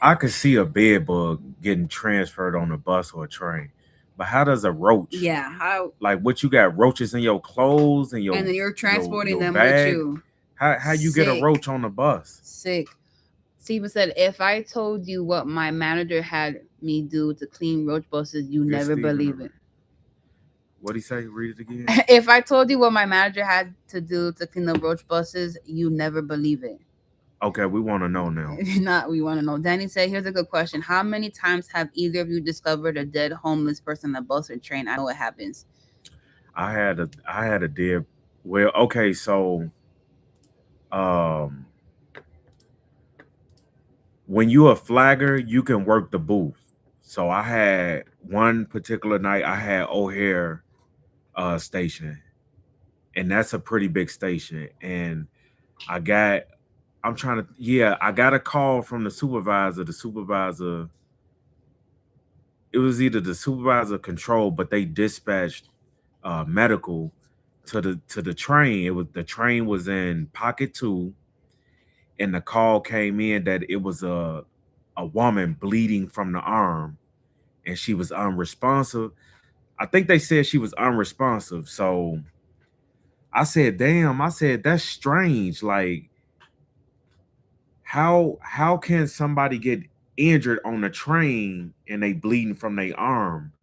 Speaker 1: I could see a bed bug getting transferred on a bus or a train. But how does a roach,
Speaker 2: Yeah, how,
Speaker 1: like what you got roaches in your clothes and
Speaker 2: and
Speaker 1: your
Speaker 2: then you're transporting
Speaker 1: your
Speaker 2: them with
Speaker 1: bag?
Speaker 2: you.
Speaker 1: How you get a
Speaker 2: Sick,
Speaker 1: roach on the bus?
Speaker 2: sick. Steven said, if I told you what my manager had me do to clean roach buses, you
Speaker 1: Is
Speaker 2: never
Speaker 1: Steven
Speaker 2: believe
Speaker 1: over?
Speaker 2: it.
Speaker 1: What'd he say? Read it again.
Speaker 2: If I told you what my manager had to do to clean the roach buses, you never believe it.
Speaker 1: Okay, we want to know now.
Speaker 2: Not, we want to know. Danny said, here's a good question. How many times have either of you discovered a dead homeless person on a bus or train? I know it happens.
Speaker 1: I had a dead. Well, okay, so um when you a flagger, you can work the booth. So I had one particular night I had O'Hare station, and that's a pretty big station. And I got I'm trying to yeah, I got a call from the supervisor. The supervisor, it was either the supervisor control, but they dispatched medical to the train. It was the train was in pocket two, and the call came in that it was a woman bleeding from the arm, and she was unresponsive. I think they said she was unresponsive. So I said, "Damn!" I said, "That's strange. Like, how can somebody get injured on a train and they bleeding from their arm?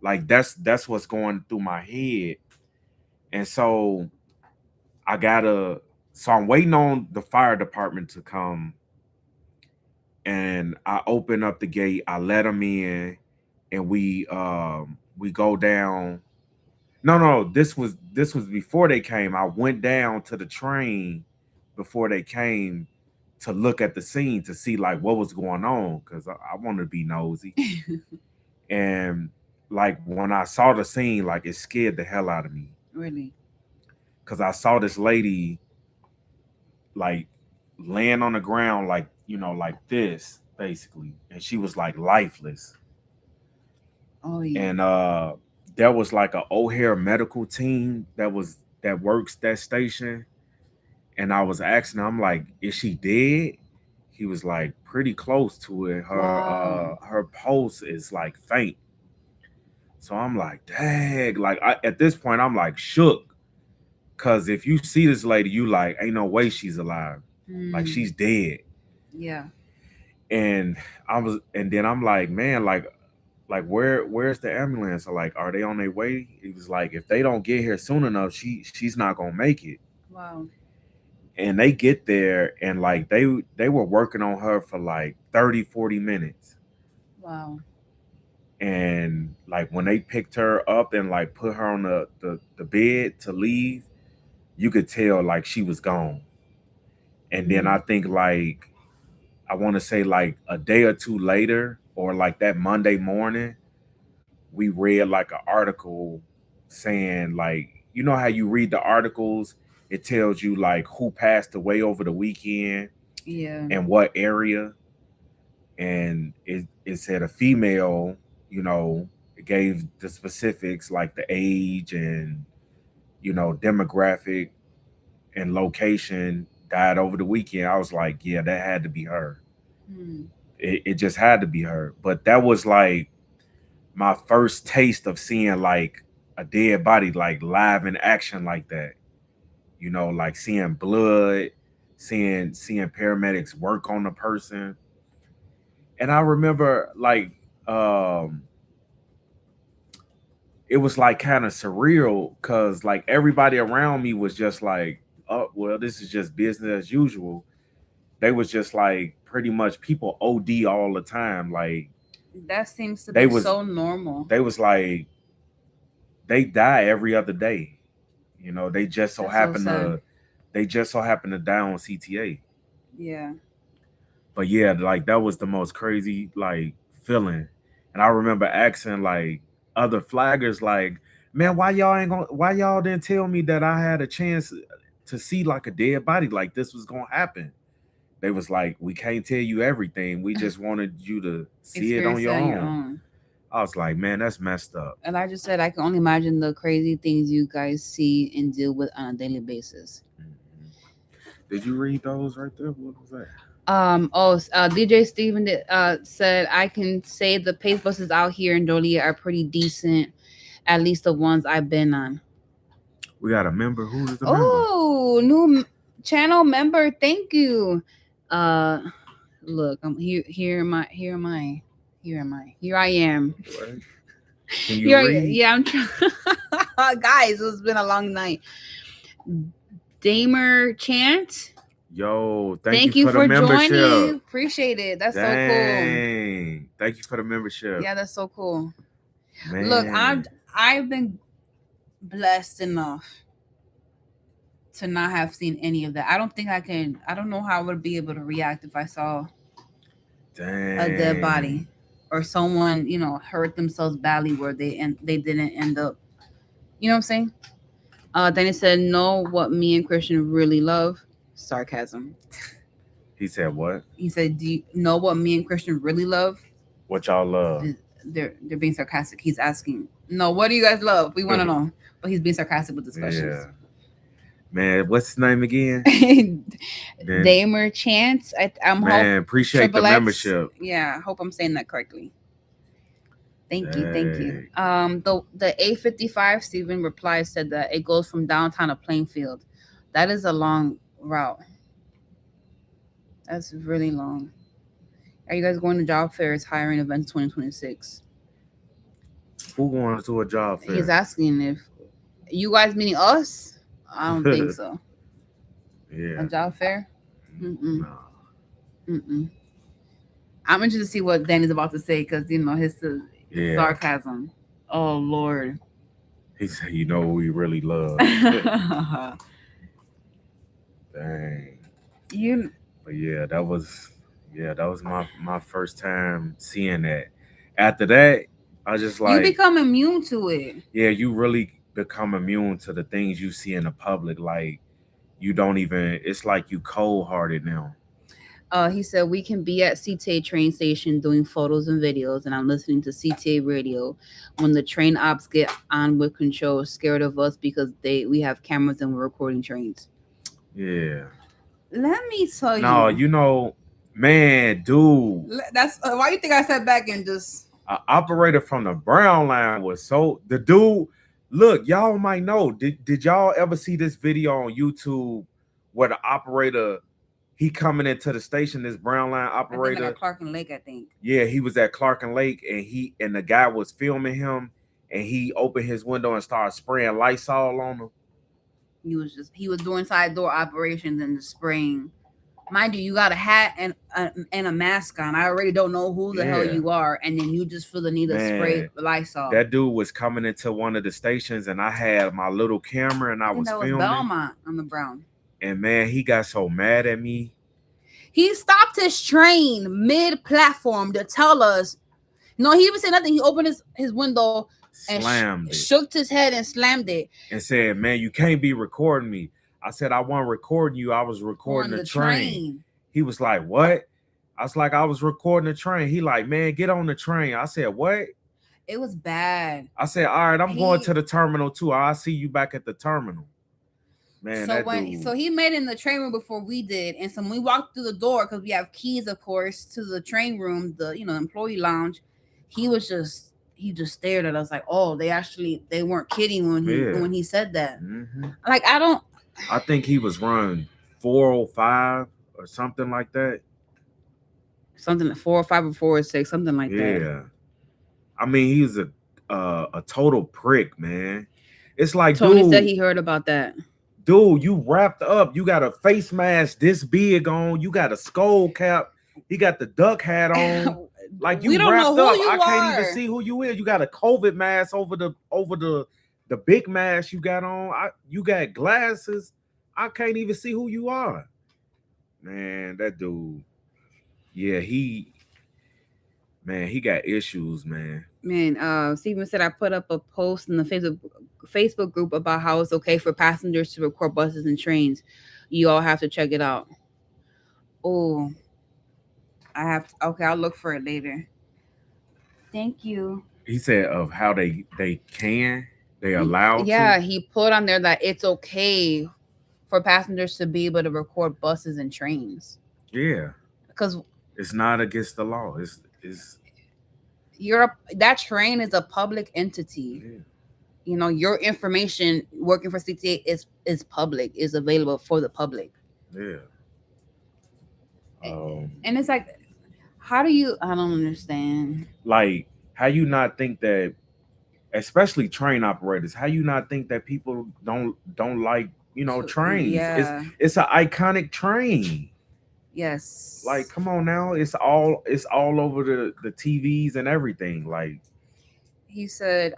Speaker 1: Like that's what's going through my head." And so I gotta so I'm waiting on the fire department to come, and I open up the gate, I let them in, and we go down. No, this was before they came. I went down to the train before they came to look at the scene to see like what was going on because I wanted to be nosy. And like when I saw the scene, like it scared the hell out of me
Speaker 2: Really?
Speaker 1: because I saw this lady like laying on the ground, like like this basically, and she was like lifeless.
Speaker 2: Oh, yeah.
Speaker 1: And there was like a O'Hare medical team that works that station, and I was asking him, I'm like, is she dead? He was like pretty close to it.
Speaker 2: Wow.
Speaker 1: Her pulse is like faint. So I'm like, dang, like at this point I'm like shook. Cause if you see this lady, you like, ain't no way she's alive. Like
Speaker 2: Mm,
Speaker 1: she's dead.
Speaker 2: yeah.
Speaker 1: And and then I'm like, man, like where's the ambulance? Or like, are they on their way? He was like, if they don't get here soon enough, she's not gonna make it.
Speaker 2: Wow.
Speaker 1: And they get there, and like they were working on her for like 30-40 minutes.
Speaker 2: Wow.
Speaker 1: And like when they picked her up and like put her on the bed to leave, you could tell like she was gone. And then I
Speaker 2: Mm,
Speaker 1: think like I want to say like a day or two later, or like that Monday morning, we read like an article saying like, you know how you read the articles, it tells you like who passed away over the weekend
Speaker 2: yeah.
Speaker 1: and what area. And it said a female, it gave the specifics like the age and demographic and location, died over the weekend. I was like, yeah, that had to be her.
Speaker 2: Mm,
Speaker 1: It just had to be her. But that was like my first taste of seeing like a dead body like live in action like that. Like seeing blood, seeing paramedics work on the person. And I remember like um it was like kind of surreal because like everybody around me was just like, oh well, this is just business as usual. They was just like pretty much people OD all the time. Like
Speaker 2: that seems to
Speaker 1: they
Speaker 2: be
Speaker 1: was
Speaker 2: so normal.
Speaker 1: they was like they die every other day. They just so
Speaker 2: That's so
Speaker 1: happen
Speaker 2: sad.
Speaker 1: to die on CTA.
Speaker 2: Yeah.
Speaker 1: But yeah, like that was the most crazy like feeling. And I remember asking like other flaggers like, man, why y'all didn't tell me that I had a chance to see like a dead body like this was gonna happen? they was like, we can't tell you everything. We just wanted you to see it on
Speaker 2: Experience it
Speaker 1: your
Speaker 2: on your
Speaker 1: own.
Speaker 2: own.
Speaker 1: I was like, man, that's messed up.
Speaker 2: And I just said I can only imagine the crazy things you guys see and deal with on a daily basis.
Speaker 1: Mhm. Did you read those right there? What was that?
Speaker 2: DJ Steven said I can say the pace buses out here in Dolia are pretty decent, at least the ones I've been on.
Speaker 1: We got a member. Who is the member?
Speaker 2: Oh, channel member, thank you. Uh, look, I'm here. Here I am.
Speaker 1: What? Can you
Speaker 2: Here,
Speaker 1: read?
Speaker 2: yeah, I'm trying. Guys, it's been a long night. Damer Chant,
Speaker 1: Yo, thank you
Speaker 2: thank you
Speaker 1: for the
Speaker 2: for
Speaker 1: membership.
Speaker 2: joining. Appreciate it. That's so cool.
Speaker 1: Dang. Thank you for the membership.
Speaker 2: Yeah, that's so cool.
Speaker 1: Man.
Speaker 2: Look, I've been blessed enough to not have seen any of that. I don't think I can. I don't know how I would be able to react if I saw
Speaker 1: Dang.
Speaker 2: a dead body or someone, hurt themselves badly where they didn't end up. You know what I'm saying? Then he said, "Know what me and Christian really love." Sarcasm.
Speaker 1: He said what?
Speaker 2: He said, "Do you know what me and Christian really love?"
Speaker 1: What y'all love?
Speaker 2: They're being sarcastic. He's asking, "No, what do you guys love? We want to know." But he's being sarcastic with his questions.
Speaker 1: Yeah. Man, what's his name again?
Speaker 2: Damer Chance. I'm
Speaker 1: man, appreciate the membership.
Speaker 2: Yeah, hope I'm saying that correctly. Thank you. The A55 Stephen replies said that it goes from downtown to Plainfield. That is a long route. That's really long. Are you guys going to job fairs, hiring events 2026?
Speaker 1: Who going to a job fair?
Speaker 2: He's asking if you guys meaning us. I don't think so.
Speaker 1: Yeah.
Speaker 2: A job fair? No. I'm interested to see what Danny's about to say because his sarcasm. Oh Lord.
Speaker 1: He said, "You know what we really love." Dang. But yeah, that was my first time seeing that. After that, I just like
Speaker 2: you become immune to it.
Speaker 1: Yeah, you really become immune to the things you see in the public. Like you don't even. It's like you cold hearted now.
Speaker 2: He said we can be at CTA train station doing photos and videos, and I'm listening to CTA radio when the train ops get on with control, scared of us because we have cameras and we're recording trains.
Speaker 1: Yeah.
Speaker 2: Let me tell you.
Speaker 1: No, man, dude.
Speaker 2: That's why you think I sat back and just.
Speaker 1: An operator from the Brown line was the dude. Look, y'all might know. Did y'all ever see this video on YouTube where the operator? He coming into the station, this Brown line operator.
Speaker 2: I think at Clark and Lake, I think.
Speaker 1: Yeah, he was at Clark and Lake, and the guy was filming him, and he opened his window and started spraying Lysol on him.
Speaker 2: He was doing side door operations and spraying. Mind you got a hat and a mask on. I already don't know who the hell you are, and then you just feel the need to spray Lysol.
Speaker 1: That dude was coming into one of the stations, and I had my little camera, and I was filming.
Speaker 2: Belmont on the Brown.
Speaker 1: And man, he got so mad at me.
Speaker 2: He stopped his train mid-platform to tell us. No, he even said nothing. He opened his window and
Speaker 1: slammed it.
Speaker 2: Shook his head and slammed it.
Speaker 1: And said, "Man, you can't be recording me." I said, "I wasn't recording you. I was recording the train." He was like, "What?" I was like, "I was recording the train." He like, "Man, get on the train." I said, "What?"
Speaker 2: It was bad.
Speaker 1: I said, "All right, I'm going to the terminal too. I'll see you back at the terminal." Man,
Speaker 2: so he made it in the train room before we did, and so when we walked through the door because we have keys, of course, to the train room, the employee lounge. He just stared at us like, oh, they weren't kidding when he said that.
Speaker 1: Mm-hmm.
Speaker 2: Like
Speaker 1: I think he was running 405 or something like that.
Speaker 2: Something like 405 or 406, something like that.
Speaker 1: Yeah, I mean he's a total prick, man. It's like
Speaker 2: Tony said he heard about that.
Speaker 1: Dude, you wrapped up. You got a face mask this big on. You got a skull cap. He got the duck hat on. Like you wrapped up. I can't even see who you is. You got a COVID mask over the big mask you got on. You got glasses. I can't even see who you are. Man, that dude. Yeah, he got issues, man.
Speaker 2: Man, Steven said I put up a post in the Facebook group about how it's okay for passengers to record buses and trains. You all have to check it out. Oh, I have to, okay, I'll look for it later. Thank you.
Speaker 1: He said of how they allowed to.
Speaker 2: Yeah, he put on there that it's okay for passengers to be able to record buses and trains
Speaker 1: Yeah,
Speaker 2: because
Speaker 1: it's not against the law. It's
Speaker 2: that train is a public entity.
Speaker 1: yeah,
Speaker 2: You know, your information working for CTA is public, is available for the public.
Speaker 1: yeah. Um,
Speaker 2: And it's like, how do you? I don't understand.
Speaker 1: like how you not think that, especially train operators, how you not think that people don't like trains?
Speaker 2: Yeah.
Speaker 1: It's an iconic train. Like,
Speaker 2: Yes.
Speaker 1: come on now, it's all over the TVs and everything. Like,
Speaker 2: He said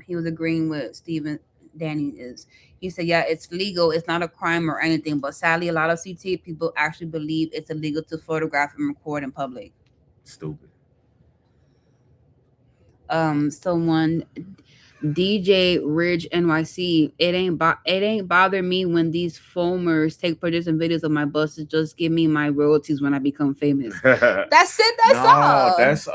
Speaker 2: he was agreeing with Stephen Danny is. He said, yeah, it's legal. It's not a crime or anything. But sadly, a lot of CTA people actually believe it's illegal to photograph and record in public.
Speaker 1: stupid.
Speaker 2: Someone DJ Ridge NYC. It ain't bother me when these foamers take pictures and videos of my buses. Just give me my royalties when I become famous. That's it. That's
Speaker 1: No,
Speaker 2: all.
Speaker 1: that's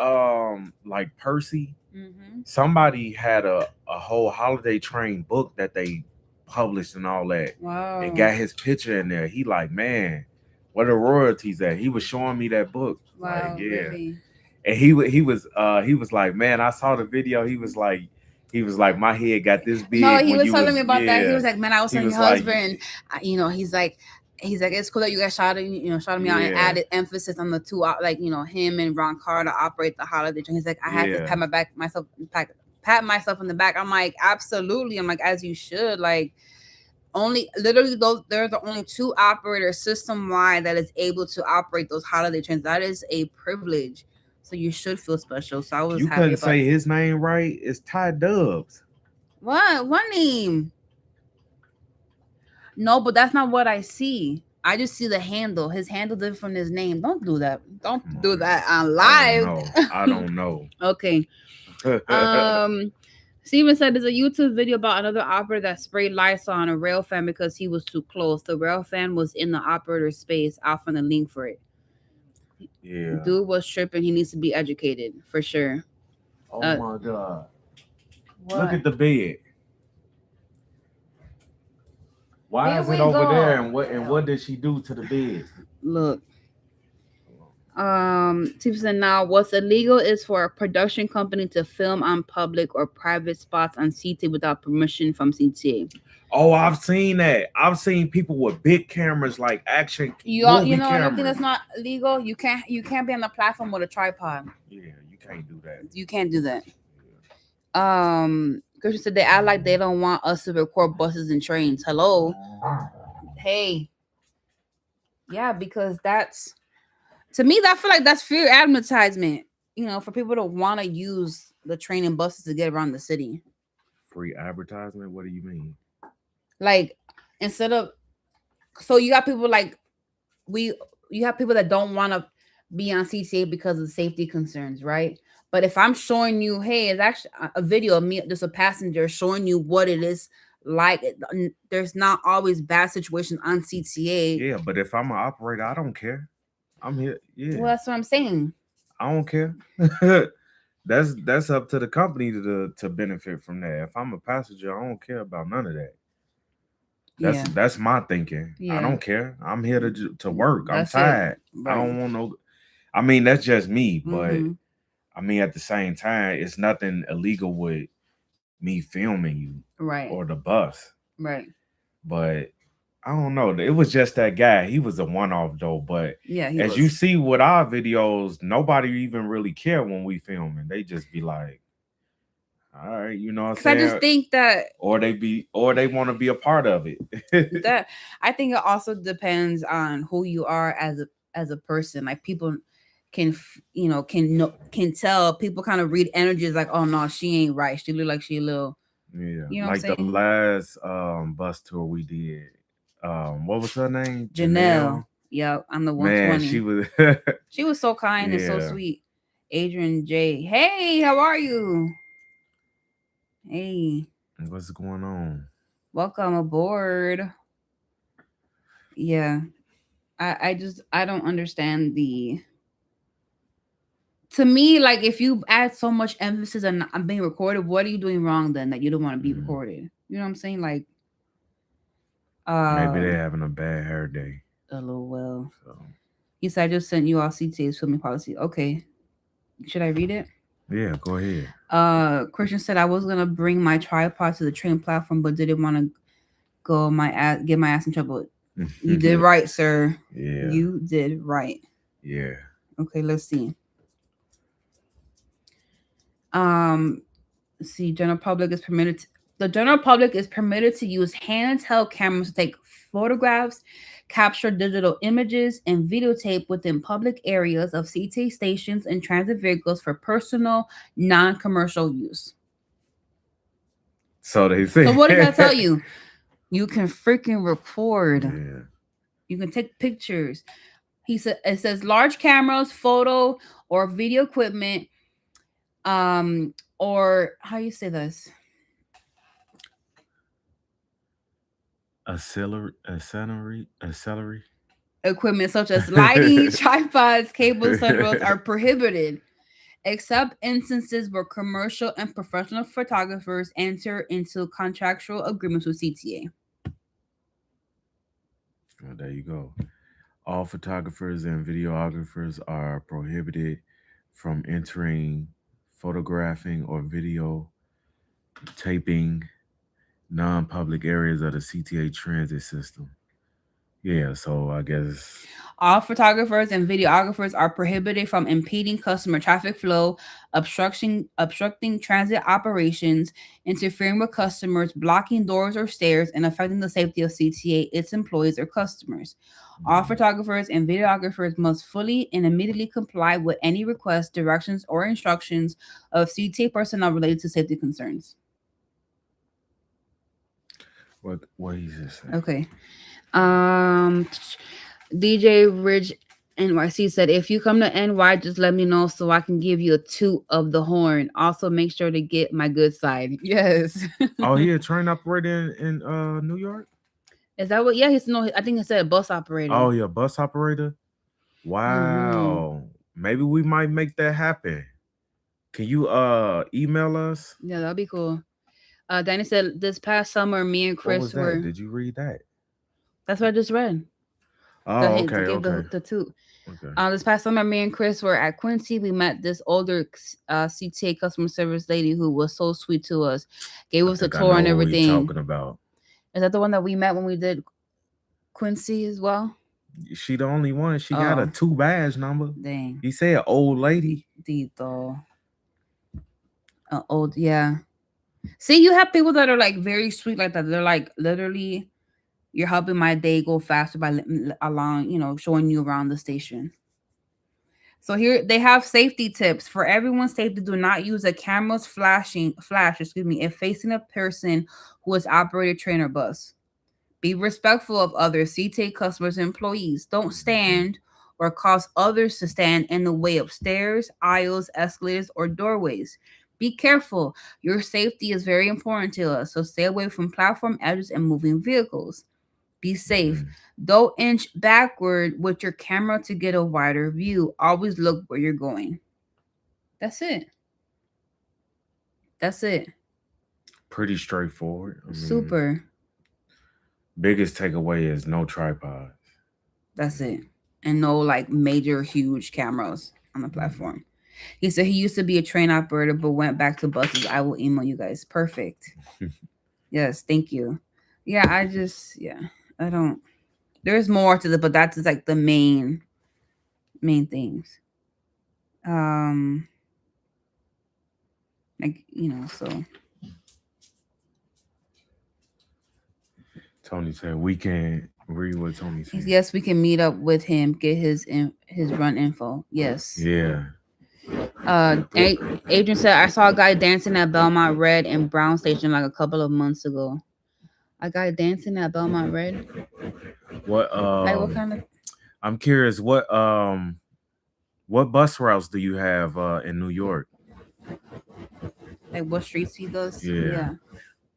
Speaker 1: like Percy.
Speaker 2: Mm-hmm.
Speaker 1: Somebody had a whole holiday train book that they published and all that,
Speaker 2: Wow.
Speaker 1: and got his picture in there. He like, man, where the royalties at? He was showing me that book. Like,
Speaker 2: Wow.
Speaker 1: yeah.
Speaker 2: Really.
Speaker 1: And he was like, man, I saw the video. He was like, my head got this
Speaker 2: No,
Speaker 1: big
Speaker 2: he
Speaker 1: when
Speaker 2: was
Speaker 1: you
Speaker 2: telling
Speaker 1: was
Speaker 2: me about that. He
Speaker 1: yeah.
Speaker 2: was like, "Man, I was
Speaker 1: He
Speaker 2: telling
Speaker 1: was
Speaker 2: your
Speaker 1: like,
Speaker 2: husband, he's like, it's cool that you guys shouted me out and
Speaker 1: yeah,
Speaker 2: added emphasis on the two, like, him and Ron Carr to operate the holiday train." He's like, "I had to
Speaker 1: yeah.
Speaker 2: pat myself in the back." I'm like, absolutely. I'm like, as you should. Like, only literally those they're the only two operators system wide that is able to operate those holiday trains. That is a privilege. So you should feel special. So I was
Speaker 1: You
Speaker 2: happy
Speaker 1: couldn't
Speaker 2: about
Speaker 1: say his name right. It's Ty Dubs.
Speaker 2: what name. No, but that's not what I see. I just see the handle. His handle different from his name. Don't do that. Don't
Speaker 1: Come
Speaker 2: do
Speaker 1: on
Speaker 2: that
Speaker 1: now.
Speaker 2: on
Speaker 1: I don't
Speaker 2: live.
Speaker 1: know. I don't know.
Speaker 2: Okay. Um Steven said there's a YouTube video about another operator that sprayed Lysol on a rail fan because he was too close. The rail fan was in the operator's space. I'll find the link for it.
Speaker 1: Yeah.
Speaker 2: Dude was tripping. He needs to be educated for sure.
Speaker 1: Oh
Speaker 2: Uh
Speaker 1: my God. Look
Speaker 2: what?
Speaker 1: at the bed. Why
Speaker 2: Here
Speaker 1: is it
Speaker 2: we
Speaker 1: over there?
Speaker 2: go.
Speaker 1: And what did she do to the bed?
Speaker 2: Look. Steve said now what's illegal is for a production company to film on public or private spots on CTA without permission from CTA.
Speaker 1: Oh, I've seen that. I've seen people with big cameras, like action
Speaker 2: You
Speaker 1: movie
Speaker 2: know another thing
Speaker 1: cameras.
Speaker 2: that's not legal? You can't be on the platform with a tripod.
Speaker 1: Yeah, you can't do that.
Speaker 2: You can't do that. Christian said they act like they don't want us to record buses and trains. Hello. Hey. Yeah, because that's to me that I feel like that's fear advertisement, for people to want to use the train and buses to get around the city.
Speaker 1: Free advertisement? What do you mean?
Speaker 2: Like instead of so you got people like we you have people that don't want to be on CCA because of safety concerns, right? But if I'm showing you, hey, it's actually a video of me, just a passenger showing you what it is like. There's not always bad situations on CTA.
Speaker 1: Yeah, but if I'm an operator, I don't care. I'm here. Yeah,
Speaker 2: Well, that's what I'm saying.
Speaker 1: I don't care. That's up to the company to benefit from that. If I'm a passenger, I don't care about none of that. That's
Speaker 2: Yeah,
Speaker 1: that's my thinking. I
Speaker 2: yeah,
Speaker 1: don't care. I'm here to work. I'm
Speaker 2: that's it.
Speaker 1: tired. I
Speaker 2: Right.
Speaker 1: don't want no. I mean, that's just me, but
Speaker 2: Mm-hmm.
Speaker 1: I mean, at the same time, it's nothing illegal with me filming you
Speaker 2: Right.
Speaker 1: or the bus.
Speaker 2: Right.
Speaker 1: But I don't know. It was just that guy. He was a one-off though. But
Speaker 2: Yeah, he
Speaker 1: as
Speaker 2: was.
Speaker 1: you see with our videos, nobody even really care when we filming. They just be like, all right, you know what I'm
Speaker 2: Because I just
Speaker 1: saying?
Speaker 2: think that
Speaker 1: Or they want to be a part of it.
Speaker 2: that I think it also depends on who you are as a person. Like people can tell. People kind of read energies like, oh no, she ain't right. She look like she a little.
Speaker 1: Yeah.
Speaker 2: You know what I'm
Speaker 1: Like the
Speaker 2: saying?
Speaker 1: last bus tour we did. What was her name?
Speaker 2: Janelle.
Speaker 1: Janelle.
Speaker 2: Yeah, I'm the
Speaker 1: Man, she
Speaker 2: 120.
Speaker 1: was
Speaker 2: She was so kind and so
Speaker 1: yeah.
Speaker 2: sweet. Adrian J. Hey, how are you? Hey,
Speaker 1: What's going on?
Speaker 2: welcome aboard. Yeah. I don't understand the. To me, like if you add so much emphasis on I'm being recorded, what are you doing wrong then that you don't want to be
Speaker 1: Mhm.
Speaker 2: recorded? You know what I'm saying? Like,
Speaker 1: Maybe
Speaker 2: uh,
Speaker 1: they're having a bad hair day.
Speaker 2: LOL.
Speaker 1: So
Speaker 2: He said I just sent you all CTA's filming policy. Okay, should I read it?
Speaker 1: yeah, go ahead.
Speaker 2: Christian said I was gonna bring my tripod to the train platform, but didn't want to go my ass get my ass in trouble. You did right, sir.
Speaker 1: Yeah,
Speaker 2: You did right.
Speaker 1: yeah.
Speaker 2: Okay, let's see. Um, see, general public is permitted. The general public is permitted to use handheld cameras to take photographs, capture digital images, and videotape within public areas of CTA stations and transit vehicles for personal, non-commercial use.
Speaker 1: So they
Speaker 2: So
Speaker 1: say.
Speaker 2: what does that tell you? You can freaking record.
Speaker 1: Yeah.
Speaker 2: You can take pictures. He said it says large cameras, photo or video equipment, or how you say this?
Speaker 1: A celery.
Speaker 2: Equipment such as lighting, tripods, cables, sun rails are prohibited, except instances where commercial and professional photographers enter into contractual agreements with CTA.
Speaker 1: Well, there you go. All photographers and videographers are prohibited from entering, photographing, or video taping non-public areas of the CTA transit system. Yeah, so I guess.
Speaker 2: All photographers and videographers are prohibited from impeding customer traffic flow, obstructing transit operations, interfering with customers, blocking doors or stairs, and affecting the safety of CTA, its employees, or customers. All
Speaker 1: Mhm.
Speaker 2: photographers and videographers must fully and immediately comply with any requests, directions, or instructions of CTA personnel related to safety concerns.
Speaker 1: What he just say?
Speaker 2: Okay. Um, DJ Ridge NYC said, if you come to NY, just let me know so I can give you a toot of the horn. Also, make sure to get my good side. Yes.
Speaker 1: Oh, he a train operator in New York.
Speaker 2: Is that what? Yeah, he's no. I think he said a bus operator.
Speaker 1: Oh, he a bus operator.
Speaker 2: Mm-hmm.
Speaker 1: Wow. Maybe we might make that happen. Can you email us?
Speaker 2: Yeah, that'd be cool. Danny said this past summer, me and
Speaker 1: What
Speaker 2: Chris
Speaker 1: was that?
Speaker 2: were.
Speaker 1: Did you read that?
Speaker 2: That's what I just read.
Speaker 1: Oh,
Speaker 2: To
Speaker 1: okay,
Speaker 2: give
Speaker 1: okay,
Speaker 2: the toot.
Speaker 1: okay.
Speaker 2: This past summer, me and Chris were at Quincy. We met this older CTA customer service lady who was so sweet to us. Gave
Speaker 1: I
Speaker 2: us a
Speaker 1: think I
Speaker 2: tour
Speaker 1: know
Speaker 2: and
Speaker 1: who we
Speaker 2: everything.
Speaker 1: talking about.
Speaker 2: Is that the one that we met when we did Quincy as well?
Speaker 1: She the only one. She got a
Speaker 2: Oh,
Speaker 1: 2 badge number.
Speaker 2: dang.
Speaker 1: He said old lady.
Speaker 2: Dito. Old, yeah. See, you have people that are like very sweet like that. They're like literally, you're helping my day go faster by allowing, showing you around the station. So here they have safety tips for everyone's safety. Do not use a camera's if facing a person who is operating a train or bus. Be respectful of others. CTA customers and employees. Don't
Speaker 1: Mhm.
Speaker 2: stand or cause others to stand in the way of stairs, aisles, escalators, or doorways. Be careful. Your safety is very important to us, so stay away from platform edges and moving vehicles. Be safe.
Speaker 1: Mhm.
Speaker 2: Don't inch backward with your camera to get a wider view. Always look where you're going. That's it. That's it.
Speaker 1: Pretty straightforward. I mean,
Speaker 2: Super.
Speaker 1: biggest takeaway is no tripods.
Speaker 2: That's it. And no like major huge cameras on the
Speaker 1: Mhm.
Speaker 2: platform. He said he used to be a train operator but went back to buses. I will email you guys. Perfect. Yes, thank you. Yeah, yeah, I don't there's more to the but that's just like the main things. Um like, so
Speaker 1: Tony said we can read what Tony said.
Speaker 2: yes, we can meet up with him, get his run info. Yes.
Speaker 1: Yeah.
Speaker 2: Uh,
Speaker 1: What?
Speaker 2: Adrian said I saw a guy dancing at Belmont Red and Brown Station like a couple of months ago. A guy dancing at Belmont Red.
Speaker 1: What?
Speaker 2: Like what kind of
Speaker 1: I'm curious. What bus routes do you have in New York?
Speaker 2: like what streets he does?
Speaker 1: Yeah.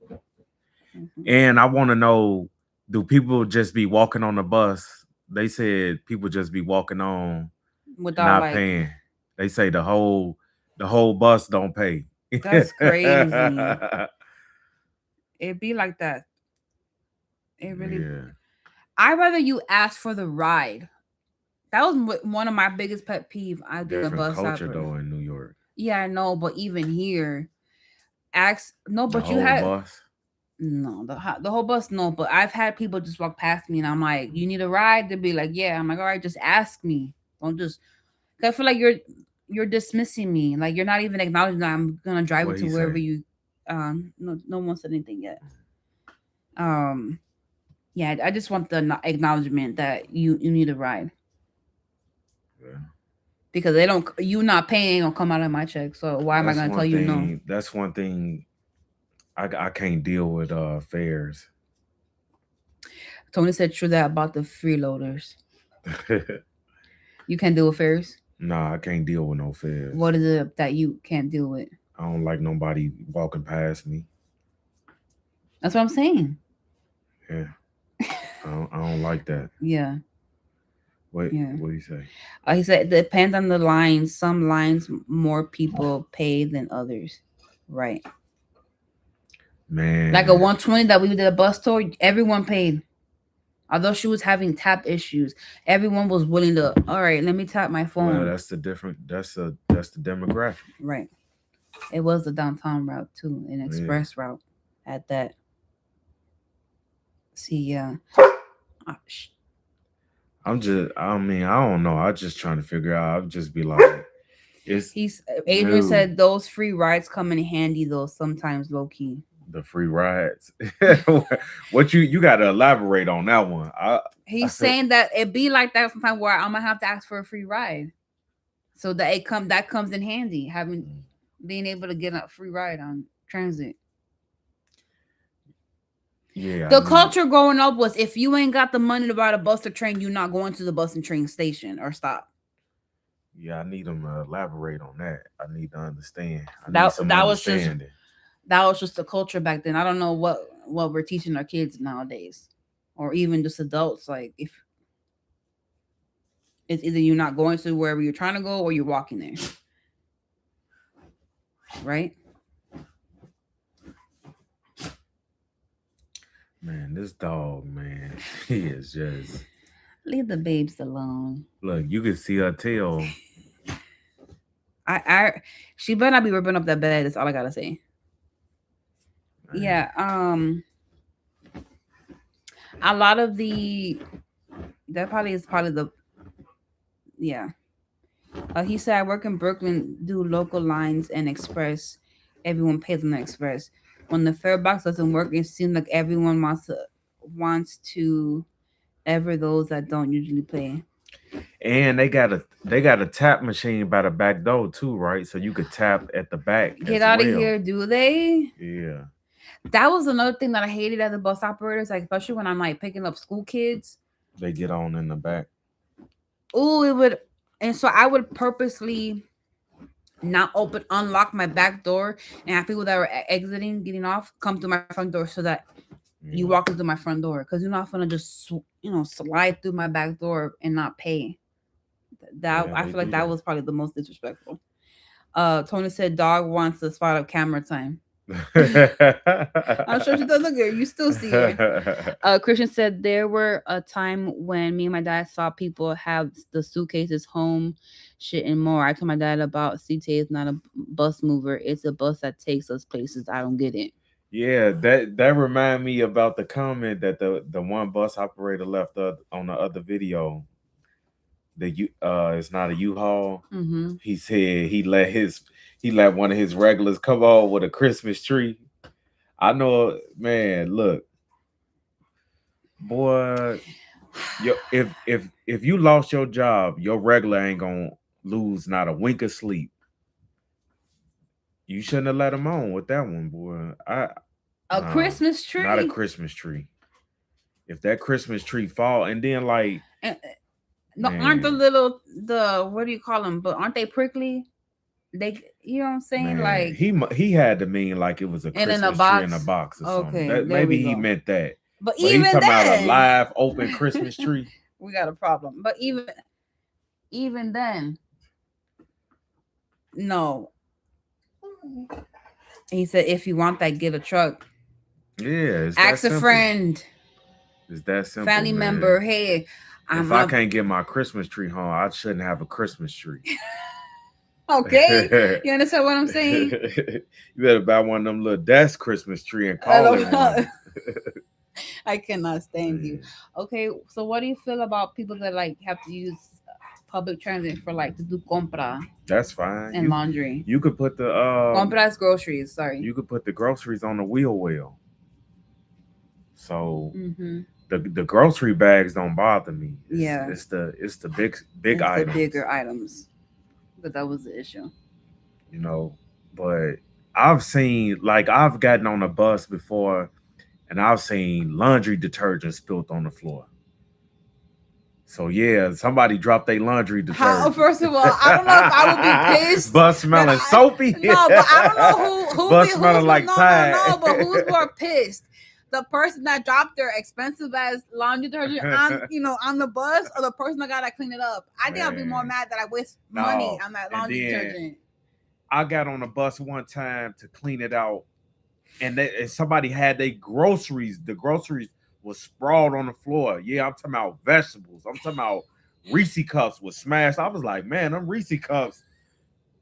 Speaker 2: Yeah. Mhm.
Speaker 1: And I want to know, do people just be walking on the bus they said people just be walking on and
Speaker 2: without
Speaker 1: not
Speaker 2: like.
Speaker 1: paying. They say the whole bus don't pay.
Speaker 2: That's crazy. It be like that. It really.
Speaker 1: Yeah,
Speaker 2: I'd rather you ask for the ride. That was one of my biggest pet peeve. I give a
Speaker 1: different
Speaker 2: bus
Speaker 1: culture
Speaker 2: stopper.
Speaker 1: though in New York.
Speaker 2: Yeah, I know, but even here, ask no.
Speaker 1: The
Speaker 2: But you
Speaker 1: whole
Speaker 2: had
Speaker 1: bus.
Speaker 2: no the whole bus. No, but I've had people just walk past me, and I'm like, "You need a ride?" They'd be like, "Yeah." I'm like, "All right, just ask me. Don't just." 'Cause I feel like you're dismissing me. Like you're not even acknowledging that I'm gonna drive you
Speaker 1: What
Speaker 2: to
Speaker 1: he
Speaker 2: wherever
Speaker 1: say?
Speaker 2: you. No one said anything yet. Um, yeah, I just want the acknowledgement that you need a ride
Speaker 1: Yeah.
Speaker 2: because they don't. You not paying don't come out of my check. So why am I
Speaker 1: That's
Speaker 2: gonna tell
Speaker 1: one
Speaker 2: you no?
Speaker 1: thing. That's one thing. I can't deal with fares.
Speaker 2: Tony said true that about the freeloaders. You can't deal with fares.
Speaker 1: Nah, I can't deal with no fares.
Speaker 2: What is it that you can't deal with?
Speaker 1: I don't like nobody walking past me.
Speaker 2: That's what I'm saying.
Speaker 1: Yeah, I don't like that.
Speaker 2: Yeah,
Speaker 1: What
Speaker 2: yeah.
Speaker 1: what do you say?
Speaker 2: He said it depends on the lines. Some lines more people pay than others. Right. Like a
Speaker 1: Man,
Speaker 2: 120 that we did a bus tour, everyone paid. Although she was having tap issues, everyone was willing to. All right, let me tap my
Speaker 1: well,
Speaker 2: phone.
Speaker 1: that's the demographic.
Speaker 2: Right. It was the downtown route too, an
Speaker 1: Yeah,
Speaker 2: express route. At that, see, yeah.
Speaker 1: I mean, I don't know. I just trying to figure out. I'll just be like, it's
Speaker 2: He's Adrian
Speaker 1: new
Speaker 2: said those free rides come in handy though. Sometimes low key.
Speaker 1: the free rides. What you got to elaborate on that one?
Speaker 2: He's saying that it be like that sometimes where I'm gonna have to ask for a free ride, so that that comes in handy having being able to get a free ride on transit.
Speaker 1: Yeah, I
Speaker 2: The
Speaker 1: need.
Speaker 2: culture growing up was if you ain't got the money to buy the bus or train, you're not going to the bus and train station or stop.
Speaker 1: Yeah, I need them to elaborate on that. I need to understand. I need
Speaker 2: That
Speaker 1: some
Speaker 2: that was just
Speaker 1: understanding.
Speaker 2: that was just the culture back then. I don't know what we're teaching our kids nowadays, or even just adults. Like if it's either you're not going to wherever you're trying to go, or you're walking there, right?
Speaker 1: Man, this dog, man, he is just
Speaker 2: Leave the babes alone.
Speaker 1: look. You can see her tail.
Speaker 2: I she better not be ripping up that bed. That's all I gotta say.
Speaker 1: Man.
Speaker 2: Yeah. A lot of the that probably is part of the yeah. He said I work in Brooklyn, do local lines and express. Everyone pays on the express. When the fare box doesn't work, it seems like everyone wants to ever those that don't usually pay.
Speaker 1: And they got a tap machine by the back door too, right? So you could tap at the back
Speaker 2: Get
Speaker 1: as
Speaker 2: out of
Speaker 1: well.
Speaker 2: here, do they?
Speaker 1: Yeah.
Speaker 2: That was another thing that I hated as a bus operators, like especially when I'm like picking up school kids.
Speaker 1: They get on in the back.
Speaker 2: Oh, it would, and so I would purposely not unlock my back door, and have people that were exiting, getting off, come through my front door, so that you
Speaker 1: Yeah.
Speaker 2: walk into my front door, because you're not gonna just slide through my back door and not pay. That
Speaker 1: Yeah,
Speaker 2: I
Speaker 1: they
Speaker 2: feel like
Speaker 1: do
Speaker 2: that
Speaker 1: that.
Speaker 2: was probably the most disrespectful. Tony said dog wants the spot of camera time. I'm sure she does look good. You still see her. Christian said there were a time when me and my dad saw people have the suitcases home, shit and more. I told my dad about CTA is not a bus mover; it's a bus that takes us places. I don't get it.
Speaker 1: Yeah, that remind me about the comment that the one bus operator left on the other video. It's not a U-Haul.
Speaker 2: Mm-hmm.
Speaker 1: He said he let one of his regulars come on with a Christmas tree. I know, man. Look, boy, if you lost your job, your regular ain't gonna lose not a wink of sleep. You shouldn't have let him on with that one, boy.
Speaker 2: A
Speaker 1: Nah,
Speaker 2: Christmas
Speaker 1: not a
Speaker 2: tree?
Speaker 1: Christmas tree. If that Christmas tree fall and then like
Speaker 2: And, no, aren't
Speaker 1: man,
Speaker 2: the what do you call them? But aren't they prickly? They, you know what I'm saying?
Speaker 1: man,
Speaker 2: Like,
Speaker 1: he had to mean like it was a
Speaker 2: and in a
Speaker 1: Christmas tree in a
Speaker 2: box.
Speaker 1: box or something.
Speaker 2: Okay,
Speaker 1: That
Speaker 2: there we
Speaker 1: maybe he
Speaker 2: go.
Speaker 1: meant that.
Speaker 2: But
Speaker 1: But he
Speaker 2: even
Speaker 1: talking about a
Speaker 2: then,
Speaker 1: live open Christmas tree.
Speaker 2: we got a problem. But even then, no. He said, if you want that, get a truck.
Speaker 1: Yeah, it's that
Speaker 2: Ask a
Speaker 1: simple.
Speaker 2: friend,
Speaker 1: It's that simple,
Speaker 2: family member,
Speaker 1: man.
Speaker 2: hey, I'm
Speaker 1: If I
Speaker 2: gonna
Speaker 1: can't get my Christmas tree home, I shouldn't have a Christmas tree.
Speaker 2: okay. You understand what I'm saying?
Speaker 1: You better buy one of them little desk Christmas tree and
Speaker 2: I
Speaker 1: call
Speaker 2: don't
Speaker 1: it
Speaker 2: know.
Speaker 1: one.
Speaker 2: I cannot stand you.
Speaker 1: Man,
Speaker 2: Okay, so what do you feel about people that like have to use public transit for like to do compra
Speaker 1: that's fine.
Speaker 2: and laundry?
Speaker 1: You could put the
Speaker 2: Compras groceries, sorry.
Speaker 1: you could put the groceries on the wheel well. So
Speaker 2: Mm-hmm.
Speaker 1: the grocery bags don't bother me.
Speaker 2: Yeah,
Speaker 1: It's the big
Speaker 2: it's the
Speaker 1: items,
Speaker 2: bigger items, but that was the issue.
Speaker 1: you know. But I've seen like I've gotten on a bus before and I've seen laundry detergent spilt on the floor. So yeah, somebody dropped their laundry
Speaker 2: How?
Speaker 1: detergent.
Speaker 2: First of all, I don't know if I would be pissed
Speaker 1: Bus
Speaker 2: that
Speaker 1: smelling
Speaker 2: I
Speaker 1: soapy.
Speaker 2: no, but I don't know
Speaker 1: Bus smelling
Speaker 2: who's
Speaker 1: like Tide.
Speaker 2: but who's more pissed? The person that dropped their expensive ass laundry detergent on on the bus, or the person that gotta clean it up? I think I'll be more
Speaker 1: Man,
Speaker 2: mad that I waste money
Speaker 1: no.
Speaker 2: on that
Speaker 1: And
Speaker 2: laundry
Speaker 1: then
Speaker 2: detergent.
Speaker 1: I got on a bus one time to clean it out, and somebody had their groceries. The groceries was sprawled on the floor. Yeah, I'm talking about vegetables. I'm talking about Reese cups was smashed. I was like, man, them Reese cups.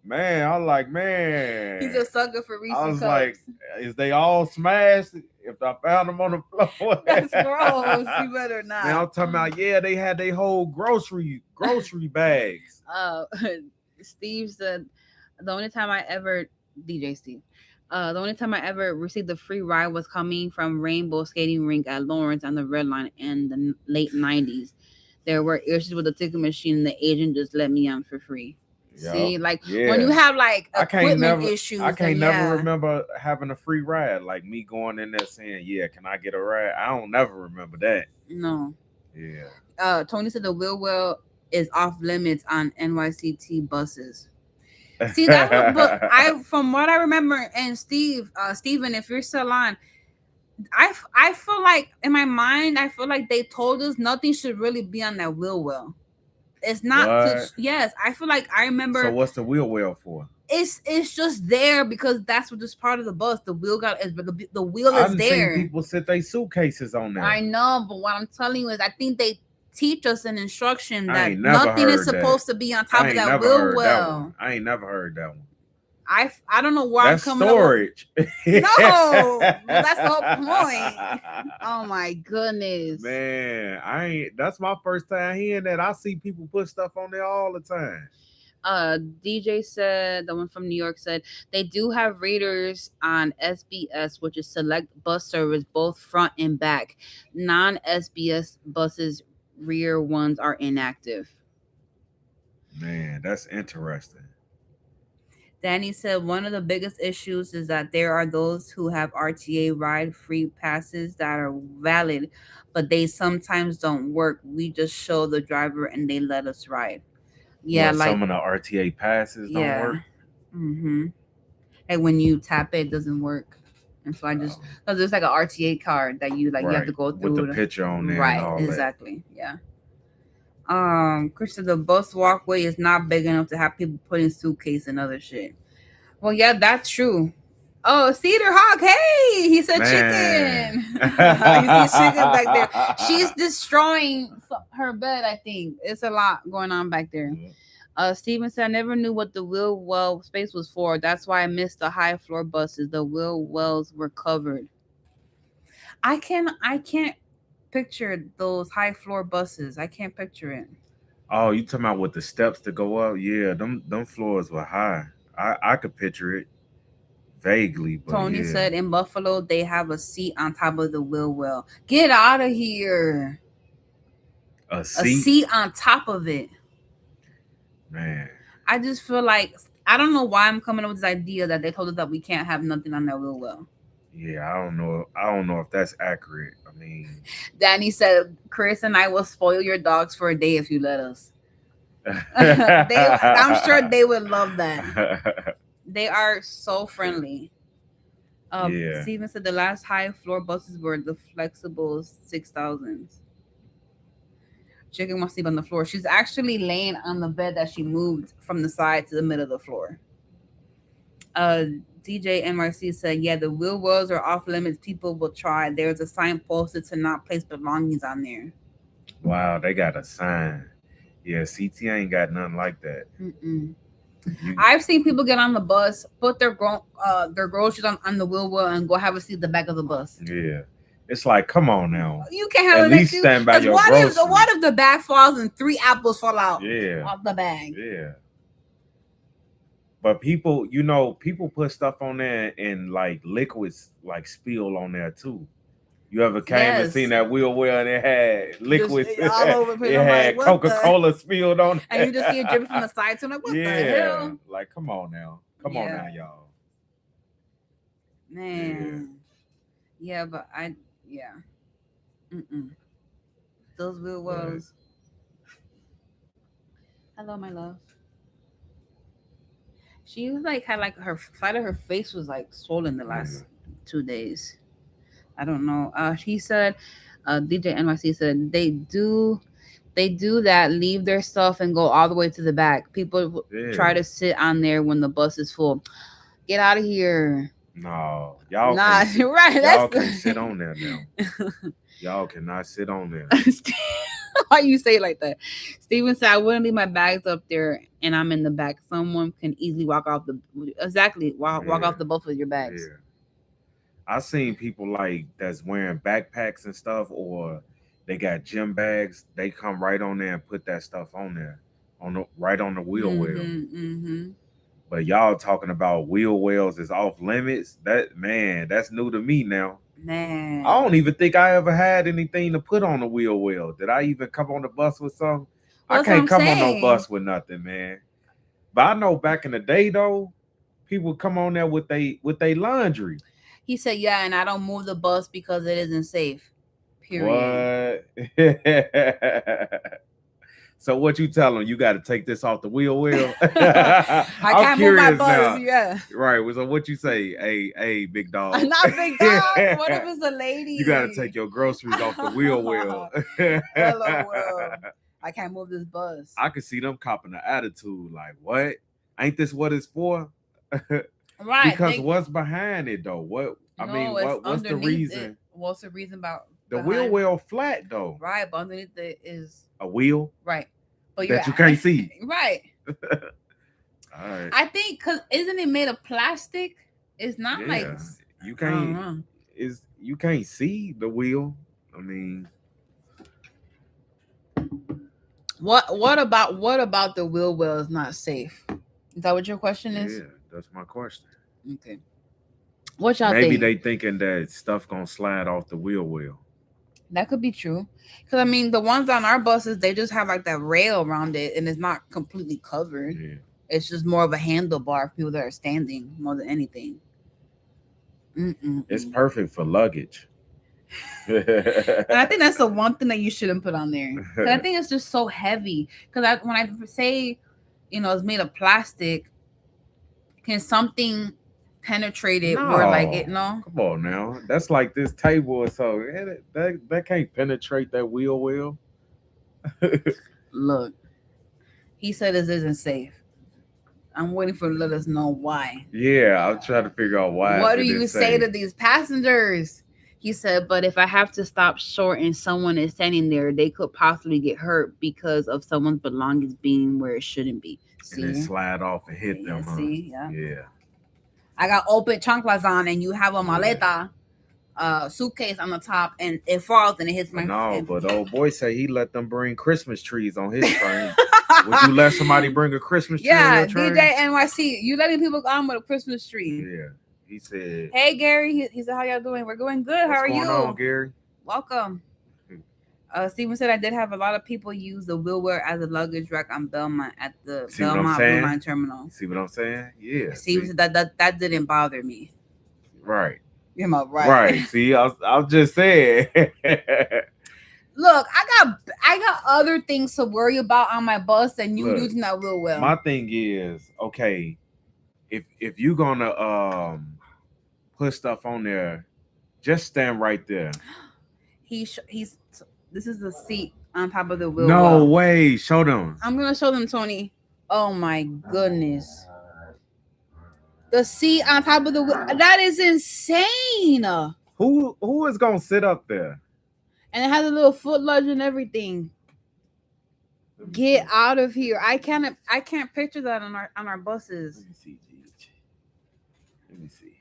Speaker 1: Man, I was like,
Speaker 2: He's
Speaker 1: man.
Speaker 2: a sucker for
Speaker 1: I
Speaker 2: Reese
Speaker 1: was
Speaker 2: cups.
Speaker 1: like, is they all smashed? If I found them on the floor,
Speaker 2: That's gross. You better
Speaker 1: man, I'm
Speaker 2: not.
Speaker 1: talking about yeah, they had their whole grocery bags.
Speaker 2: Uh, Steve said the only time I ever DJ Steve. The only time I ever received a free ride was coming from Rainbow Skating Rink at Lawrence on the Red Line in the late '90s. There were issues with the ticket machine, and the agent just let me on for free.
Speaker 1: Yup.
Speaker 2: See, like when you
Speaker 1: Yeah.
Speaker 2: have like
Speaker 1: I can't
Speaker 2: equipment
Speaker 1: never I
Speaker 2: issues, then
Speaker 1: can't never
Speaker 2: yeah,
Speaker 1: remember having a free ride. Like me going in there saying, yeah, can I get a ride? I don't never remember that.
Speaker 2: no.
Speaker 1: Yeah.
Speaker 2: Tony said the wheel well is off limits on NYCT buses. See, that's what, but from what I remember, and Steven, if you're still on, I feel like in my mind, I feel like they told us nothing should really be on that wheel well. It's not to,
Speaker 1: What?
Speaker 2: yes, I feel like I
Speaker 1: So
Speaker 2: remember
Speaker 1: what's the wheel well for?
Speaker 2: it's just there because that's what this part of the bus. The wheel got is the wheel
Speaker 1: I
Speaker 2: is
Speaker 1: done seen
Speaker 2: there.
Speaker 1: people sit their suitcases on
Speaker 2: I
Speaker 1: there.
Speaker 2: know, but what I'm telling you is I think they teach us an instruction
Speaker 1: I
Speaker 2: that
Speaker 1: ain't never
Speaker 2: nothing is
Speaker 1: heard that.
Speaker 2: supposed to be on top
Speaker 1: I
Speaker 2: of
Speaker 1: ain't
Speaker 2: that
Speaker 1: never
Speaker 2: wheel
Speaker 1: heard that one.
Speaker 2: well.
Speaker 1: I ain't never heard that one.
Speaker 2: I don't know where I'm
Speaker 1: That's
Speaker 2: coming up with.
Speaker 1: storage.
Speaker 2: No, but that's the whole point. Oh my goodness.
Speaker 1: Man, I ain't. That's my first time hearing that. I see people put stuff on there all the time.
Speaker 2: DJ said, the one from New York said, they do have readers on SBS, which is select bus service, both front and back. Non SBS buses, rear ones are inactive.
Speaker 1: Man, that's interesting.
Speaker 2: Danny said one of the biggest issues is that there are those who have RTA ride free passes that are valid, but they sometimes don't work. We just show the driver and they let us ride. Yeah,
Speaker 1: Well,
Speaker 2: like
Speaker 1: some of the RTA passes don't
Speaker 2: yeah.
Speaker 1: work.
Speaker 2: Mm-hmm. Like when you tap it doesn't work. And so I just
Speaker 1: Um,
Speaker 2: no, there's like an RTA card that you have
Speaker 1: right,
Speaker 2: to go
Speaker 1: with the
Speaker 2: through.
Speaker 1: picture on there and
Speaker 2: Right,
Speaker 1: all that.
Speaker 2: exactly. Yeah. Krista, the bus walkway is not big enough to have people putting suitcase and other shit. Well, yeah, that's true. Oh, Cedar Hawk, hey! He said
Speaker 1: Man.
Speaker 2: chicken. You see chicken back there. She's destroying her bed, I think. It's a lot going on back there. Steven said, I never knew what the wheel well space was for. That's why I missed the high floor buses. The wheel wells were covered. I can't picture those high floor buses. I can't picture it.
Speaker 1: Oh, you talking about with the steps to go up? Yeah, them floors were high. I could picture it vaguely, but
Speaker 2: Tony
Speaker 1: yeah,
Speaker 2: said in Buffalo they have a seat on top of the wheel well. Get out of here.
Speaker 1: a
Speaker 2: A
Speaker 1: seat,
Speaker 2: seat on top of it.
Speaker 1: man.
Speaker 2: I just feel like I don't know why I'm coming up with this idea that they told us that we can't have nothing on that wheel well.
Speaker 1: Yeah, I don't know. I don't know if that's accurate. I mean,
Speaker 2: Danny said, Chris and I will spoil your dogs for a day if you let us. I'm sure they would love that. They are so friendly.
Speaker 1: yeah.
Speaker 2: Steven said the last high floor buses were the flexible 6000s. Chicken wants to sleep on the floor. She's actually laying on the bed that she moved from the side to the middle of the floor. Uh, DJ NYC said, "Yeah, the wheel wells are off limits. People will try. There's a sign posted to not place belongings on there."
Speaker 1: Wow, they got a sign. Yeah, CT ain't got nothing like that.
Speaker 2: Mm-mm.
Speaker 1: You,
Speaker 2: I've seen people get on the bus, put their groceries on the wheel well, and go have a seat at the back of the bus.
Speaker 1: yeah. It's like, come on now.
Speaker 2: You can't have
Speaker 1: At
Speaker 2: it next
Speaker 1: least
Speaker 2: to you.
Speaker 1: stand by
Speaker 2: Because
Speaker 1: your
Speaker 2: what
Speaker 1: groceries.
Speaker 2: if the bag falls and 3 apples fall out
Speaker 1: Yeah,
Speaker 2: of the bag?
Speaker 1: yeah. But people put stuff on there and like liquids like spill on there too. You ever came and
Speaker 2: Yes.
Speaker 1: seen that wheel well and it had liquids?
Speaker 2: Just all over the place.
Speaker 1: It
Speaker 2: I'm like,
Speaker 1: had
Speaker 2: what
Speaker 1: Coca-Cola spilled on it.
Speaker 2: And you just see it dripping from the side. So I'm like, what the
Speaker 1: Yeah,
Speaker 2: hell?
Speaker 1: like come on now. Come on
Speaker 2: Yeah.
Speaker 1: now, y'all.
Speaker 2: Man. Yeah, but yeah. Mm-mm. Those wheel wells. Hello, my love. She was like had like her side of her face was like swollen the last 2 days. I don't know. She said, DJ NYC said they do that, leave their stuff and go all the way to the back. People try to sit on there when the bus is full. Get out of here.
Speaker 1: No, y'all
Speaker 2: Nah,
Speaker 1: can't sit,
Speaker 2: right.
Speaker 1: y'all can't sit on there now. Y'all cannot sit on there.
Speaker 2: Why you say it like that? Steven said, I wouldn't leave my bags up there and I'm in the back. Someone can easily walk off the bus with your bags.
Speaker 1: Yeah. I seen people like that's wearing backpacks and stuff, or they got gym bags. They come right on there and put that stuff on there, right on the wheel well.
Speaker 2: Mm-hmm.
Speaker 1: But y'all talking about wheel wells is off limits? That's new to me now.
Speaker 2: Man,
Speaker 1: I don't even think I ever had anything to put on the wheel well. Did I even come on the bus with something? I can't come on no bus with nothing, man. But I know back in the day though, people come on there with they laundry.
Speaker 2: He said, "Yeah, and I don't move the bus because it isn't safe." Period.
Speaker 1: What? So what you tell them? You got to take this off the wheel well.
Speaker 2: I can't move my bus.
Speaker 1: Now.
Speaker 2: Yeah.
Speaker 1: Right. So what you say? Hey, big dog.
Speaker 2: Not big dog. What if it's a lady?
Speaker 1: You got to take your groceries off the wheel well.
Speaker 2: Well. I can't move this bus.
Speaker 1: I could see them copping the attitude like, what? Ain't this what it's for?
Speaker 2: Right.
Speaker 1: Because what's behind it though? What's the reason?
Speaker 2: What's the reason about
Speaker 1: the wheel well flat though?
Speaker 2: Right, but underneath it is
Speaker 1: a wheel.
Speaker 2: Right. But
Speaker 1: that you can't see.
Speaker 2: Right.
Speaker 1: All right.
Speaker 2: I think because isn't it made of plastic? It's not like
Speaker 1: you can't. You can't see the wheel. I mean,
Speaker 2: what about the wheel well is not safe? Is that what your question is?
Speaker 1: Yeah, that's my question.
Speaker 2: Okay. What y'all
Speaker 1: Maybe
Speaker 2: think?
Speaker 1: they thinking that stuff gonna slide off the wheel well.
Speaker 2: That could be true. Because, I mean, the ones on our buses, they just have, like, that rail around it, and it's not completely covered.
Speaker 1: Yeah.
Speaker 2: It's just more of a handlebar for people that are standing more than anything.
Speaker 1: It's perfect for luggage.
Speaker 2: And I think that's the one thing that you shouldn't put on there. Because I think it's just so heavy. Because when I say, it's made of plastic, can something penetrate it where like it
Speaker 1: come on now, that's like this table or so that can't penetrate that wheel well.
Speaker 2: Look, he said this isn't safe. I'm waiting for him to let us know why.
Speaker 1: Yeah, I'll try to figure out why.
Speaker 2: What do you say to these passengers? He said, but if I have to stop short and someone is standing there, they could possibly get hurt because of someone's belongings being where it shouldn't be.
Speaker 1: See? And then slide off and hit them.
Speaker 2: See?
Speaker 1: Yeah.
Speaker 2: I got open chanclas on, and you have a maleta, suitcase on the top, and it falls and it hits my.
Speaker 1: No, but old boy say he let them bring Christmas trees on his train. Would you let somebody bring a Christmas tree on your train?
Speaker 2: DJ NYC, you letting people on with a Christmas tree?
Speaker 1: Yeah, he said.
Speaker 2: Hey Gary, he said, how y'all doing? We're going good. How are you?
Speaker 1: What's going on, Gary?
Speaker 2: Welcome. Steven said I did have a lot of people use the wheelwear as a luggage rack on Belmont at the Belmont Blue Line Terminal.
Speaker 1: See what I'm saying? Yeah.
Speaker 2: Steven said that didn't bother me.
Speaker 1: Right.
Speaker 2: You're right.
Speaker 1: Right. See, I'll just saying.
Speaker 2: Look, I got other things to worry about on my bus than you using that wheel well.
Speaker 1: My thing is, okay, if you're gonna put stuff on there, just stand right there.
Speaker 2: He's this is the seat on top of the wheel
Speaker 1: No
Speaker 2: well.
Speaker 1: way. Show them.
Speaker 2: I'm gonna show them, Tony. Oh my goodness. The seat on top of the wheel. That is insane. And
Speaker 1: Who is gonna sit up there?
Speaker 2: it has a little foot ledge and everything. Get out of here. I can't picture that on our buses.
Speaker 1: Let me see, G. Let me see.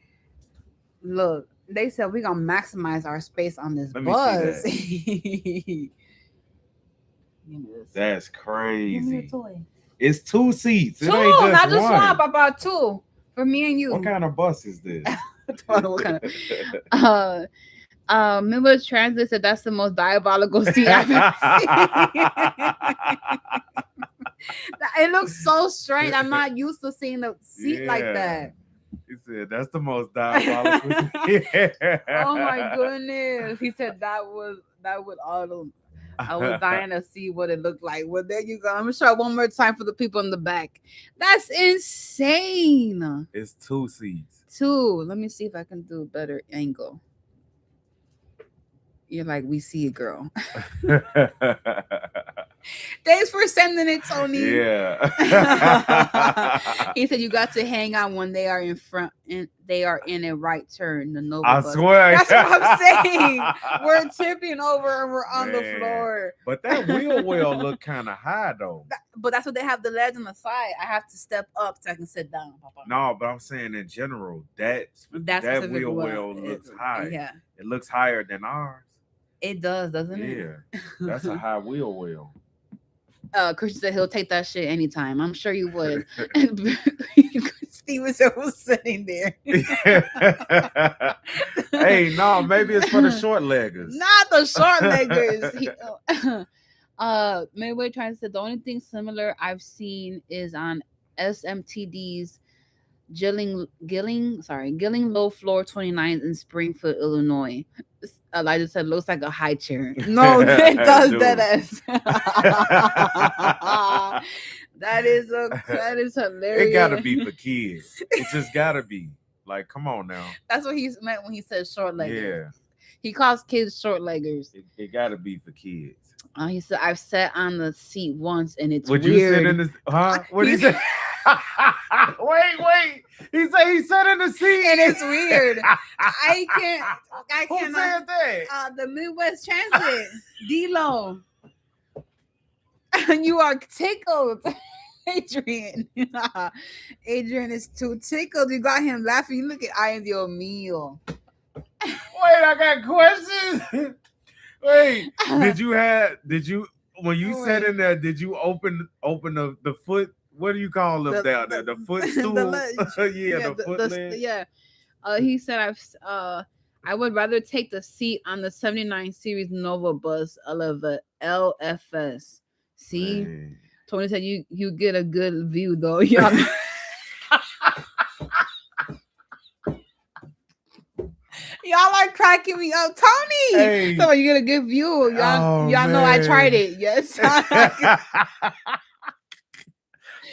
Speaker 2: Look, they said we're gonna maximize our space on this
Speaker 1: Let me
Speaker 2: bus.
Speaker 1: see That's
Speaker 2: Give me
Speaker 1: crazy.
Speaker 2: a toy.
Speaker 1: It's 2 seats. It
Speaker 2: Two,
Speaker 1: ain't just
Speaker 2: not just
Speaker 1: one.
Speaker 2: one. I bought 2 for me and you.
Speaker 1: What kind of bus is this?
Speaker 2: What kind of? Midwest Transit said that's the most diabolical seat I've ever seen. It looks so strange. I'm not used to seeing a seat like that.
Speaker 1: He said that's the most diabolical.
Speaker 2: Oh my goodness. He said that would auto. I was dying to see what it looked like. Well, there you go. I'm gonna show it one more time for the people in the back. That's insane.
Speaker 1: It's 2 seats.
Speaker 2: 2. Let me see if I can do a better angle. You're like, we see it, girl. Thanks for sending it, Tony.
Speaker 1: Yeah.
Speaker 2: He said you got to hang out when they are in front and they are in a right turn. The Nova
Speaker 1: I
Speaker 2: bus.
Speaker 1: swear.
Speaker 2: That's what I'm saying. We're tipping over and we're on the
Speaker 1: Man.
Speaker 2: floor.
Speaker 1: But that wheel well look kind of high though.
Speaker 2: But that's what they have the ledge on the side. I have to step up so I can sit down, Papa.
Speaker 1: No, but I'm saying in general, that
Speaker 2: specific
Speaker 1: wheel well looks high.
Speaker 2: Yeah,
Speaker 1: It looks higher than ours.
Speaker 2: it does, doesn't it?
Speaker 1: Yeah. That's a high wheel well.
Speaker 2: Christian said he'll take that shit anytime. I'm sure you would. Steven was sitting there.
Speaker 1: Hey, no, maybe it's for the short leggers.
Speaker 2: Not the short leggers. Midway trying to say the only thing similar I've seen is on SMTD's Gilling Low Floor 29 in Springfield, Illinois. Elijah said looks like a high chair. No, it does that ass. That is hilarious.
Speaker 1: It gotta be for kids. It just gotta be. Like, come on now.
Speaker 2: That's what he meant when he said short leggers.
Speaker 1: Yeah.
Speaker 2: He calls kids short leggers.
Speaker 1: It gotta be for kids.
Speaker 2: He said I've sat on the seat once and it's
Speaker 1: Would
Speaker 2: weird.
Speaker 1: you sit in the what did he say? Wait. He said he sat in the seat
Speaker 2: and it's weird. I can't.
Speaker 1: Who said that?
Speaker 2: The Midwest Transit, D-Lo. You are tickled, Adrian. Adrian is too tickled. You got him laughing. Look at I Dios mío.
Speaker 1: Wait, I got questions. Wait, did you when you sat in there? Did you open the foot? What do you call them down there? The footstool. The foot ledge.
Speaker 2: Yeah. He said I would rather take the seat on the 79 series Nova bus of the LFS. See, man. Tony said you get a good view though. Yeah. Y'all are cracking me up, Tony. Hey. So you get a good view. Y'all know I tried it. Yes.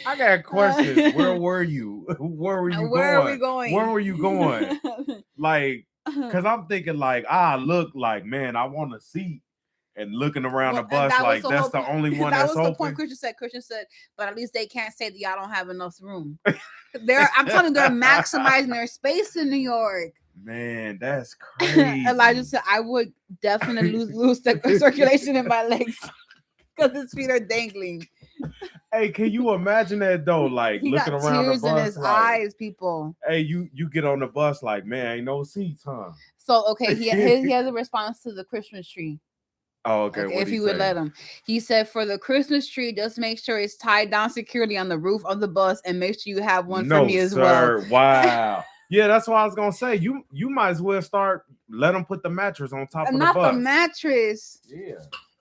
Speaker 1: I got questions. Where were you? Where were you going?
Speaker 2: Where are we going?
Speaker 1: Where were you going? Like, because I'm thinking like, look like, man, I want a seat. And looking around the bus like that's the only one that's open. That was the point
Speaker 2: Christian said, but at least they can't say that y'all don't have enough room. I'm telling you, they're maximizing their space in New York.
Speaker 1: Man, that's crazy.
Speaker 2: Elijah said, I would definitely lose circulation in my legs because his feet are dangling.
Speaker 1: Hey, can you imagine that though? Like
Speaker 2: he
Speaker 1: looking
Speaker 2: got
Speaker 1: around
Speaker 2: tears
Speaker 1: the bus,
Speaker 2: in his
Speaker 1: like,
Speaker 2: eyes, people.
Speaker 1: Hey, you get on the bus like, man, ain't no seats, huh?
Speaker 2: So okay, he has a response to the Christmas tree.
Speaker 1: Oh, okay.
Speaker 2: If you would let him, he said for the Christmas tree, just make sure it's tied down securely on the roof of the bus, and make sure you have one for me as well.
Speaker 1: Wow. Yeah, that's what I was gonna say. You might as well let them put the mattress on top of the bus.
Speaker 2: Not the mattress.
Speaker 1: Yeah.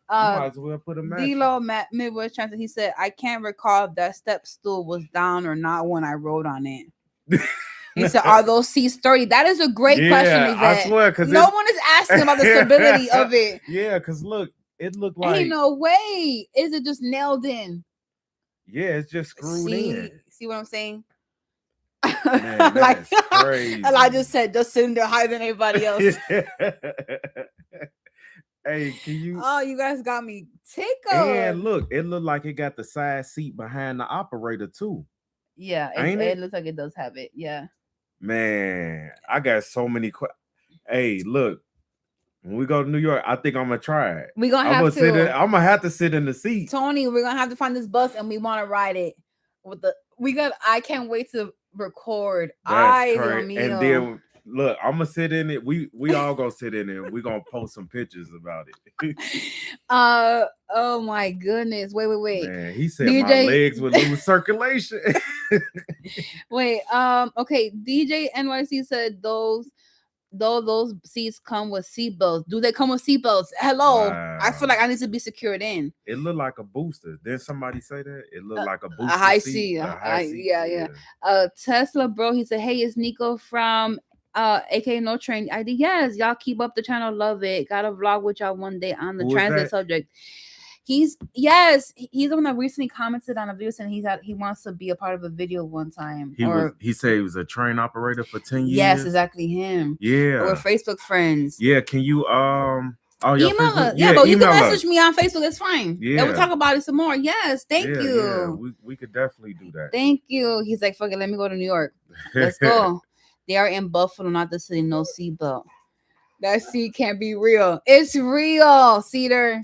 Speaker 1: Might as well put a mattress.
Speaker 2: D-Lo Midwest Transit. He said, I can't recall if that step stool was down or not when I rode on it. He said, are those seats sturdy? That is a great question, Yvette.
Speaker 1: I swear, because
Speaker 2: no one is asking about the stability of it.
Speaker 1: Yeah, because look, it looked like
Speaker 2: ain't no way. Is it just nailed in?
Speaker 1: Yeah, it's just screwed in.
Speaker 2: See what I'm saying?
Speaker 1: Man, like crazy.
Speaker 2: I just said, just sitting there higher than everybody else.
Speaker 1: Hey, can you?
Speaker 2: Oh, you guys got me
Speaker 1: And
Speaker 2: tickled.
Speaker 1: look, it looked like it got the side seat behind the operator too,
Speaker 2: Yeah,
Speaker 1: ain't
Speaker 2: it
Speaker 1: it?
Speaker 2: looks like it does have it. Yeah.
Speaker 1: Man, I got so many. Hey, look, when we go to New York, I think I'm gonna try it.
Speaker 2: We're gonna
Speaker 1: I'm gonna
Speaker 2: have
Speaker 1: sit in.
Speaker 2: to.
Speaker 1: I'm gonna have to sit in the seat.
Speaker 2: Tony, we're gonna have to find this bus and we wanna ride it with the I can't wait to record.
Speaker 1: That's
Speaker 2: Ay, Dios
Speaker 1: correct. And
Speaker 2: mío.
Speaker 1: then look, I'm gonna sit in it. We all gonna sit in it. And we gonna post some pictures about it.
Speaker 2: Oh my goodness. Wait.
Speaker 1: Man, he said my
Speaker 2: DJ
Speaker 1: legs would lose circulation.
Speaker 2: Wait, okay. DJ NYC said those seats come with seatbelts. Do they come with seatbelts? Hello. I feel
Speaker 1: Wow.
Speaker 2: like I need to be secured in.
Speaker 1: It looked like a booster. Did somebody say that? It looked
Speaker 2: Uh,
Speaker 1: like a
Speaker 2: a
Speaker 1: booster
Speaker 2: high
Speaker 1: seat,
Speaker 2: C.
Speaker 1: a high seat.
Speaker 2: Yeah.
Speaker 1: Yeah.
Speaker 2: Tesla bro, he said, "Hey, it's Nico from aka No Train ID. Yes, y'all keep up the channel, love it. Got to vlog with y'all one day on the
Speaker 1: Who is
Speaker 2: transit
Speaker 1: that?
Speaker 2: subject." He's the one that recently commented on a video saying he wants to be a part of a video one time.
Speaker 1: He said he was a train operator for 10
Speaker 2: Yes,
Speaker 1: years.
Speaker 2: exactly him.
Speaker 1: Yeah.
Speaker 2: We're Facebook friends.
Speaker 1: Yeah. Can you oh your
Speaker 2: Email
Speaker 1: Facebook?
Speaker 2: us. Yeah,
Speaker 1: Yeah,
Speaker 2: but you can
Speaker 1: email
Speaker 2: message
Speaker 1: us.
Speaker 2: me on Facebook. It's fine. Yeah, we'll
Speaker 1: Yeah.
Speaker 2: talk about it some more. Yes, thank
Speaker 1: Yeah,
Speaker 2: you.
Speaker 1: we could definitely do that.
Speaker 2: Thank you. He's like, fuck it, let me go to New York. Let's go. They are in Buffalo, not the city. No seatbelt. That seat can't be real. It's real, Cedar.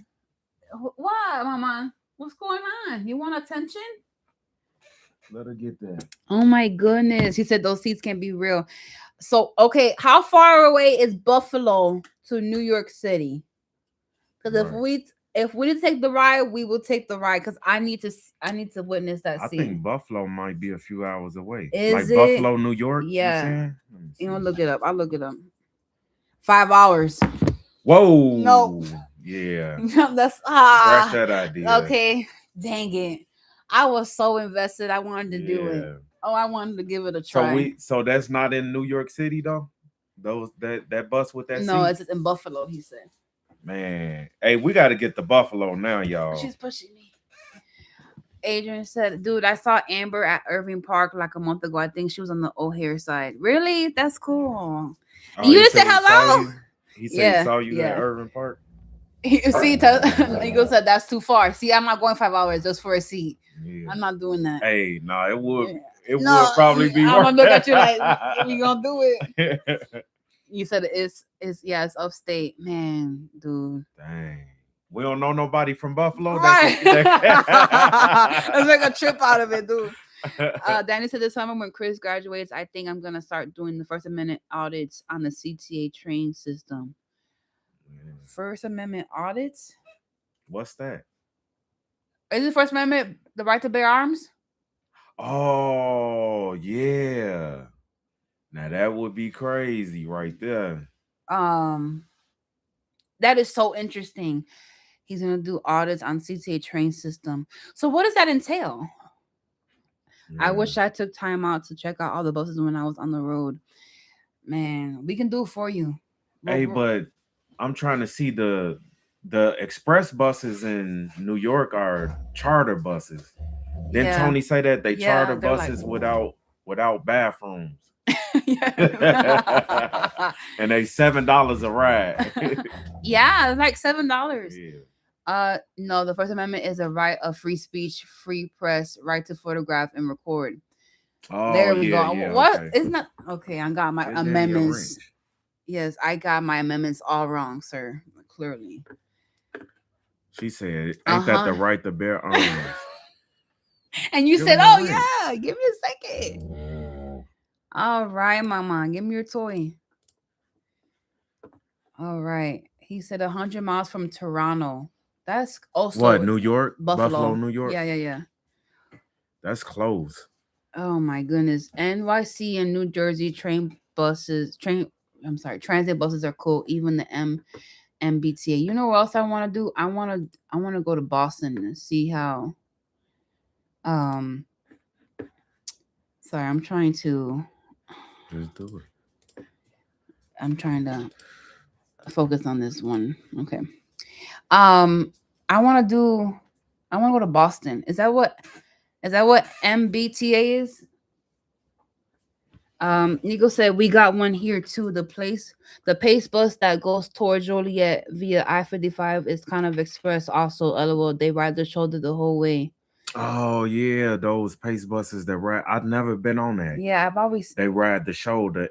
Speaker 2: What, Mama? What's going on? You want attention?
Speaker 1: Let her get that.
Speaker 2: Oh my goodness. He said those seats can't be real. So, okay, how far away is Buffalo to New York City? Because
Speaker 1: Right.
Speaker 2: if we did take the ride, we will take the ride. Because I need to witness that
Speaker 1: I
Speaker 2: scene.
Speaker 1: think Buffalo might be a few hours away.
Speaker 2: Is
Speaker 1: Like
Speaker 2: it?
Speaker 1: Buffalo, New York, you
Speaker 2: Yeah.
Speaker 1: saying? Let me
Speaker 2: You
Speaker 1: see.
Speaker 2: want to look it up? I'll look it up. 5 hours.
Speaker 1: Whoa.
Speaker 2: Nope.
Speaker 1: Yeah.
Speaker 2: That's
Speaker 1: Scratch that idea.
Speaker 2: okay. Dang it. I was so invested. I wanted to do it.
Speaker 1: Yeah.
Speaker 2: Oh, I wanted to give it a try.
Speaker 1: So that's not in New York City though? Those that bus with that
Speaker 2: No,
Speaker 1: seat?
Speaker 2: it's in Buffalo, he said.
Speaker 1: Man. Hey, we gotta get the Buffalo now, y'all.
Speaker 2: She's pushing me. Adrian said, dude, I saw Amber at Irving Park like a month ago. I think she was on the O'Hare side. Really? That's cool.
Speaker 1: Oh,
Speaker 2: And you
Speaker 1: he
Speaker 2: just said
Speaker 1: said he saw
Speaker 2: hello?
Speaker 1: you. He said he saw you at
Speaker 2: Yeah.
Speaker 1: Irving Park.
Speaker 2: See, Eagle said that's too far. See, I'm not going 5 hours just for a seat.
Speaker 1: Yeah.
Speaker 2: I'm not doing that.
Speaker 1: Hey, no, it would
Speaker 2: No,
Speaker 1: would probably be
Speaker 2: I'm
Speaker 1: worth.
Speaker 2: gonna look at you like we gonna do it.
Speaker 1: it.
Speaker 2: You said it's it's upstate, man, dude.
Speaker 1: Dang. We don't know nobody from Buffalo.
Speaker 2: Right.
Speaker 1: That
Speaker 2: Let's make a trip out of it, dude. Danny said this summer when Chris graduates, I think I'm gonna start doing the First Amendment audits on the CTA train system. First Amendment audits?
Speaker 1: What's that?
Speaker 2: Is the First Amendment the right to bear arms?
Speaker 1: Oh, yeah. Now that would be crazy right there.
Speaker 2: That is so interesting. He's gonna do audits on CTA train system. So what does that entail? I wish I took time out to check out all the buses when I was on the road. Man, we can do it for you.
Speaker 1: Hey, but I'm trying to see the express buses in New York are charter buses. Didn't Tony say that they charter buses without bathrooms? And they $7 a ride.
Speaker 2: Yeah, it's like $7.
Speaker 1: Yeah.
Speaker 2: No, the First Amendment is a right of free speech, free press, right to photograph and record.
Speaker 1: Oh,
Speaker 2: there we go.
Speaker 1: Yeah,
Speaker 2: what
Speaker 1: okay.
Speaker 2: is not okay? I got my amendments. Yes, I got my amendments all wrong, sir. Clearly.
Speaker 1: She said, "Ain't that the right to bear arms?"
Speaker 2: And you said, "Oh yeah, give me a second." All right, Mama, give me your toy. All right. He said 100 miles from Toronto. That's also
Speaker 1: what? New York,
Speaker 2: Buffalo,
Speaker 1: New York.
Speaker 2: Yeah.
Speaker 1: That's close.
Speaker 2: Oh my goodness. NYC and New Jersey transit buses are cool. Even the MBTA. You know what else I want to do? I want to go to Boston and see how. Sorry, I'm trying to.
Speaker 1: Just do it.
Speaker 2: I'm trying to focus on this one. Okay. I want to go to Boston. Is that what MBTA is? Nico said we got one here too. The pace bus that goes towards Joliet via I-55 is kind of express. Also, LOL, they ride the shoulder the whole way.
Speaker 1: Oh yeah, those pace buses that ride. I've never been on that.
Speaker 2: Yeah, I've always.
Speaker 1: They ride the shoulder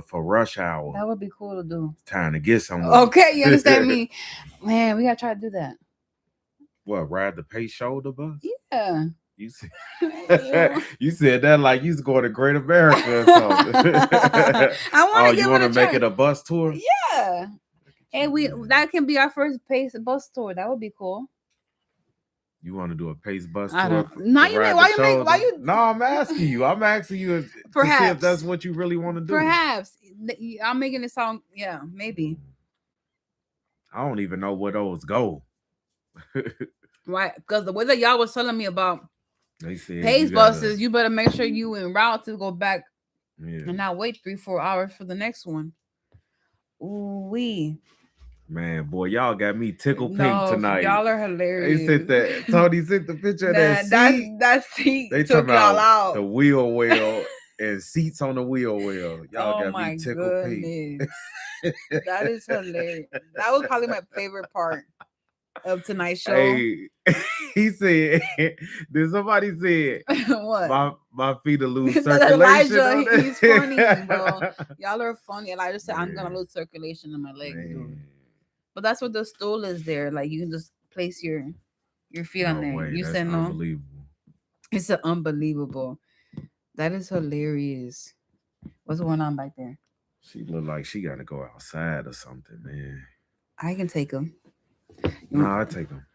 Speaker 1: for rush hour.
Speaker 2: That would be cool to do.
Speaker 1: Time to get somewhere.
Speaker 2: Okay, you understand me, man? We gotta try to do that.
Speaker 1: What, ride the pace shoulder bus?
Speaker 2: Yeah.
Speaker 1: You said, you said that like you was going to Great America or something.
Speaker 2: I want to.
Speaker 1: You want to make it a bus tour?
Speaker 2: Yeah. Hey, that can be our first pace bus tour. That would be cool.
Speaker 1: You want to do a pace bus
Speaker 2: I
Speaker 1: tour?
Speaker 2: don't. Why you?
Speaker 1: No, I'm asking you. I'm asking you
Speaker 2: Perhaps.
Speaker 1: to see if that's what you really want to do.
Speaker 2: Perhaps. I'm making it sound. Yeah, maybe.
Speaker 1: I don't even know where those go.
Speaker 2: Right, because the way that y'all was telling me about
Speaker 1: they said
Speaker 2: pace buses, you better make sure you en route to go back and not wait 3-4 hours for the next one. Ooh wee.
Speaker 1: Man, boy, y'all got me tickled pink tonight.
Speaker 2: Y'all are hilarious.
Speaker 1: They sent that. Tony sent the picture of that seat.
Speaker 2: That seat.
Speaker 1: They
Speaker 2: took y'all out.
Speaker 1: The wheel well and seats on the wheel well. Y'all got me tickled pink.
Speaker 2: That is hilarious. That was probably my favorite part of tonight's show.
Speaker 1: Hey, he said, did somebody say
Speaker 2: what?
Speaker 1: My feet will lose circulation?
Speaker 2: Elijah, he's funny, bro. Y'all are funny. Elijah said, I'm gonna lose circulation in my legs. But that's what the stool is there. Like you can just place your feet on there. You said no.
Speaker 1: Unbelievable.
Speaker 2: It's unbelievable. That is hilarious. What's going on back there?
Speaker 1: She look like she gotta go outside or something, man.
Speaker 2: I can take them.
Speaker 1: No, I take them.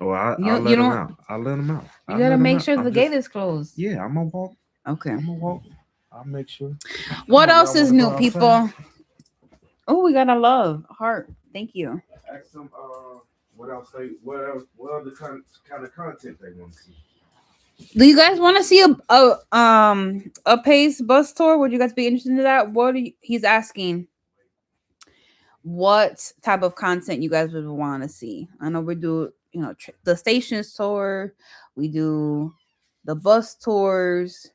Speaker 1: Oh, I'll let them out. I'll let them out.
Speaker 2: You gotta make sure the gate is closed.
Speaker 1: Yeah, I'm gonna walk.
Speaker 2: Okay.
Speaker 1: I'm gonna walk. I'll make sure.
Speaker 2: What else is new, people? Oh, we got a love heart. Thank you.
Speaker 1: Ask them what other kind of content they want to see.
Speaker 2: Do you guys want to see a pace bus tour? Would you guys be interested in that? He's asking what type of content you guys would want to see. I know we do, the stations tour, we do the bus tours,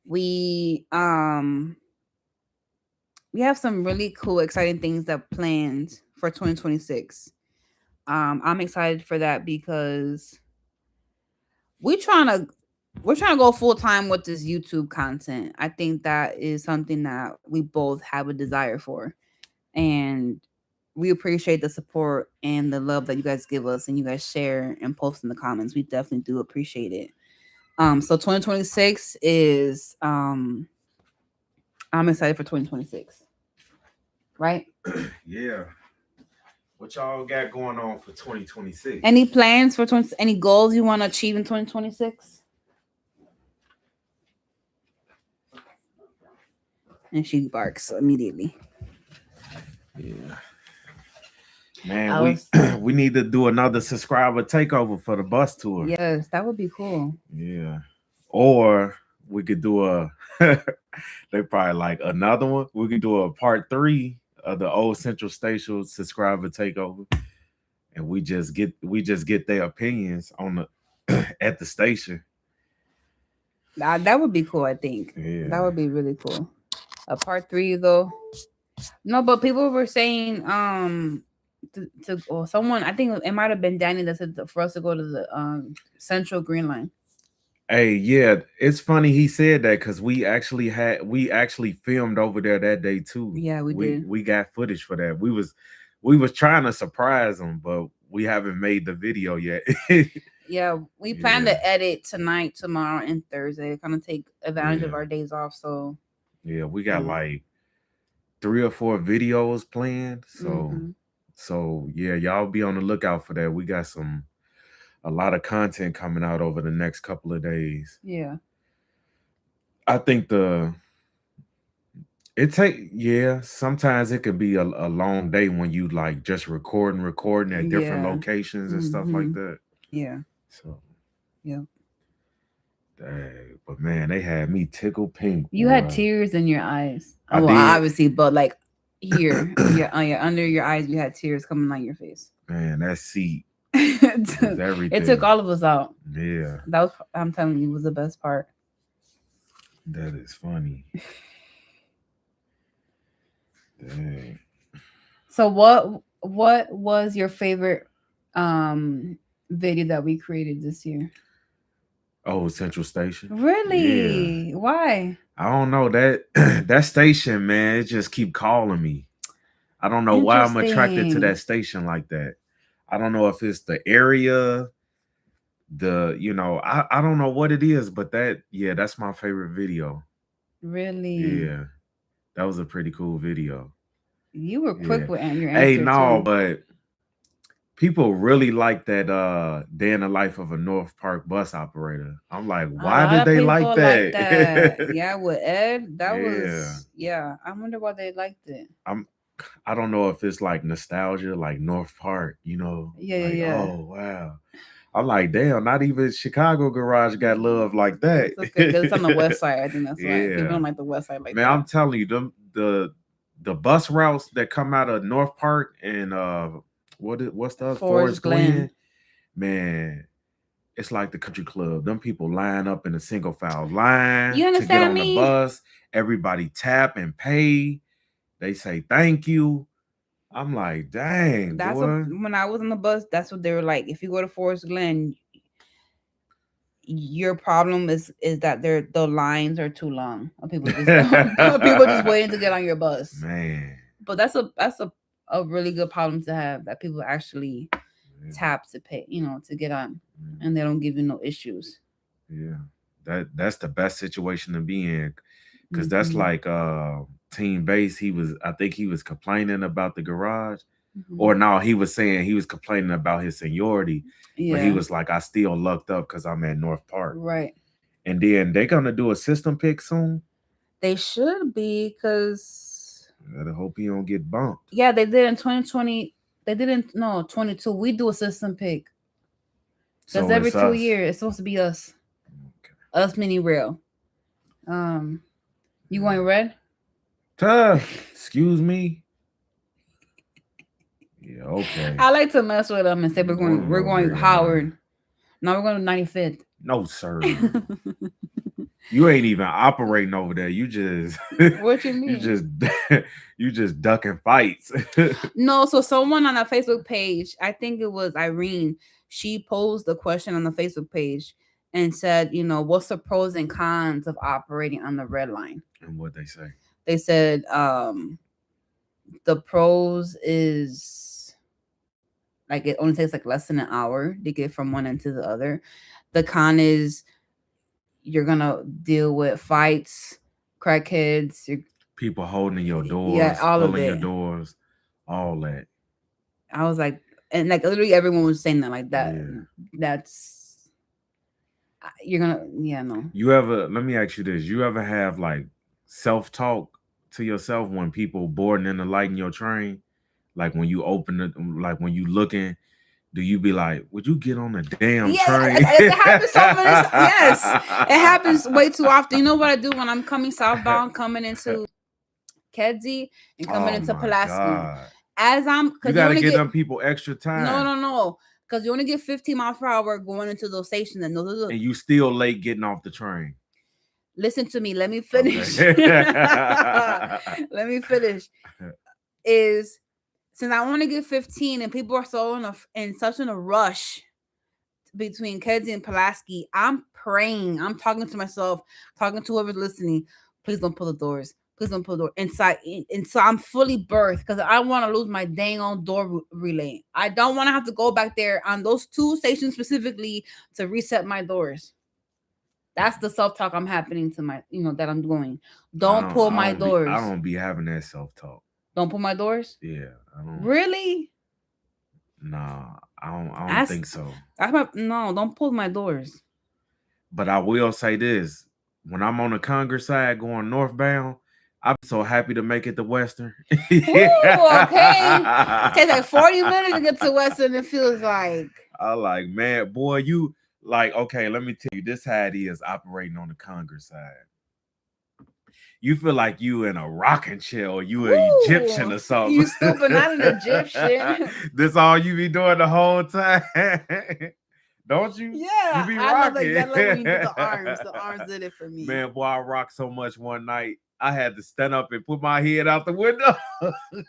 Speaker 2: we have some really cool, exciting things that planned for 2026. I'm excited for that because we're trying to go full time with this YouTube content. I think that is something that we both have a desire for, and we appreciate the support and the love that you guys give us and you guys share and post in the comments. We definitely do appreciate it. So 2026 is I'm excited for 2026. Right?
Speaker 1: Yeah. What y'all got going on for 2026?
Speaker 2: Any plans for any goals you want to achieve in 2026? And she barks immediately.
Speaker 1: Yeah. Man, we need to do another subscriber takeover for the bus tour.
Speaker 2: Yes, that would be cool.
Speaker 1: Yeah. Or we could do they probably like another one. We could do a part 3 of the old Central Station subscriber takeover. And we just get their opinions on the at the station.
Speaker 2: That would be cool, I think.
Speaker 1: Yeah.
Speaker 2: That would be really cool. A part 3 though. No, but people were saying or someone, I think it might have been Danny that said for us to go to the Central Green Line.
Speaker 1: Hey, yeah, it's funny he said that because we actually filmed over there that day too.
Speaker 2: Yeah, we did.
Speaker 1: We got footage for that. We was trying to surprise them, but we haven't made the video yet.
Speaker 2: Yeah, we plan to edit tonight, tomorrow, and Thursday. Kind of take advantage of our days off. So
Speaker 1: yeah, we got like 3 or 4 videos planned. So yeah, y'all be on the lookout for that. We got a lot of content coming out over the next couple of days.
Speaker 2: Yeah.
Speaker 1: I think sometimes it could be a long day when you like just recording at different locations and stuff like that.
Speaker 2: Yeah.
Speaker 1: So
Speaker 2: yeah.
Speaker 1: Dang, but man, they had me tickled pink.
Speaker 2: You had tears in your eyes. Obviously, but like here, under your eyes, you had tears coming out your face.
Speaker 1: Man, that seat. Everything.
Speaker 2: It took all of us out.
Speaker 1: Yeah.
Speaker 2: That was, I'm telling you, was the best part.
Speaker 1: That is funny. Dang.
Speaker 2: So what was your favorite video that we created this year?
Speaker 1: Oh, Central Station. Yeah.
Speaker 2: Really? Why?
Speaker 1: I don't know that that station, man. It just keep calling me. I don't know why I'm attracted to
Speaker 2: Interesting.
Speaker 1: that station like that. I don't know if it's the area, I don't know what it is, but that's my favorite video.
Speaker 2: Really?
Speaker 1: Yeah. That was a pretty cool video.
Speaker 2: You were quick
Speaker 1: Yeah.
Speaker 2: with your
Speaker 1: Hey,
Speaker 2: answer
Speaker 1: no,
Speaker 2: too.
Speaker 1: but people really like that day in the life of a North Park bus operator. I'm like,
Speaker 2: A
Speaker 1: why
Speaker 2: lot
Speaker 1: did
Speaker 2: of
Speaker 1: they like
Speaker 2: people like that.
Speaker 1: that?
Speaker 2: Yeah, with Ed, that
Speaker 1: Yeah.
Speaker 2: was yeah. I wonder why they liked it.
Speaker 1: I'm I don't know if it's like nostalgia, like North Park,
Speaker 2: Yeah, yeah,
Speaker 1: like,
Speaker 2: yeah.
Speaker 1: oh wow. I'm like, damn, not even Chicago Garage got love like that.
Speaker 2: It's okay because it's on the west side. I think that's why people
Speaker 1: Yeah.
Speaker 2: don't like the west side like
Speaker 1: Man,
Speaker 2: that.
Speaker 1: I'm telling you, the bus routes that come out of North Park and what's the other?
Speaker 2: Forest
Speaker 1: Forest
Speaker 2: Glen.
Speaker 1: Glen, man, it's like the country club. Them people line up in a single file line
Speaker 2: You
Speaker 1: to get
Speaker 2: understand
Speaker 1: on the
Speaker 2: me?
Speaker 1: bus. Everybody tap and pay. They say thank you. I'm like, dang,
Speaker 2: That's what
Speaker 1: boy.
Speaker 2: when I was on the bus. That's what they were like. If you go to Forest Glen, your problem is that the lines are too long. Or people just people just waiting to get on your bus.
Speaker 1: Man.
Speaker 2: But that's a really good problem to have that people actually tap to pay, to get on, and they don't give you no issues.
Speaker 1: Yeah. That's the best situation to be in. Cause that's
Speaker 2: Mhm.
Speaker 1: like Team Base. I think he was complaining about the garage.
Speaker 2: Mhm.
Speaker 1: Or no, he was saying he was complaining about his seniority. But he
Speaker 2: Yeah,
Speaker 1: was like, I still lucked up because I'm at North Park.
Speaker 2: right.
Speaker 1: And then they're gonna do a system pick soon.
Speaker 2: They should be because
Speaker 1: I hope he don't get bumped.
Speaker 2: yeah, they did in 2020. They didn't no 22. We do a system pick because
Speaker 1: So
Speaker 2: every
Speaker 1: it's
Speaker 2: 2 years it's supposed to be us.
Speaker 1: Okay.
Speaker 2: Us mini real. You going red?
Speaker 1: Excuse me. Yeah, okay.
Speaker 2: I like to mess with them and say we're going Howard. No, we're going to 95th.
Speaker 1: No, sir. You ain't even operating over there. You just
Speaker 2: What you mean?
Speaker 1: you just ducking fights.
Speaker 2: No, so someone on a Facebook page, I think it was Irene, she posed a question on the Facebook page and said, what's the pros and cons of operating on the red line?
Speaker 1: And what they say?
Speaker 2: They said the pros is like it only takes like less than an hour to get from one end to the other. The con is you're gonna deal with fights, crackheads,
Speaker 1: People holding your doors,
Speaker 2: yeah, all of
Speaker 1: pulling your
Speaker 2: it.
Speaker 1: doors, all that.
Speaker 2: I was like, and like literally everyone was saying that like that.
Speaker 1: Yeah.
Speaker 2: That's you're gonna no.
Speaker 1: You ever? Let me ask you this: you ever have like self-talk to yourself when people boarding in the light in your train? Like when you open it, like when you looking, do you be like, "Would you get on the damn train?"
Speaker 2: It happens so many. Yes, it happens way too often. You know what I do when I'm coming southbound, coming into Kedzie and coming into Pulaski.
Speaker 1: God.
Speaker 2: As I'm,
Speaker 1: you gotta give them people extra time.
Speaker 2: No, because you only get 15 miles per hour going into those stations, and
Speaker 1: and you still late getting off the train.
Speaker 2: Listen to me. Let me finish. Okay. Let me finish. Is since I want to get 15, and people are so in such a rush between Kedzie and Pulaski, I'm praying. I'm talking to myself, talking to whoever's listening. Please don't pull the doors. Please don't pull the door inside. And so I'm fully birthed because I want to lose my dang on door relay. I don't want to have to go back there on those two stations specifically to reset my doors. That's the self-talk I'm happening to my, that I'm doing. Don't pull my doors.
Speaker 1: I don't be having that self-talk.
Speaker 2: Don't pull my doors?
Speaker 1: Yeah, I don't.
Speaker 2: Really?
Speaker 1: Nah, I don't think so.
Speaker 2: No, don't pull my doors.
Speaker 1: But I will say this: when I'm on the Congress side going northbound, I'm so happy to make it to Western.
Speaker 2: Ooh, okay. It takes like 40 minutes to get to Western. It feels like.
Speaker 1: I like, man, boy, you like, okay, let me tell you, this how it is operating on the Congress side. You feel like you in a rocking chair or you an Egyptian or something.
Speaker 2: You stupid, not an Egyptian.
Speaker 1: This all you be doing the whole time. Don't you? You
Speaker 2: Yeah,
Speaker 1: be
Speaker 2: I love
Speaker 1: rocking.
Speaker 2: that. I love when you do the arms. The arms did it for me.
Speaker 1: Man, boy, I rocked so much one night. I had to stand up and put my head out the window.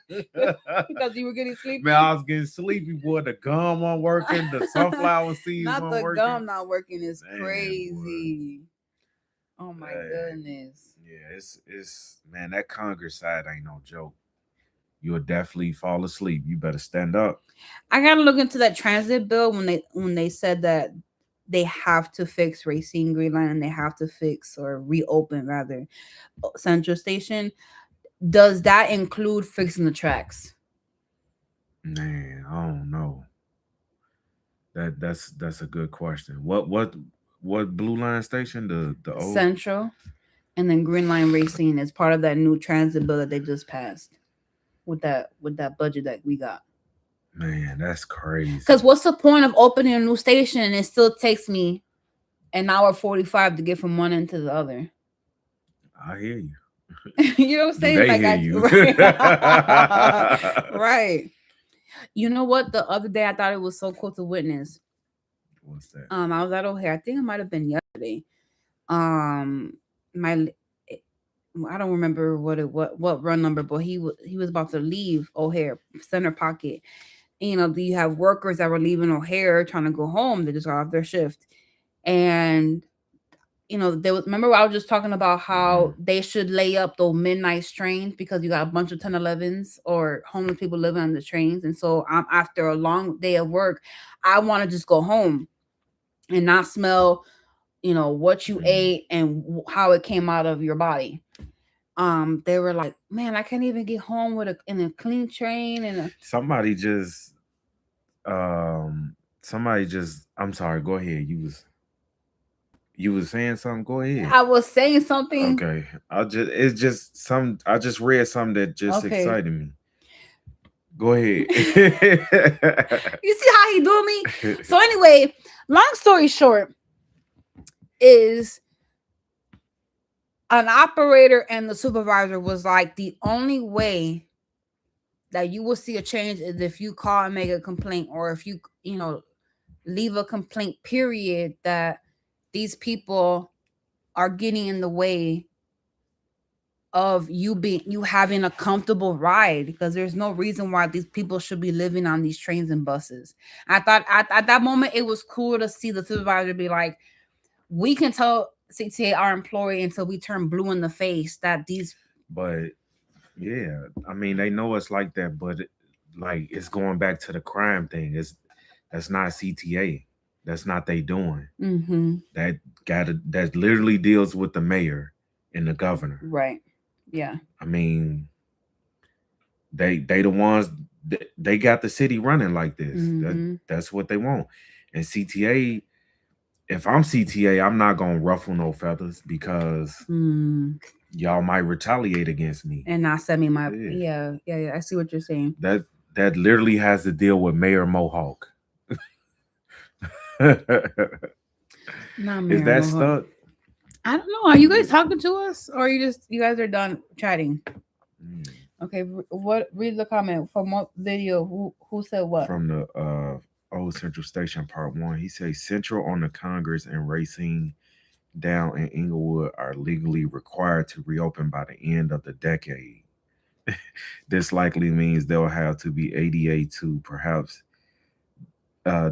Speaker 2: Because you were getting
Speaker 1: Man,
Speaker 2: sleepy.
Speaker 1: I was getting sleepy, boy. The gum wasn't working. The sunflower seeds
Speaker 2: Not
Speaker 1: weren't
Speaker 2: the
Speaker 1: working.
Speaker 2: gum not working is
Speaker 1: Man, boy.
Speaker 2: crazy. Oh my
Speaker 1: Hey,
Speaker 2: goodness.
Speaker 1: yeah, it's man, that Congress side ain't no joke. You'll definitely fall asleep. You better stand up.
Speaker 2: I gotta look into that transit bill when they said that they have to fix Racine Green Line and they have to fix or reopen rather Central Station. Does that include fixing the tracks?
Speaker 1: Man, I don't know. That's a good question. What blue line station? The old
Speaker 2: Central and then Green Line Racine is part of that new transit bill that they just passed with that budget that we got.
Speaker 1: man, that's crazy.
Speaker 2: Because what's the point of opening a new station and it still takes me an hour 45 to get from one end to the other?
Speaker 1: I hear you.
Speaker 2: You know what I'm
Speaker 1: Do
Speaker 2: saying?
Speaker 1: they
Speaker 2: Like
Speaker 1: hear
Speaker 2: I
Speaker 1: you?
Speaker 2: right. Right. You know what? The other day I thought it was so cool to witness.
Speaker 1: What's that?
Speaker 2: I was at O'Hare. I think it might have been yesterday. Um, my I don't remember what run number, but he was about to leave O'Hare Center Pocket. You know, you have workers that were leaving O'Hare trying to go home. They just got off their shift, and you know, there was remember I was just talking about how
Speaker 1: Mhm.
Speaker 2: they should lay up those midnight trains because you got a bunch of 10-11s or homeless people living on the trains. And so after a long day of work, I want to just go home and not smell, you know, what you
Speaker 1: Mhm.
Speaker 2: ate and how it came out of your body. They were like, man, I can't even get home with a in a clean train and
Speaker 1: Somebody just um somebody just I'm sorry, go ahead. You was saying something, go ahead.
Speaker 2: I was saying something.
Speaker 1: Okay. I just read something that just
Speaker 2: Okay.
Speaker 1: excited me. Go ahead.
Speaker 2: You see how he do me? So anyway, long story short is an operator and the supervisor was like the only way that you will see a change is if you call and make a complaint or if you know leave a complaint period that these people are getting in the way of you having a comfortable ride because there's no reason why these people should be living on these trains and buses. I thought at that moment it was cool to see the supervisor be like, we can tell CTA our employee until we turn blue in the face that these
Speaker 1: But yeah, I mean they know it's like that, but like it's going back to the crime thing. That's not CTA. That's not they doing.
Speaker 2: mm-hmm,
Speaker 1: That that literally deals with the mayor and the governor.
Speaker 2: right, yeah,
Speaker 1: I mean, they the ones they got the city running like this.
Speaker 2: mm-hmm,
Speaker 1: That's what they want. And CTA, if I'm CTA, I'm not gonna ruffle no feathers because
Speaker 2: mm.
Speaker 1: y'all might retaliate against me.
Speaker 2: And not send me my
Speaker 1: Yeah.
Speaker 2: yeah, I see what you're saying.
Speaker 1: That literally has to deal with Mayor Mohawk. Is
Speaker 2: Not Mayor
Speaker 1: that
Speaker 2: Mohawk.
Speaker 1: stuck?
Speaker 2: I don't know. Are you guys talking to us, or you guys are done chatting?
Speaker 1: Mm.
Speaker 2: Okay, what? Read the comment from what video? Who said what?
Speaker 1: From the old Central Station Part 1, he says Central on the Congress and Racing down in Inglewood are legally required to reopen by the end of the decade. This likely means they'll have to be ADA to perhaps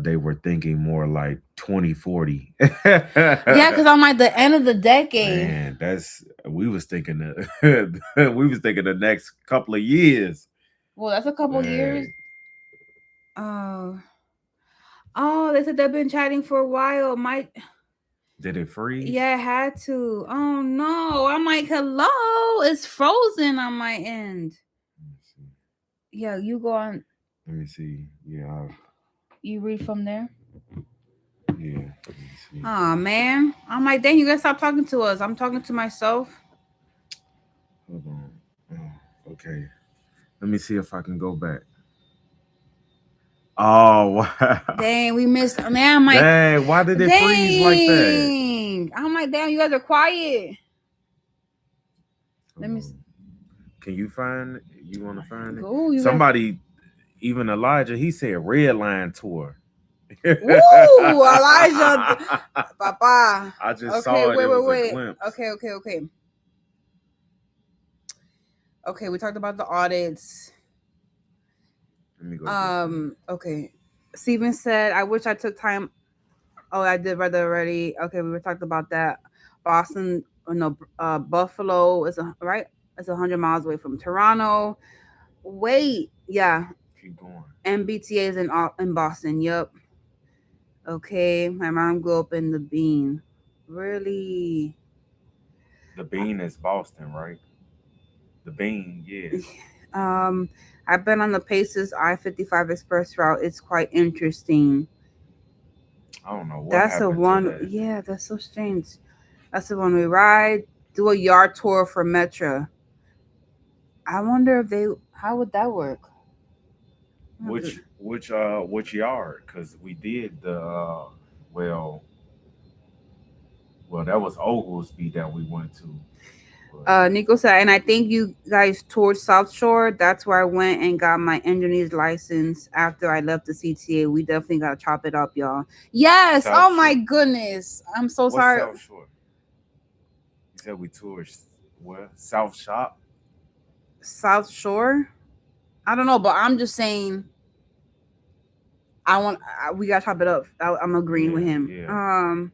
Speaker 1: they were thinking more like 2040.
Speaker 2: Yeah, because I'm like the end of the decade.
Speaker 1: Man, that's we was thinking we was thinking the next couple of years.
Speaker 2: Well, that's a couple years.
Speaker 1: Man,
Speaker 2: Oh, oh, they said they've been chatting for a while. Might
Speaker 1: did it freeze?
Speaker 2: yeah, it had to. Oh no, I'm like, hello, it's frozen on my end.
Speaker 1: Let me see.
Speaker 2: Yeah, you go on.
Speaker 1: Let me see. Yeah,
Speaker 2: You read from there.
Speaker 1: yeah. Let me see.
Speaker 2: Oh man, I'm like, dang, you guys stop talking to us. I'm talking to myself.
Speaker 1: Hold on. Oh, okay. Let me see if I can go back. Oh wow.
Speaker 2: Dang, we missed. Man, I'm like,
Speaker 1: Dang, why did it freeze like that?
Speaker 2: dang. I'm like, damn, you guys are quiet. Let
Speaker 1: Hold
Speaker 2: me
Speaker 1: on. Can you find it? You want to find it?
Speaker 2: go. You guys.
Speaker 1: Somebody, even Elijah, he said red line tour.
Speaker 2: Woo, Elijah, Papa.
Speaker 1: I just
Speaker 2: Okay,
Speaker 1: saw it.
Speaker 2: wait,
Speaker 1: It
Speaker 2: wait,
Speaker 1: was a
Speaker 2: wait.
Speaker 1: glimpse.
Speaker 2: Okay. Okay, we talked about the audits.
Speaker 1: Let me go get that.
Speaker 2: Okay. Steven said, I wish I took time. Oh, I did read that already. Okay, we were talking about that. Boston, no, Buffalo is right. It's 100 miles away from Toronto. Wait, yeah,
Speaker 1: Keep going.
Speaker 2: MBTA is in Boston. Yep. Okay, my mom grew up in the Bean. Really?
Speaker 1: The Bean is Boston, right? The Bean, yeah.
Speaker 2: Um, I've been on the Paces I-55 Express route. It's quite interesting.
Speaker 1: I don't know what
Speaker 2: That's a
Speaker 1: happened to
Speaker 2: one.
Speaker 1: that.
Speaker 2: Yeah, that's so strange. That's the one we ride. Do a yard tour for Metro. I wonder if they. How would that work?
Speaker 1: Which yard? Because we did the well well that was Oglesby that we went to. But
Speaker 2: Nico said, and I think you guys toured South Shore. That's where I went and got my engineer's license after I left the CTA. We definitely gotta chop it up, y'all. Yes.
Speaker 1: South
Speaker 2: Oh my
Speaker 1: Shore.
Speaker 2: goodness. I'm so
Speaker 1: What's
Speaker 2: sorry.
Speaker 1: South Shore? You said we toured what? South Shop?
Speaker 2: South Shore. I don't know, but I'm just saying. I want. We gotta chop it up. I'm agreeing with
Speaker 1: Yeah,
Speaker 2: him.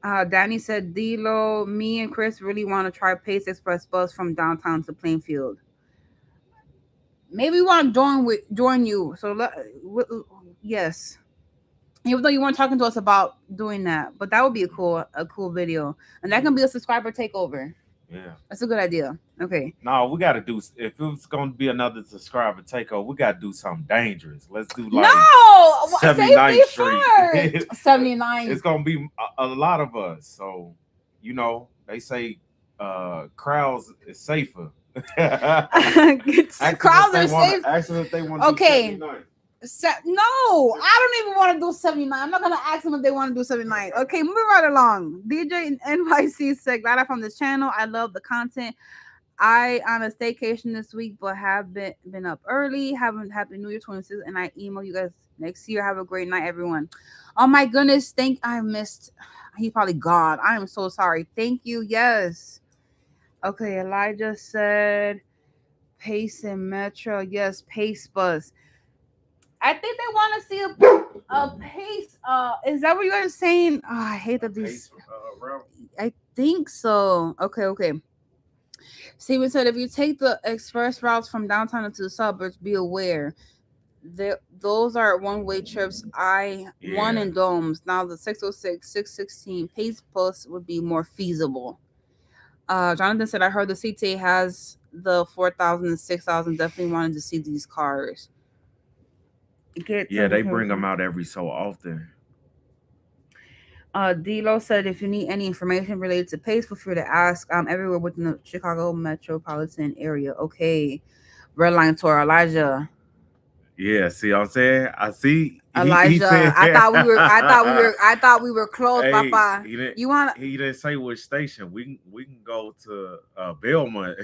Speaker 1: yeah.
Speaker 2: Danny said, "Dilo, me and Chris really want to try Pace Express bus from downtown to Plainfield. Maybe we want to join you. So yes, even though you weren't talking to us about doing that, but that would be a cool video, and that can be a subscriber takeover.
Speaker 1: Yeah.
Speaker 2: That's a good idea. Okay.
Speaker 1: No, we got to do. If it's going to be another subscriber takeover, we got to do something dangerous. Let's do like
Speaker 2: No,
Speaker 1: 79th
Speaker 2: safety
Speaker 1: Street.
Speaker 2: first. 79.
Speaker 1: It's going to be a lot of us. So, they say crowds is safer.
Speaker 2: Crowds are safe.
Speaker 1: Ask them if they want
Speaker 2: Okay.
Speaker 1: do 79.
Speaker 2: No, I don't even want to do 79. I'm not gonna ask them if they want to do 79. Okay, moving right along. DJ and NYC said, glad I found this channel. I love the content. I on a staycation this week, but have been up early. Haven't happy New Year 26, and I email you guys next year. Have a great night, everyone. Oh my goodness, I missed. He probably gone. I am so sorry. Thank you. Yes. Okay, Elijah said Pace and Metro. Yes, Pace bus. I think they want to see a Pace. Is that what you guys are saying? Oh, I hate that these. I think so. Okay. Steven said, if you take the express routes from downtown into the suburbs, be aware. Those are one-way trips. I-1 and Domes. Now the 606, 616 Pace bus would be more feasible. Jonathan said, I heard the CTA has the 4,000 and 6,000. Definitely wanted to see these cars.
Speaker 1: They bring them out every so often.
Speaker 2: Dilo said, if you need any information related to Pace, feel free to ask. I'm everywhere within the Chicago metropolitan area. Okay. Red Line Tour, Elijah.
Speaker 1: Yeah, see what I'm saying? I see.
Speaker 2: Elijah,
Speaker 1: said,
Speaker 2: I thought we were close, hey, Papa.
Speaker 1: He didn't say which station. We can go to Belmont.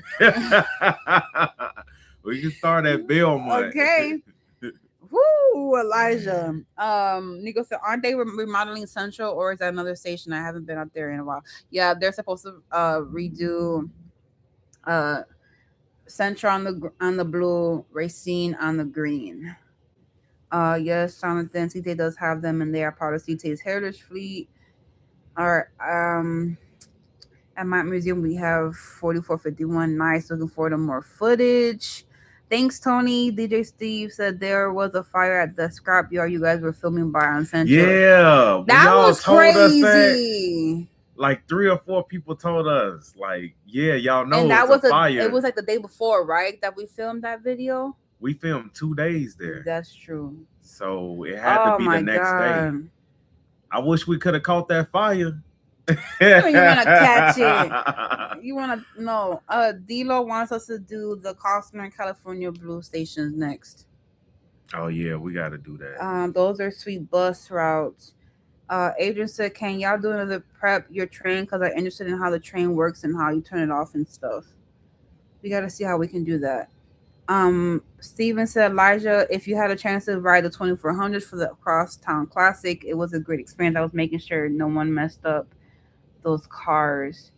Speaker 1: We can start at Belmont.
Speaker 2: Okay. Woo, Elijah. Nico said, aren't they remodeling Central, or is that another station? I haven't been up there in a while. Yeah, they're supposed to redo Central on the blue, Racine on the green. Yes, Jonathan, CT does have them, and they are part of CT's heritage fleet. Or at my museum we have 4451. Nice, looking forward to more footage. Thanks, Tony. DJ Steve said there was a fire at the scrapyard you guys were filming by on Central.
Speaker 1: Yeah,
Speaker 2: that was crazy.
Speaker 1: Like 3 or 4 people told us, like, yeah, y'all know,
Speaker 2: and that was
Speaker 1: a fire.
Speaker 2: It was like the day before, right? That we filmed that video.
Speaker 1: We filmed 2 days there.
Speaker 2: That's true.
Speaker 1: So it had to be the next day. I wish we could have caught that fire.
Speaker 2: You want to catch it. You want to know. Dilo wants us to do the Costner and California Blue stations next.
Speaker 1: Oh yeah, we got to do that.
Speaker 2: Those are sweet bus routes. Adrian said, can y'all do another prep your train? Because I'm interested in how the train works and how you turn it off and stuff. We got to see how we can do that. Steven said, Elijah, if you had a chance to ride the 2400s for the Crosstown Classic, it was a great experience. I was making sure no one messed up those cars.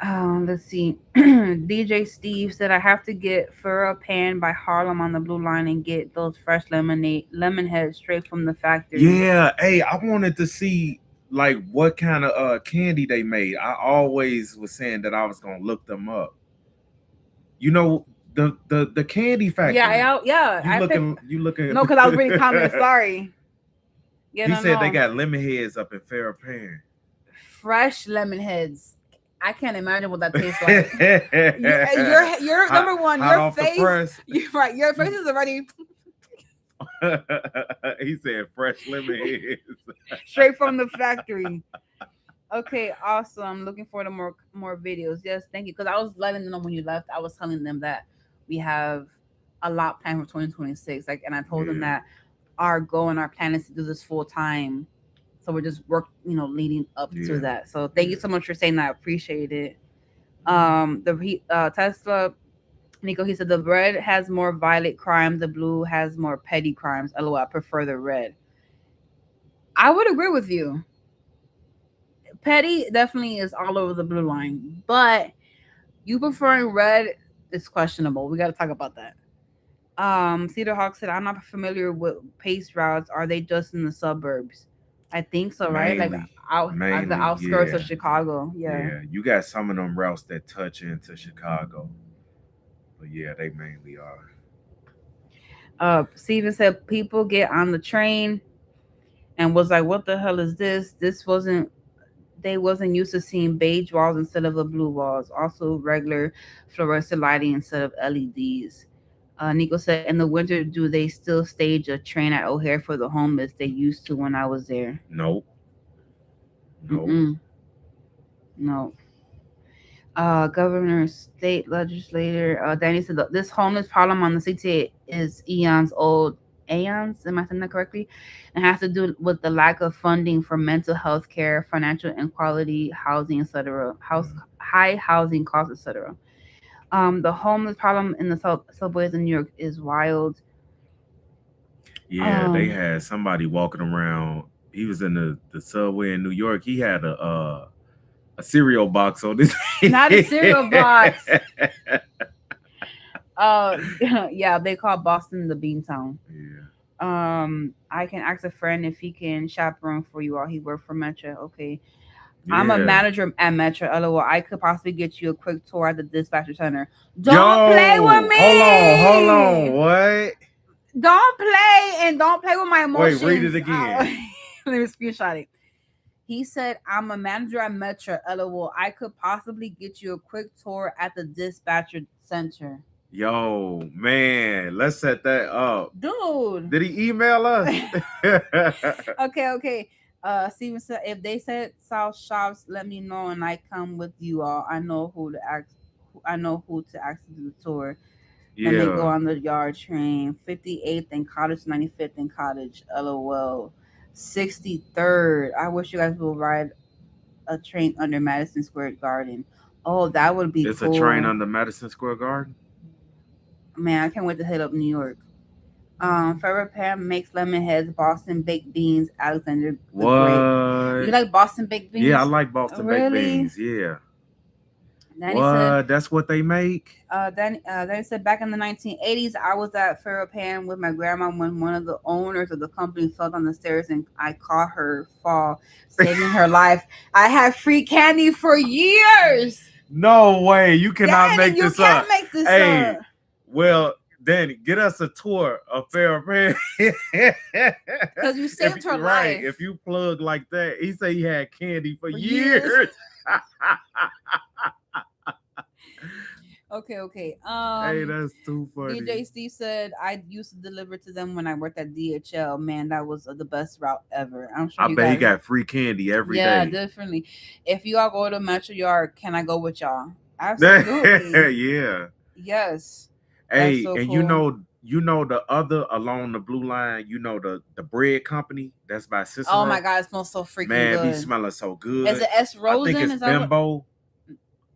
Speaker 2: Let's see. DJ Steve said, I have to get Furrow Pan by Harlem on the Blue Line and get those fresh lemon heads straight from the factory.
Speaker 1: Yeah, hey, I wanted to see like what kind of candy they made. I always was saying that I was gonna look them up. You know, the candy factory.
Speaker 2: Yeah.
Speaker 1: You
Speaker 2: I picked.
Speaker 1: looking you looking
Speaker 2: No, because I was reading comments. Sorry. Yeah,
Speaker 1: He
Speaker 2: no,
Speaker 1: said they
Speaker 2: no.
Speaker 1: got lemon heads up in Fair Pan.
Speaker 2: Fresh lemon heads. I can't imagine what that tastes like. You're
Speaker 1: hot,
Speaker 2: number one.
Speaker 1: hot
Speaker 2: Your
Speaker 1: off the
Speaker 2: face.
Speaker 1: press.
Speaker 2: You're right. Your face is already
Speaker 1: He said fresh lemon heads.
Speaker 2: straight from the factory. Okay, awesome. Looking forward to more videos. Yes, thank you. Because I was letting them know when you left. I was telling them that we have a lot planned for 2026. Like, and I told them
Speaker 1: Yeah,
Speaker 2: that our goal and our plan is to do this full time. So we're just leading up to
Speaker 1: yeah,
Speaker 2: that. So thank you
Speaker 1: yeah.
Speaker 2: so much for saying that. I appreciate it. Tesla Nico, he said the red has more violent crimes, the blue has more petty crimes. LOL, I prefer the red. I would agree with you. Petty definitely is all over the blue line, but you preferring red is questionable. We got to talk about that. Cedar Hawk said, I'm not familiar with pace routes. Are they just in the suburbs? I think so, right? Like
Speaker 1: Mainly,
Speaker 2: out at the
Speaker 1: mainly,
Speaker 2: outskirts
Speaker 1: yeah,
Speaker 2: of Chicago. Yeah.
Speaker 1: yeah. You got some of them routes that touch into Chicago, but yeah, they mainly are.
Speaker 2: Steven said people get on the train and was like, "What the hell is this? This wasn't they wasn't used to seeing beige walls instead of the blue walls. Also, regular fluorescent lighting instead of LEDs." Nico said, "In the winter, do they still stage a train at O'Hare for the homeless? They used to when I was there."
Speaker 1: Nope, nope.
Speaker 2: Mm-mm, no. Governor, state legislator, Danny said this homeless problem on the CTA is eons old. Aeons, am I saying that correctly? And has to do with the lack of funding for mental health care, financial inequality, housing, etc. High housing costs, etc. The homeless problem in the subways in New York is wild.
Speaker 1: Yeah, they
Speaker 2: Um,
Speaker 1: had somebody walking around. He was in the subway in New York. He had a cereal box on this.
Speaker 2: Not a cereal box. Uh, yeah, they call Boston the Beantown.
Speaker 1: Yeah,
Speaker 2: I can ask a friend if he can chaperone for you while he worked for Metro. Okay. I'm a
Speaker 1: yeah.
Speaker 2: manager at Metro. LOL. I could possibly get you a quick tour at the dispatcher center. Don't play with
Speaker 1: Yo, hold on.
Speaker 2: me.
Speaker 1: What?
Speaker 2: Don't play and don't play with my
Speaker 1: Wait, read
Speaker 2: emotions.
Speaker 1: it again.
Speaker 2: Let me screenshot it. He said, I'm a manager at Metro. LOL. I could possibly get you a quick tour at the dispatcher center.
Speaker 1: Yo, man, let's set that up.
Speaker 2: Dude.
Speaker 1: Did he email us?
Speaker 2: Okay. Steven said, if they said South Shops, let me know and I come with you all. I know who to ask. I know who to ask to do the tour. And they go
Speaker 1: Yeah,
Speaker 2: on the yard train. 58th and Cottage, 95th and Cottage. LOL. 63rd. I wish you guys would ride a train under Madison Square Garden. Oh, that would be
Speaker 1: it's a train
Speaker 2: cool.
Speaker 1: under Madison Square Garden.
Speaker 2: Man, I can't wait to hit up New York. Forever Pam makes lemon heads, Boston baked beans, Alexander the Great. You
Speaker 1: What?
Speaker 2: like Boston baked
Speaker 1: Yeah, I
Speaker 2: beans?
Speaker 1: like Boston baked
Speaker 2: Really?
Speaker 1: beans. Yeah.
Speaker 2: Danny said,
Speaker 1: What? That's what they make?
Speaker 2: Danny said, back in the 1980s, I was at Farrah Pan with my grandma when one of the owners of the company fell down the stairs and I caught her fall, saving her life. I had free candy for years.
Speaker 1: No way. You cannot
Speaker 2: Danny,
Speaker 1: make
Speaker 2: you
Speaker 1: this
Speaker 2: can't
Speaker 1: up.
Speaker 2: make this
Speaker 1: Hey,
Speaker 2: up.
Speaker 1: well, Danny, get us a tour of Fairpan.
Speaker 2: Because you saved her
Speaker 1: Right.
Speaker 2: life.
Speaker 1: If you plug like that, he said he had candy for
Speaker 2: years.
Speaker 1: years.
Speaker 2: Okay.
Speaker 1: Hey, that's too funny.
Speaker 2: DJ Steve said I used to deliver to them when I worked at DHL. Man, that was the best route ever. I'm sure
Speaker 1: I
Speaker 2: you
Speaker 1: bet he
Speaker 2: guys.
Speaker 1: got free candy every
Speaker 2: Yeah,
Speaker 1: day.
Speaker 2: definitely. If you all go to Metro Yard, can I go with y'all? Absolutely.
Speaker 1: Yeah.
Speaker 2: Yes. That's
Speaker 1: Hey,
Speaker 2: so
Speaker 1: and
Speaker 2: cool.
Speaker 1: you know the other along the blue line, you know the bread company that's by
Speaker 2: Oh
Speaker 1: Cicero.
Speaker 2: my god, it smells so freaking
Speaker 1: Man, it be
Speaker 2: good.
Speaker 1: smelling so
Speaker 2: Is
Speaker 1: good.
Speaker 2: it S
Speaker 1: I think
Speaker 2: Rosen?
Speaker 1: it's
Speaker 2: Is that what?
Speaker 1: Bimbo.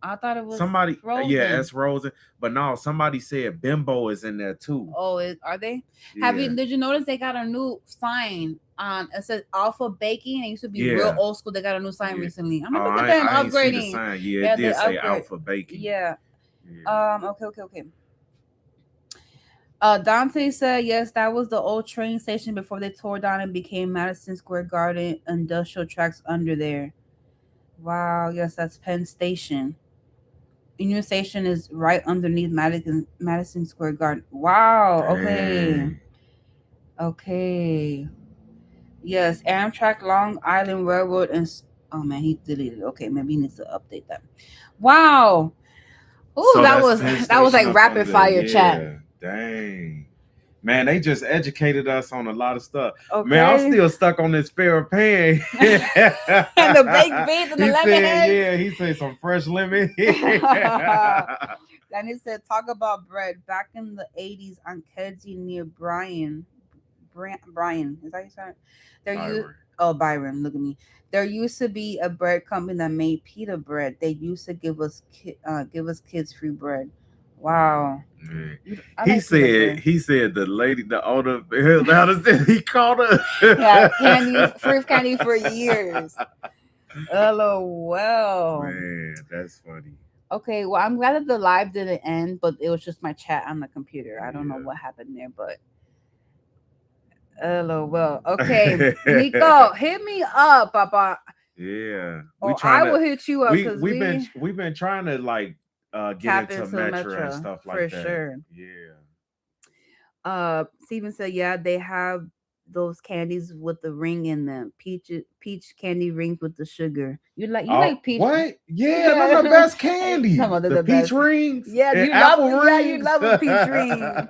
Speaker 2: I thought it was
Speaker 1: Somebody, yeah,
Speaker 2: Frozen.
Speaker 1: S Rosen, but no, somebody said Bimbo is in there too.
Speaker 2: Oh, are they? Have
Speaker 1: Yeah,
Speaker 2: you? Did you notice they got a new sign? It says Alpha Baking. It used to be real
Speaker 1: yeah,
Speaker 2: old school. They got a new sign
Speaker 1: yeah.
Speaker 2: recently. I'm
Speaker 1: Oh,
Speaker 2: like, look at them
Speaker 1: I ain't see the
Speaker 2: upgrading.
Speaker 1: sign. Yeah, it
Speaker 2: Yeah, they
Speaker 1: did say
Speaker 2: upgrade.
Speaker 1: Alpha Baking.
Speaker 2: Yeah.
Speaker 1: Yeah,
Speaker 2: Okay. Dante said yes, that was the old train station before they tore down and became Madison Square Garden industrial tracks under there. Wow, yes, that's Penn Station. Union Station is right underneath Madison Square Garden. Wow. Okay.
Speaker 1: dang.
Speaker 2: Okay. Yes, Amtrak, Long Island Railroad, and oh man, he deleted it. Okay, maybe he needs to update that. Wow. Ooh,
Speaker 1: So
Speaker 2: that
Speaker 1: that's
Speaker 2: was
Speaker 1: Penn
Speaker 2: that was
Speaker 1: Station
Speaker 2: like
Speaker 1: up
Speaker 2: rapid
Speaker 1: under there.
Speaker 2: fire chat.
Speaker 1: Yeah, dang. Man, they just educated us on a lot of stuff. Man, I'm
Speaker 2: Okay.
Speaker 1: still stuck on this Farrah Pan.
Speaker 2: And the baked beans and the
Speaker 1: He
Speaker 2: lemon
Speaker 1: said,
Speaker 2: heads.
Speaker 1: yeah, he said some fresh lemon.
Speaker 2: And he said, talk about bread. Back in the 80s on Kedzie near Brian, is that you saying? There you
Speaker 1: Byron.
Speaker 2: Oh, Byron, look at me. There used to be a bread company that made pita bread. They used to give us kids free bread. Wow.
Speaker 1: Man.
Speaker 2: I like pita bread.
Speaker 1: He said the lady, the owner, he called
Speaker 2: Yeah,
Speaker 1: her.
Speaker 2: free candy for years. LOL.
Speaker 1: Man, that's funny.
Speaker 2: Okay, well, I'm glad that the live didn't end, but it was just my chat on the computer. I don't know
Speaker 1: Yeah.
Speaker 2: what happened there, but LOL. Okay, Nico, hit me up, Papa,
Speaker 1: Yeah. We
Speaker 2: or
Speaker 1: trying
Speaker 2: I
Speaker 1: to
Speaker 2: will hit you up because
Speaker 1: we've been trying to like get
Speaker 2: tap
Speaker 1: into
Speaker 2: into
Speaker 1: Metro and
Speaker 2: Metro
Speaker 1: stuff
Speaker 2: for
Speaker 1: like that.
Speaker 2: sure.
Speaker 1: Yeah.
Speaker 2: Steven said, yeah, they have those candies with the ring in them. Peach candy rings with the sugar. You
Speaker 1: Oh,
Speaker 2: like peach?
Speaker 1: what? Yeah, them the
Speaker 2: Yeah.
Speaker 1: best candy.
Speaker 2: Come on, they're
Speaker 1: The
Speaker 2: the
Speaker 1: peach
Speaker 2: best.
Speaker 1: rings
Speaker 2: Yeah,
Speaker 1: and
Speaker 2: you love
Speaker 1: apple
Speaker 2: yeah, you
Speaker 1: rings.
Speaker 2: love a peach ring.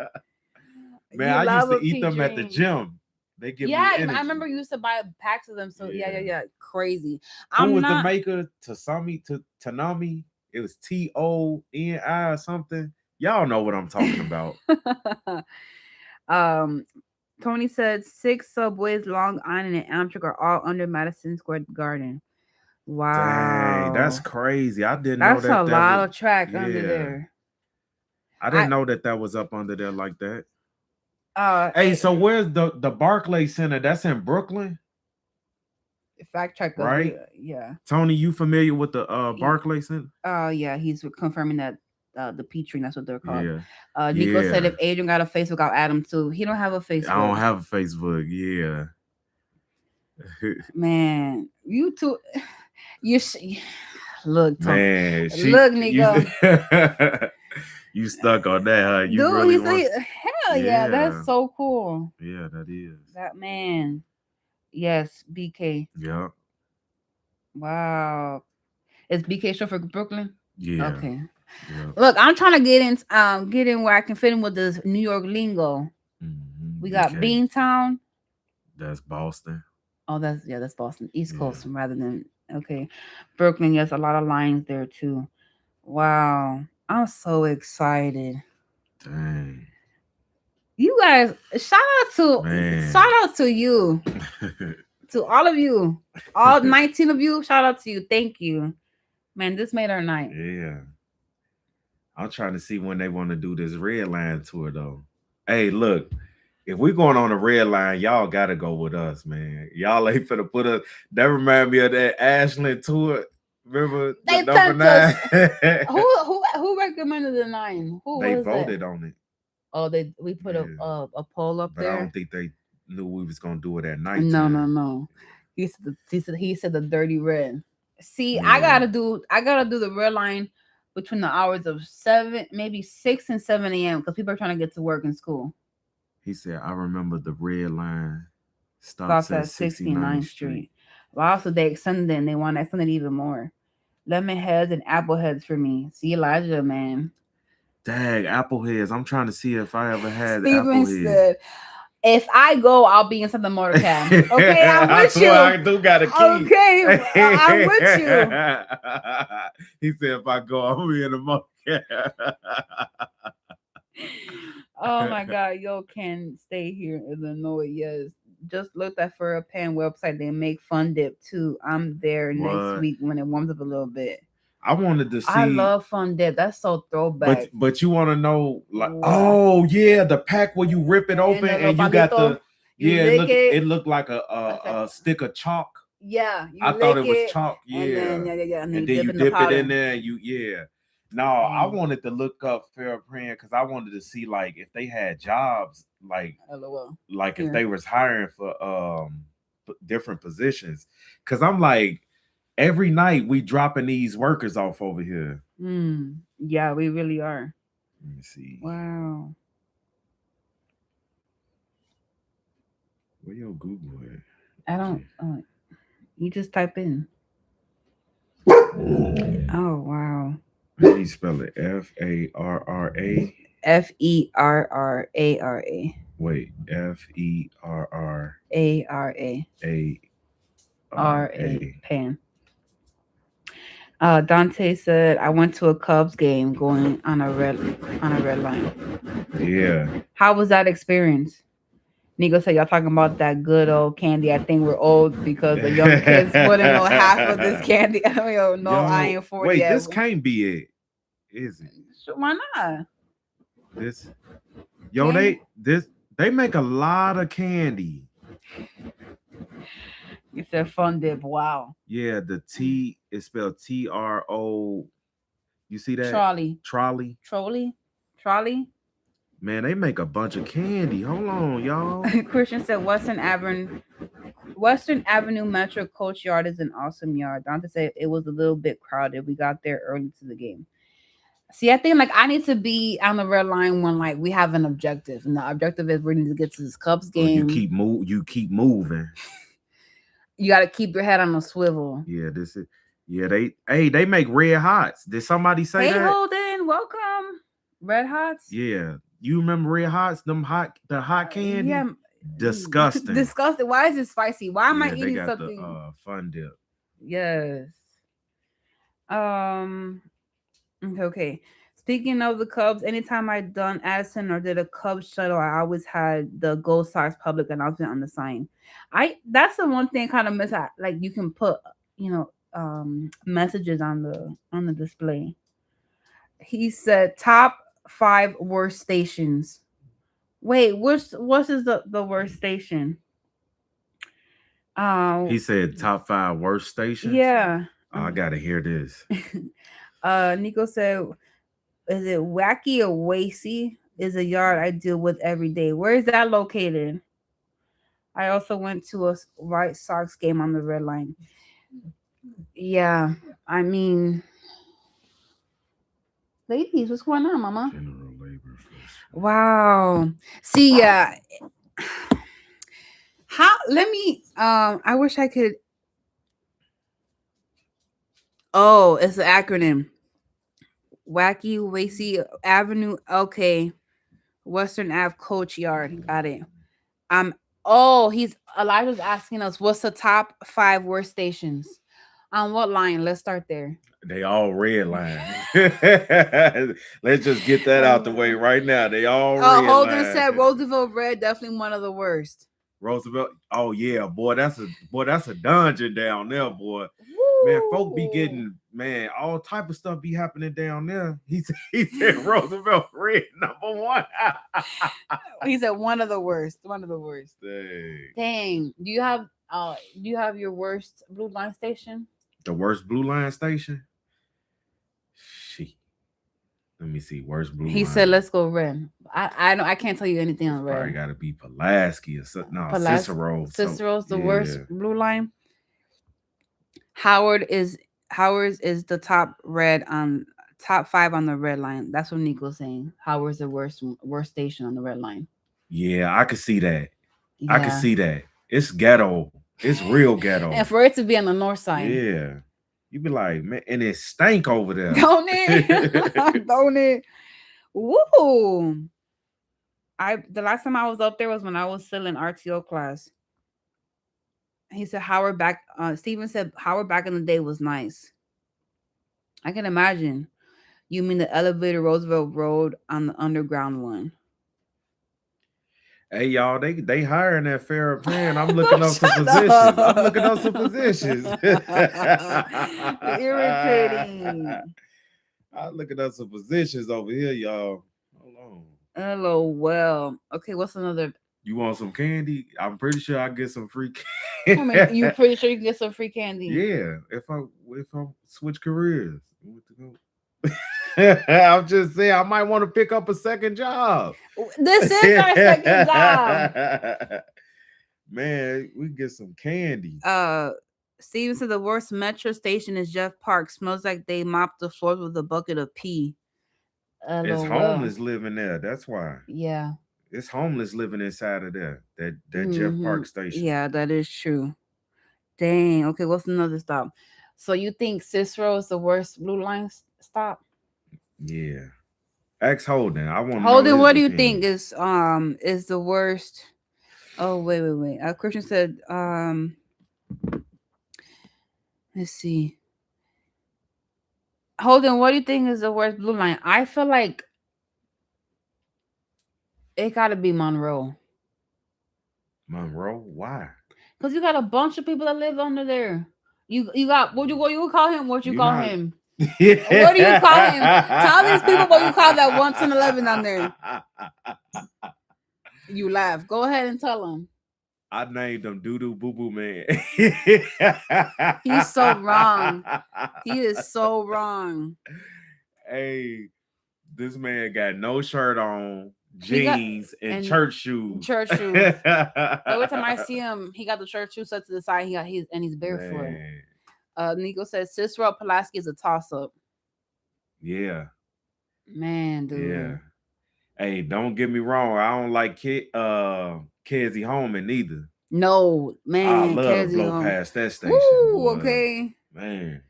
Speaker 1: Man,
Speaker 2: You
Speaker 1: I used
Speaker 2: love
Speaker 1: to
Speaker 2: a
Speaker 1: eat
Speaker 2: peach
Speaker 1: them at the
Speaker 2: ring.
Speaker 1: gym. They give
Speaker 2: Yeah,
Speaker 1: me
Speaker 2: I remember
Speaker 1: energy.
Speaker 2: you used to buy packs of them. So
Speaker 1: Yeah.
Speaker 2: yeah, crazy.
Speaker 1: Who
Speaker 2: I'm
Speaker 1: was the
Speaker 2: not.
Speaker 1: maker? Tanami? It was Toni or something. Y'all know what I'm talking about.
Speaker 2: um, Tony said 6 subways, Long Island, and Amtrak are all under Madison Square Garden.
Speaker 1: Dang, that's
Speaker 2: Wow,
Speaker 1: crazy. I didn't know
Speaker 2: that's a
Speaker 1: that
Speaker 2: lot
Speaker 1: was.
Speaker 2: of track under
Speaker 1: Yeah,
Speaker 2: there.
Speaker 1: I didn't
Speaker 2: I
Speaker 1: know that was up under there like that. Hey,
Speaker 2: eh,
Speaker 1: so where's the Barclay Center? That's in Brooklyn,
Speaker 2: fact checker.
Speaker 1: right?
Speaker 2: Yeah.
Speaker 1: Tony, you familiar with the
Speaker 2: Y-
Speaker 1: Barclay Center?
Speaker 2: Yeah, he's confirming that the Peach ring. That's what they're called.
Speaker 1: Yeah,
Speaker 2: Nico said if
Speaker 1: yeah.
Speaker 2: Adrian got a Facebook, I'll add him too. He don't have a
Speaker 1: I
Speaker 2: Facebook.
Speaker 1: don't have a Facebook. Yeah,
Speaker 2: Man, you two, you look, Tom,
Speaker 1: man,
Speaker 2: look, Nico,
Speaker 1: you stuck on that, huh? You
Speaker 2: dude.
Speaker 1: really
Speaker 2: He's
Speaker 1: want?
Speaker 2: like, hell yeah,
Speaker 1: Yeah,
Speaker 2: that's so cool.
Speaker 1: yeah, that is.
Speaker 2: That man, yes, BK.
Speaker 1: Yeah,
Speaker 2: Wow, is BK short for Brooklyn?
Speaker 1: yeah,
Speaker 2: Okay.
Speaker 1: yeah.
Speaker 2: Look, I'm trying to get in where I can fit in with this New York lingo. We got
Speaker 1: BK,
Speaker 2: Beantown.
Speaker 1: that's Boston.
Speaker 2: Oh, that's Boston, East
Speaker 1: Yeah,
Speaker 2: Coast rather than okay. Brooklyn, yes, a lot of lines there too. Wow, I'm so excited.
Speaker 1: dang,
Speaker 2: You guys, shout
Speaker 1: man.
Speaker 2: out to you, to all of you, all 19 of you. Shout out to you. Thank you, man. This made our night.
Speaker 1: Yeah, I'm trying to see when they want to do this red line tour though. Hey, look, if we're going on a red line, y'all gotta go with us, man. Y'all ain't finna put us. That remind me of that Ashland tour. Remember the
Speaker 2: They
Speaker 1: number
Speaker 2: sent us.
Speaker 1: 9?
Speaker 2: Who recommended the 9? Who
Speaker 1: They
Speaker 2: was it?
Speaker 1: voted on it.
Speaker 2: Oh, we put
Speaker 1: Yeah,
Speaker 2: a poll up
Speaker 1: but I
Speaker 2: there.
Speaker 1: don't think they knew we was gonna do it at
Speaker 2: No, no,
Speaker 1: nighttime.
Speaker 2: no. He said the dirty red. See,
Speaker 1: Yeah,
Speaker 2: I gotta do the red line between the hours of 7, maybe 6 and 7 a.m. because people are trying to get to work and school.
Speaker 1: he said. I remember the red line stops
Speaker 2: Stops
Speaker 1: at
Speaker 2: at
Speaker 1: 69th
Speaker 2: 69th
Speaker 1: Street.
Speaker 2: Street. Wow, so they extended it and they want to extend it even more. Lemon heads and apple heads for me. See Elijah, man.
Speaker 1: Dang, apple heads. I'm trying to see if I ever had
Speaker 2: Steven
Speaker 1: apple heads.
Speaker 2: said, if I go, I'll be inside the motor cab. Okay, I'm
Speaker 1: I
Speaker 2: with
Speaker 1: swear
Speaker 2: you.
Speaker 1: I do got a key.
Speaker 2: Okay, I'm with you.
Speaker 1: He said if I go, I'm gonna be in the motor.
Speaker 2: Oh my God, yo can stay here in Illinois. Yes. Just looked at for a pan website. They make fun dip too. I'm there next
Speaker 1: What?
Speaker 2: week when it warms up a little bit.
Speaker 1: I wanted to
Speaker 2: I
Speaker 1: see.
Speaker 2: love Fun Dip. That's so throwback.
Speaker 1: But you want to know like,
Speaker 2: What?
Speaker 1: oh yeah, the pack where you rip it
Speaker 2: And
Speaker 1: open
Speaker 2: the little
Speaker 1: and you got
Speaker 2: palito,
Speaker 1: the,
Speaker 2: you
Speaker 1: yeah,
Speaker 2: lick it.
Speaker 1: it looked like
Speaker 2: That's like,
Speaker 1: a stick of chalk.
Speaker 2: yeah, you
Speaker 1: I thought
Speaker 2: lick
Speaker 1: it was
Speaker 2: it,
Speaker 1: chalk,
Speaker 2: and
Speaker 1: yeah.
Speaker 2: then yeah, and then
Speaker 1: And
Speaker 2: you
Speaker 1: then
Speaker 2: dip
Speaker 1: you
Speaker 2: in the
Speaker 1: dip it in
Speaker 2: powder.
Speaker 1: there and you, yeah. No, I
Speaker 2: Dang.
Speaker 1: wanted to look up fair praying because I wanted to see like if they had jobs,
Speaker 2: LOL.
Speaker 1: like if
Speaker 2: Here.
Speaker 1: they was hiring for different positions. Cause I'm like, every night we dropping these workers off over here.
Speaker 2: Yeah, we really are.
Speaker 1: Let me see.
Speaker 2: Wow.
Speaker 1: Where your Google at?
Speaker 2: I don't.
Speaker 1: Gee.
Speaker 2: You just type in. Oh wow.
Speaker 1: How do you spell it? Farra.
Speaker 2: FERRARA.
Speaker 1: Wait, FERRARA.
Speaker 2: ARA. RA. Pan. Dante said, "I went to a Cubs game going on a red line.
Speaker 1: Yeah.
Speaker 2: How was that experience?" Nico said, "Y'all talking about that good old candy. I think we're old because the young kids wouldn't know half of this candy." I mean, no, I
Speaker 1: Yo,
Speaker 2: ain't 40
Speaker 1: wait,
Speaker 2: yet.
Speaker 1: this can't be it, is it?
Speaker 2: Why not?
Speaker 1: This, yo,
Speaker 2: Candy.
Speaker 1: they make a lot of candy.
Speaker 2: You said Fun Dip. Wow.
Speaker 1: Yeah, the T is spelled TRO. You see that?
Speaker 2: Trolley.
Speaker 1: Trolley.
Speaker 2: Trolley. Trolley.
Speaker 1: Man, they make a bunch of candy. Hold on, y'all.
Speaker 2: Christian said Western Avenue Metro Coach Yard is an awesome yard. Dante said it was a little bit crowded. We got there early to the game. See, I think like I need to be on the red line when like we have an objective, and the objective is we need to get to this Cubs
Speaker 1: Oh,
Speaker 2: game.
Speaker 1: you keep moving.
Speaker 2: You got to keep your head on a swivel.
Speaker 1: Yeah, this is. Yeah, they make red hots. Did somebody say
Speaker 2: Hey,
Speaker 1: that?
Speaker 2: Holden, welcome. Red Hots.
Speaker 1: Yeah, you remember red hots? The hot candy.
Speaker 2: Yeah.
Speaker 1: Disgusting.
Speaker 2: Disgusting. Why is it spicy? Why am I
Speaker 1: Yeah, they
Speaker 2: eating
Speaker 1: got
Speaker 2: something?
Speaker 1: the fun dip.
Speaker 2: Yes. Um. Okay. Speaking of the Cubs, anytime I done Addison or did a Cubs shuttle, I always had the Go Sox public announcement on the sign. That's the one thing kind of miss. Like you can put, messages on the display. He said top 5 worst stations. Wait, what is the worst station?
Speaker 1: He said top 5 worst stations.
Speaker 2: Yeah.
Speaker 1: Oh, I gotta hear this.
Speaker 2: Nico said, is it Wacky or Wacy? Is a yard I deal with every day. Where is that located? I also went to a White Sox game on the red line. Yeah, I mean, ladies, what's going on, mama?
Speaker 1: General labor first.
Speaker 2: Wow. See, yeah. How? Let me. I wish I could. Oh, it's an acronym. Wacky Wacy Avenue. Okay. Western Ave Coach Yard. Got it. Um. Oh, Elijah's asking us what's the top 5 worst stations. On what line? Let's start there.
Speaker 1: They all red line. Let's just get that out the way right now. They all red
Speaker 2: Holden
Speaker 1: line.
Speaker 2: said Roosevelt Red, definitely one of the worst.
Speaker 1: Roosevelt. Oh yeah, boy, that's a dungeon down there, boy. Man, folk be getting, man, all type of stuff be happening down there. He said Roosevelt Red #1.
Speaker 2: He said one of the worst. One of the worst. Dang. Do you have your worst blue line station?
Speaker 1: The worst blue line station? Shit. Let me see. Worst blue line.
Speaker 2: He said, "Let's go red." I can't tell you anything on red.
Speaker 1: Probably got to be Pulaski or something. No, Cicero.
Speaker 2: Cicero's the worst blue line. Howard's is the top red on top 5 on the red line. That's what Nico's saying. Howard's the worst station on the red line.
Speaker 1: Yeah, I could see that.
Speaker 2: Yeah.
Speaker 1: I could see that. It's ghetto. It's real ghetto.
Speaker 2: And for it to be on the north side.
Speaker 1: Yeah. You be like, man, and it stank over there.
Speaker 2: Don't it? Don't it? Woo! The last time I was up there was when I was still in RTO class. He said Howard back. Steven said Howard back in the day was nice. I can imagine. You mean the elevator Roosevelt Road on the underground one?
Speaker 1: Hey y'all, they hiring that Farrakhan. I'm looking up some
Speaker 2: Shut
Speaker 1: positions. I'm looking up some
Speaker 2: up.
Speaker 1: positions.
Speaker 2: You're irritating.
Speaker 1: I'm looking up some positions over here, y'all. Hold on.
Speaker 2: Hello, well. Okay, what's another?
Speaker 1: You want some candy? I'm pretty sure I get some free
Speaker 2: I
Speaker 1: candy.
Speaker 2: mean, you pretty sure you can get some free candy.
Speaker 1: Yeah, if I switch careers. What to go? I'm just saying I might want to pick up a second job.
Speaker 2: This is our second job.
Speaker 1: Man, we get some candy.
Speaker 2: Uh, Steven said the worst metro station is Jeff Park. Smells like they mopped the floors with a bucket of pee.
Speaker 1: It's
Speaker 2: LOL.
Speaker 1: homeless living there. That's why.
Speaker 2: Yeah.
Speaker 1: It's homeless living inside of there. That Jeff
Speaker 2: Mm-hmm.
Speaker 1: Park station.
Speaker 2: Yeah, that is true. Dang. Okay, what's another stop? So you think Cicero is the worst blue line stop?
Speaker 1: Yeah. Ask Holden. I want to know
Speaker 2: Holden,
Speaker 1: his
Speaker 2: what do you think
Speaker 1: opinion.
Speaker 2: is the worst? Oh, wait. Christian said let's see. Holden, what do you think is the worst blue line? I feel like it got to be Monroe.
Speaker 1: Monroe? Why?
Speaker 2: Cause you got a bunch of people that live under there. You got what you call him? What you
Speaker 1: You
Speaker 2: call
Speaker 1: not.
Speaker 2: him? What do you call him? Tell these people what you call that 111 down there. You laugh. Go ahead and tell them.
Speaker 1: I named him Doo Doo Boo Boo Man.
Speaker 2: He's so wrong. He is so wrong.
Speaker 1: Hey, this man got no shirt on,
Speaker 2: He got
Speaker 1: jeans, and
Speaker 2: and
Speaker 1: church shoes.
Speaker 2: church shoes. Every time I see him, he got the church shoes set to the side. He's barefoot.
Speaker 1: Man,
Speaker 2: Nico says Cicero Pulaski is a toss up.
Speaker 1: yeah,
Speaker 2: Man,
Speaker 1: yeah.
Speaker 2: dude.
Speaker 1: Hey, don't get me wrong. I don't like Kezzy Holman neither.
Speaker 2: No,
Speaker 1: I
Speaker 2: man,
Speaker 1: love to
Speaker 2: Kezzy
Speaker 1: blow
Speaker 2: home.
Speaker 1: past that station,
Speaker 2: Woo,
Speaker 1: boy.
Speaker 2: okay.
Speaker 1: Man.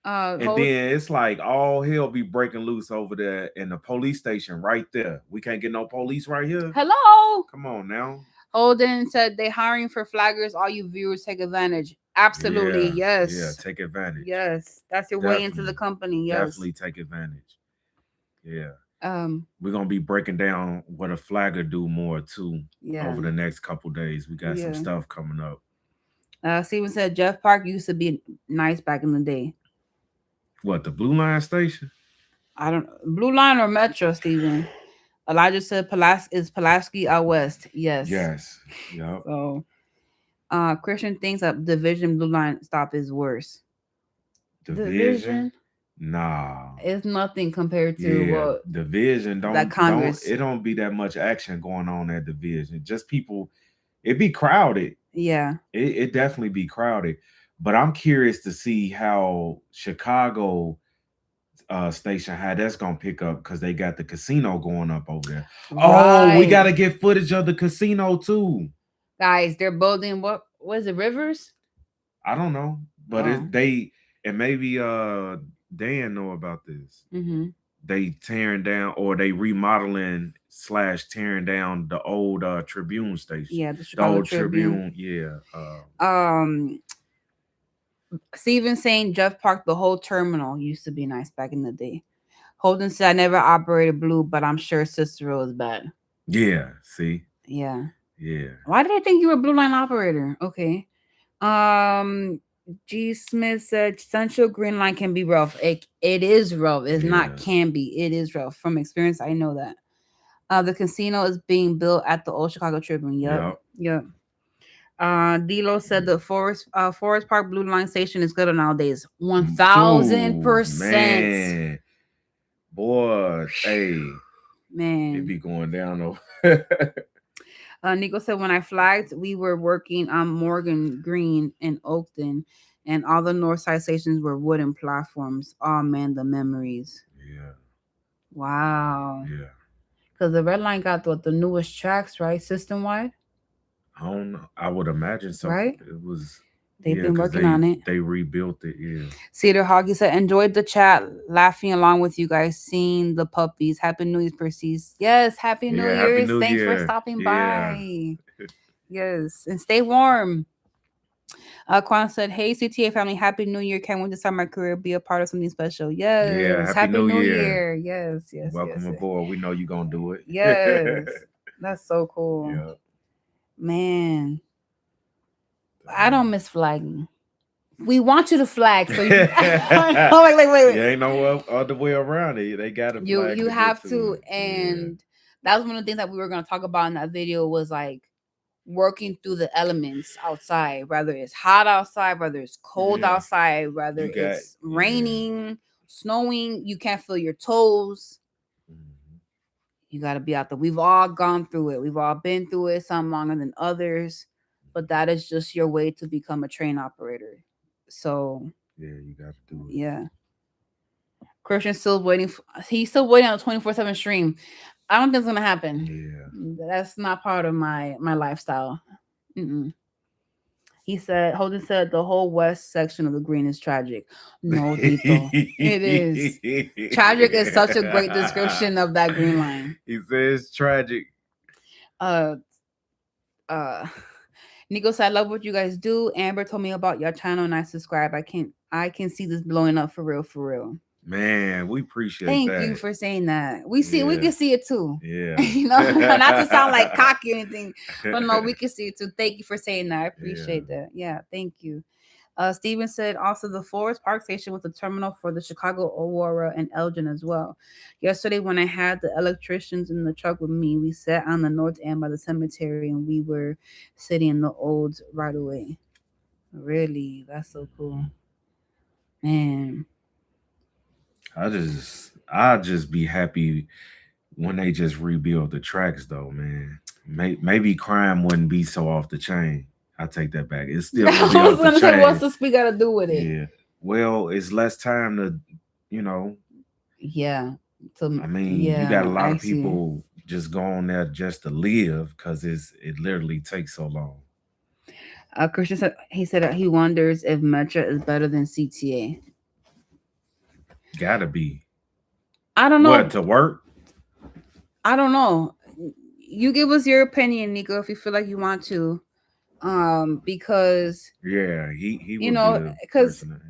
Speaker 1: And
Speaker 2: Hold.
Speaker 1: then it's like all hell be breaking loose over there in the police station right there. We can't get no police right here.
Speaker 2: Hello.
Speaker 1: Come on now.
Speaker 2: Holden said they hiring for flaggers. All you viewers take advantage. Absolutely,
Speaker 1: Yeah,
Speaker 2: yes,
Speaker 1: take advantage.
Speaker 2: yes. That's your way into the
Speaker 1: Definitely,
Speaker 2: company. Yes.
Speaker 1: definitely take advantage. Yeah,
Speaker 2: Um.
Speaker 1: we're gonna be breaking down what a flagger do more too
Speaker 2: Yeah.
Speaker 1: over the next couple days. We got some
Speaker 2: Yeah.
Speaker 1: stuff coming up.
Speaker 2: Steven said Jeff Park used to be nice back in the day.
Speaker 1: What, the Blue Line station?
Speaker 2: I don't Blue Line or Metro, Steven. Elijah said Pulaski out west. Yes.
Speaker 1: Yes. Yep.
Speaker 2: So Christian thinks that Division Blue Line stop is worse.
Speaker 1: Division? Nah.
Speaker 2: It's nothing compared to
Speaker 1: Yeah,
Speaker 2: what
Speaker 1: division
Speaker 2: that
Speaker 1: don't
Speaker 2: Congress.
Speaker 1: it don't be that much action going on at division. Just people, it be crowded.
Speaker 2: Yeah.
Speaker 1: It definitely be crowded. But I'm curious to see how Chicago station how that's gonna pick up because they got the casino going up over there. Oh, we
Speaker 2: Right.
Speaker 1: gotta get footage of the casino too.
Speaker 2: Guys, they're building what was it, Rivers?
Speaker 1: I don't know, but
Speaker 2: Oh.
Speaker 1: and maybe Dan know about this.
Speaker 2: Mm-hmm.
Speaker 1: They tearing down or they remodeling / tearing down the old Tribune station.
Speaker 2: Yeah, the
Speaker 1: The
Speaker 2: Chicago
Speaker 1: old
Speaker 2: Tribune.
Speaker 1: yeah.
Speaker 2: Steven saying Jeff Park, the whole terminal used to be nice back in the day. Holden said I never operated blue, but I'm sure Cicero is bad.
Speaker 1: Yeah, see?
Speaker 2: Yeah.
Speaker 1: Yeah.
Speaker 2: Why did I think you were a blue line operator? Okay. G. Smith said Central Green Line can be rough. It is rough. It's not
Speaker 1: Yeah.
Speaker 2: can be. It is rough. From experience, I know that. The casino is being built at the Old Chicago Tribune. Yep. Yep. Dilo said the Forest Park Blue Line station is good nowadays. 1000%.
Speaker 1: Man. Boy, hey.
Speaker 2: Man.
Speaker 1: It be going down over.
Speaker 2: Nico said when I flagged, we were working on Morgan Green in Oakton, and all the north side stations were wooden platforms. Oh man, the memories.
Speaker 1: Yeah.
Speaker 2: Wow.
Speaker 1: Yeah.
Speaker 2: Because the red line got the newest tracks, right? System wide.
Speaker 1: I don't know. I would imagine so.
Speaker 2: Right?
Speaker 1: It was.
Speaker 2: They've been working on it.
Speaker 1: They rebuilt it. Yeah.
Speaker 2: Cedar Hoggy said, enjoyed the chat, laughing along with you guys, seeing the puppies. Happy New Year's, Percy. Yes, Happy New Year's.
Speaker 1: Happy New
Speaker 2: Thanks
Speaker 1: Year.
Speaker 2: for stopping by. Yes, and stay warm. Quan said, hey, CTA family, Happy New Year. Can't wait to start my career, be a part of something special. Yes.
Speaker 1: Yeah,
Speaker 2: Happy New Year. Yes.
Speaker 1: Welcome aboard. We know you're going to do it.
Speaker 2: Yes. That's so cool.
Speaker 1: Yeah.
Speaker 2: Man, I don't miss flagging. We want you to flag, so you. Oh, wait.
Speaker 1: You ain't no other way around it. They got to flag
Speaker 2: You
Speaker 1: to get
Speaker 2: have
Speaker 1: to
Speaker 2: to,
Speaker 1: it. Yeah.
Speaker 2: and that's one of the things that we were gonna talk about in that video was like working through the elements outside, whether it's hot outside, whether it's cold
Speaker 1: Yeah.
Speaker 2: outside, whether
Speaker 1: You got,
Speaker 2: it's
Speaker 1: yeah.
Speaker 2: raining, snowing, you can't feel your toes.
Speaker 1: Mhm.
Speaker 2: You got to be out there. We've all gone through it. We've all been through it, some longer than others, but that is just your way to become a train operator. So,
Speaker 1: Yeah, you got to do it.
Speaker 2: yeah. Christian's still waiting. He's still waiting on a 24/7 stream. I don't think it's going to happen.
Speaker 1: Yeah.
Speaker 2: That's not part of my lifestyle. Mm-mm. He said, Holden said the whole west section of the green is tragic. No, Tito. It is. Tragic is such a great description of that green line.
Speaker 1: He says tragic.
Speaker 2: Uh uh Nico said, I love what you guys do. Amber told me about your channel and I subscribe. I can see this blowing up for real, for real.
Speaker 1: Man, we appreciate
Speaker 2: Thank you
Speaker 1: that.
Speaker 2: for saying that. We
Speaker 1: Yeah.
Speaker 2: can see it too.
Speaker 1: Yeah.
Speaker 2: You know, not to sound like cocky or anything, but no, we can see it too. Thank you for saying that. I appreciate that. Yeah, thank you. Steven said also the Forest Park station was the terminal for the Chicago Aurora and Elgin as well. Yesterday, when I had the electricians in the truck with me, we sat on the north end by the cemetery and we were sitting in the old right away. Really, that's so cool, man.
Speaker 1: I just be happy when they just rebuild the tracks though, man. Maybe crime wouldn't be so off the chain. I take that back. It still would be
Speaker 2: I was
Speaker 1: off the
Speaker 2: gonna say, what's
Speaker 1: chain.
Speaker 2: the speak got to do with it?
Speaker 1: Yeah. Well, it's less time to, you know,
Speaker 2: Yeah.
Speaker 1: I mean, you got a
Speaker 2: Yeah,
Speaker 1: lot
Speaker 2: I
Speaker 1: of
Speaker 2: see.
Speaker 1: people just go on there just to live because it literally takes so long.
Speaker 2: Christian said he said that he wonders if Metro is better than CTA.
Speaker 1: Gotta be.
Speaker 2: I don't
Speaker 1: What,
Speaker 2: know.
Speaker 1: to work?
Speaker 2: I don't know. You give us your opinion, Nico, if you feel like you want to. Because
Speaker 1: Yeah, he
Speaker 2: you
Speaker 1: would be
Speaker 2: know,
Speaker 1: the
Speaker 2: because
Speaker 1: person.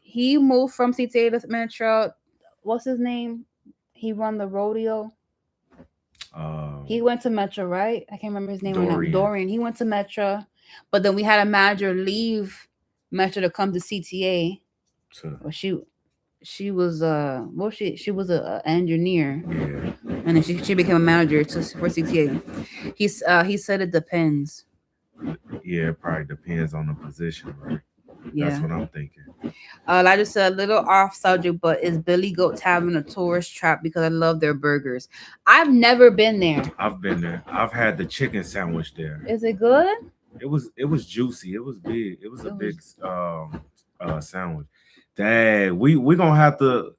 Speaker 2: he moved from CTA to Metro. What's his name? He run the rodeo. He went to Metro, right? I can't remember his name right now.
Speaker 1: Dorian.
Speaker 2: Dorian. He went to Metro, but then we had a manager leave Metro to come to CTA.
Speaker 1: To,
Speaker 2: Well, she was well she was a engineer,
Speaker 1: yeah.
Speaker 2: and then she became a manager for CTA. He said it depends.
Speaker 1: Yeah, it probably depends on the position, right?
Speaker 2: Yeah.
Speaker 1: That's what I'm thinking.
Speaker 2: I just said a little off subject, but is Billy Goat Tavern a tourist trap because I love their burgers? I've never been there.
Speaker 1: I've been there. I've had the chicken sandwich there.
Speaker 2: Is it good?
Speaker 1: It was juicy. It was big. It was a
Speaker 2: It
Speaker 1: big
Speaker 2: was
Speaker 1: sandwich. Dang, we gonna have to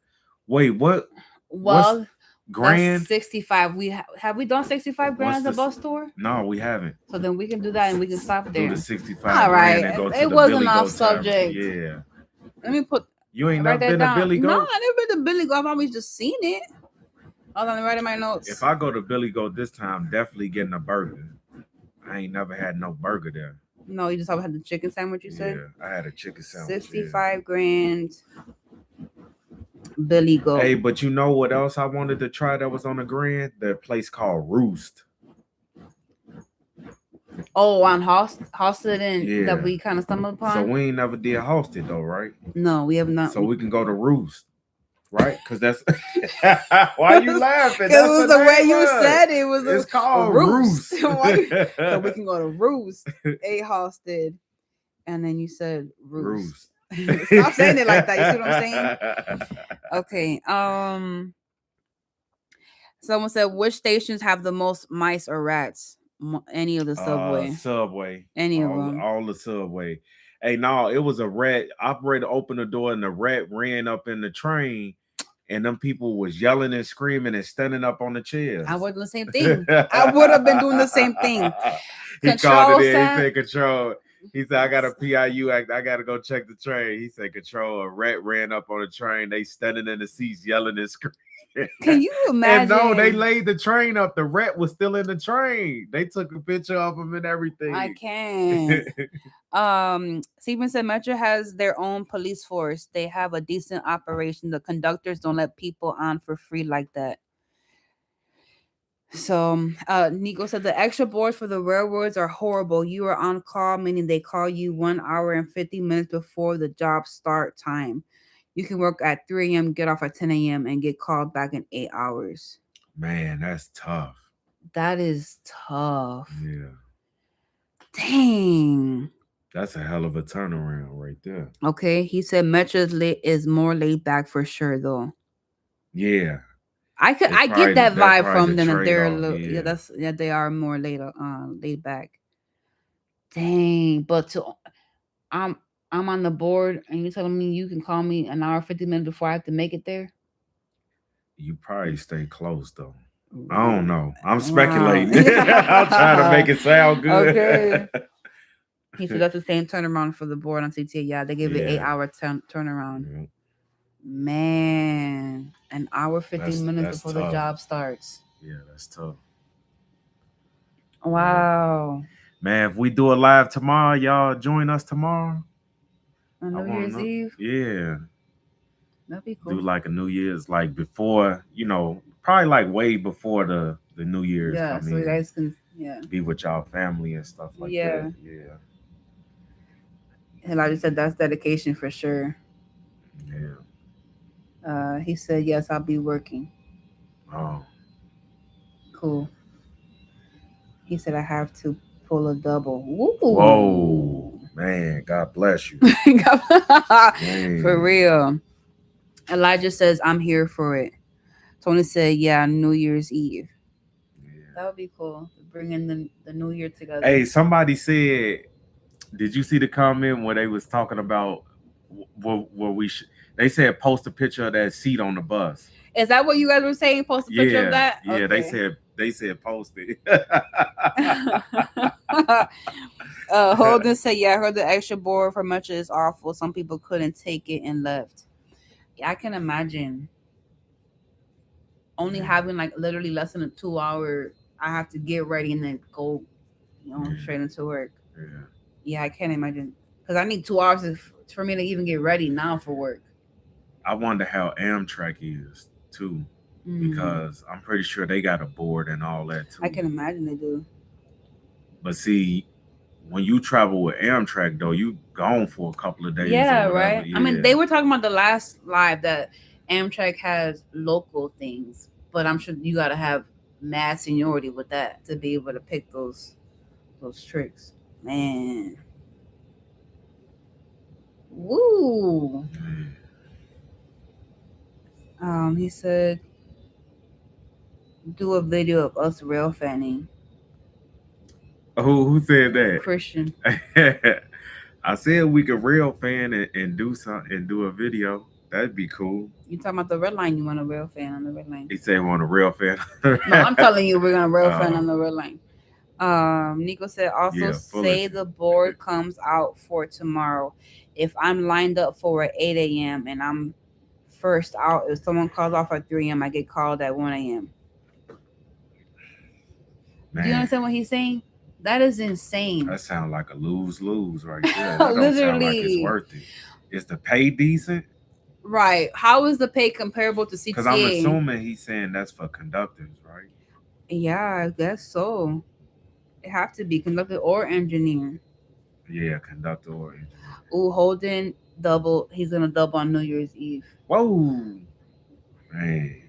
Speaker 1: wait. What's
Speaker 2: well.
Speaker 1: grand?
Speaker 2: That's 65. Have we done 65
Speaker 1: What's
Speaker 2: grand at the
Speaker 1: this?
Speaker 2: bus tour?
Speaker 1: No, we haven't.
Speaker 2: So then we can do that and we can stop
Speaker 1: Do
Speaker 2: there.
Speaker 1: the 65
Speaker 2: All right.
Speaker 1: grand and go to
Speaker 2: It
Speaker 1: the
Speaker 2: wasn't
Speaker 1: Billy
Speaker 2: off
Speaker 1: Goat Tavern.
Speaker 2: subject.
Speaker 1: Yeah.
Speaker 2: Let me put
Speaker 1: You ain't
Speaker 2: write
Speaker 1: never
Speaker 2: that
Speaker 1: been to
Speaker 2: down.
Speaker 1: Billy
Speaker 2: No,
Speaker 1: Goat?
Speaker 2: I never been to Billy Goat. I've always just seen it. Hold on, I'm writing my notes.
Speaker 1: If I go to Billy Goat this time, definitely getting a burger. I ain't never had no burger there.
Speaker 2: No, you just always had the chicken sandwich. You said
Speaker 1: Yeah, I had a chicken sandwich.
Speaker 2: 65 grand. Billy Goat.
Speaker 1: Hey, but you know what else I wanted to try that was on the grand? That place called Roost.
Speaker 2: Oh, on Hosted and
Speaker 1: Yeah.
Speaker 2: that we kind of stumbled upon.
Speaker 1: So we ain't never did hosted though, right?
Speaker 2: No, we have not.
Speaker 1: So we can go to Roost, right? Because that's why you laughing.
Speaker 2: It
Speaker 1: That's
Speaker 2: was the way
Speaker 1: name
Speaker 2: you
Speaker 1: of it.
Speaker 2: said it. Was
Speaker 1: It's called
Speaker 2: Roost.
Speaker 1: Roost.
Speaker 2: So we can go to Roost, a Hosted, and then you said Roost. Stop saying it like that. You see what I'm saying? Okay. Someone said which stations have the most mice or rats? Any of the subway.
Speaker 1: Subway.
Speaker 2: Any of them.
Speaker 1: All the subway. Hey, no, it was a rat. Operator opened the door and the rat ran up in the train, and them people was yelling and screaming and standing up on the chairs.
Speaker 2: I would do the same thing. I would have been doing the same thing.
Speaker 1: He called it in. He said, "Control." He said, "I got a PIU act. I got to go check the train." He said, "Control." A rat ran up on the train. They standing in the seats yelling and screaming.
Speaker 2: Can you imagine?
Speaker 1: And no, they laid the train up. The rat was still in the train. They took a picture of him and everything.
Speaker 2: I can't. Steven said Metro has their own police force. They have a decent operation. The conductors don't let people on for free like that. So, Nico said the extra boards for the railroads are horrible. You are on call, meaning they call you 1 hour and 50 minutes before the job start time. You can work at 3 a.m., get off at 10 a.m., and get called back in 8 hours.
Speaker 1: Man, that's tough.
Speaker 2: That is tough.
Speaker 1: Yeah.
Speaker 2: Dang.
Speaker 1: That's a hell of a turnaround right there.
Speaker 2: Okay, he said Metro is more laid back for sure, though.
Speaker 1: Yeah.
Speaker 2: I get that
Speaker 1: That's
Speaker 2: vibe
Speaker 1: probably
Speaker 2: from
Speaker 1: the
Speaker 2: them that
Speaker 1: trade
Speaker 2: they're
Speaker 1: off.
Speaker 2: yeah,
Speaker 1: Yeah.
Speaker 2: they are more laid back. Dang, but I'm I'm on the board and you're telling me you can call me an hour 50 minutes before I have to make it there.
Speaker 1: You probably stay close though. I don't know. I'm
Speaker 2: Wow.
Speaker 1: speculating. I'm trying to make it sound good.
Speaker 2: Okay. He said that's the same turnaround for the board on CTA. Yeah, they give it
Speaker 1: Yeah.
Speaker 2: 8 hour turnaround.
Speaker 1: Yeah.
Speaker 2: Man, an hour 15 minutes
Speaker 1: That's
Speaker 2: before the
Speaker 1: tough.
Speaker 2: job starts.
Speaker 1: Yeah, that's tough. Yeah.
Speaker 2: Wow.
Speaker 1: Man, if we do it live tomorrow, y'all join us tomorrow.
Speaker 2: On
Speaker 1: I
Speaker 2: New
Speaker 1: want to
Speaker 2: Year's
Speaker 1: know.
Speaker 2: Eve,
Speaker 1: Yeah.
Speaker 2: that'd be
Speaker 1: Do
Speaker 2: cool.
Speaker 1: like a New Year's, like before, probably like way before the New Year's
Speaker 2: Yeah,
Speaker 1: come
Speaker 2: so you
Speaker 1: in.
Speaker 2: guys can
Speaker 1: Be with y'all family and stuff like
Speaker 2: yeah.
Speaker 1: that. Yeah.
Speaker 2: And like I said, that's dedication for sure.
Speaker 1: Yeah.
Speaker 2: He said yes, I'll be working.
Speaker 1: Oh.
Speaker 2: Cool. He said I have to pull a double. Ooh.
Speaker 1: Whoa. Man, God bless you.
Speaker 2: For
Speaker 1: Man.
Speaker 2: real. Elijah says I'm here for it. Tony said, yeah, New Year's Eve.
Speaker 1: Yeah.
Speaker 2: That would be cool. Bringing the new year together.
Speaker 1: Hey, somebody said, did you see the comment where they was talking about where we should? They said post a picture of that seat on the bus.
Speaker 2: Is that what you guys were saying? Post a picture of
Speaker 1: Yeah,
Speaker 2: that?
Speaker 1: yeah.
Speaker 2: Okay.
Speaker 1: They said post it.
Speaker 2: Holden said, yeah, I heard the extra board for much is awful. Some people couldn't take it and left. Yeah, I can imagine only
Speaker 1: Yeah,
Speaker 2: having like literally less than a 2 hour. I have to get ready and then go,
Speaker 1: yeah,
Speaker 2: straight into work.
Speaker 1: yeah.
Speaker 2: Yeah, I can't imagine because I need 2 hours for me to even get ready now for work.
Speaker 1: I wonder how Amtrak is too, because I'm pretty sure they got a board and all that
Speaker 2: I
Speaker 1: too.
Speaker 2: can imagine they do.
Speaker 1: But see, when you travel with Amtrak though, you gone for a couple of days
Speaker 2: Yeah,
Speaker 1: or whatever.
Speaker 2: right. I mean, they were talking about the last live that Amtrak has local things, but I'm sure you got to have mad seniority with that to be able to pick those tricks. Man, woo.
Speaker 1: Yeah.
Speaker 2: He said do a video of us rail fanning.
Speaker 1: Who said that?
Speaker 2: Christian.
Speaker 1: I said we could real fan and do something and do a video. That'd be cool.
Speaker 2: You talking about the red line? You want a rail fan on the red line?
Speaker 1: He said want a real fan.
Speaker 2: No, I'm telling you, we're gonna rail fan on the red line. Nico said also
Speaker 1: Yeah,
Speaker 2: say the board comes out for tomorrow. If I'm lined up for at 8 a.m. and I'm first out, if someone calls off at 3 a.m., I get called at 1 a.m. Do you understand what he's saying? That is insane.
Speaker 1: That sounds like a lose-lose right there. That don't sound like it's worth it. Is the pay decent?
Speaker 2: Right. How is the pay comparable to CTA?
Speaker 1: Because I'm assuming he's saying that's for conductors, right?
Speaker 2: Yeah, I guess so. It have to be conductor or engineer.
Speaker 1: Yeah, conductor or engineer.
Speaker 2: Ooh, Holden double. He's gonna double on New Year's Eve.
Speaker 1: Whoa, man.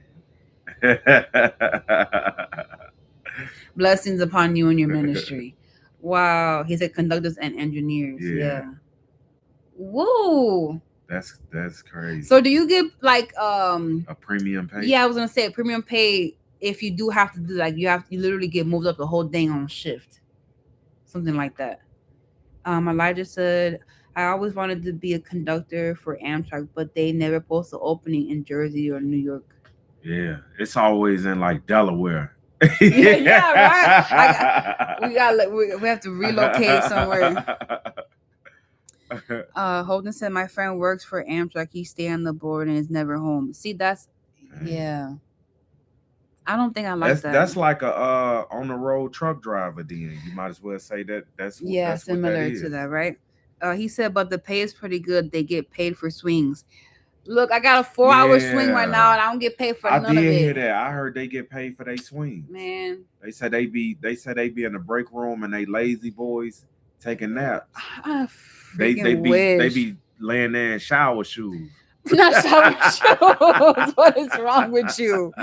Speaker 2: Blessings upon you and your ministry. Wow. He said conductors and engineers. Yeah. Whoa.
Speaker 1: That's crazy.
Speaker 2: So do you get like
Speaker 1: a premium pay?
Speaker 2: Yeah, I was gonna say a premium pay if you do have to do like you literally get moved up the whole dang on shift. Something like that. Elijah said, I always wanted to be a conductor for Amtrak, but they never post an opening in Jersey or New York.
Speaker 1: Yeah, it's always in like Delaware.
Speaker 2: Yeah, right. We have to relocate somewhere. Holden said my friend works for Amtrak. He stay on the board and is never home. See, that's yeah. I don't think I like that.
Speaker 1: That's like a on the road truck driver. Then you might as well say that's that's
Speaker 2: similar
Speaker 1: what that is.
Speaker 2: to that, right? He said, but the pay is pretty good. They get paid for swings. Look, I got a 4-hour swing right now, and I don't get paid for
Speaker 1: I
Speaker 2: none
Speaker 1: did
Speaker 2: of
Speaker 1: hear
Speaker 2: it.
Speaker 1: that. I heard they get paid for their swings.
Speaker 2: Man,
Speaker 1: They said they be in the break room and they lazy boys taking naps.
Speaker 2: I
Speaker 1: They
Speaker 2: freaking
Speaker 1: they
Speaker 2: wish.
Speaker 1: be laying there in shower shoes.
Speaker 2: Not shower shoes. What is wrong with you?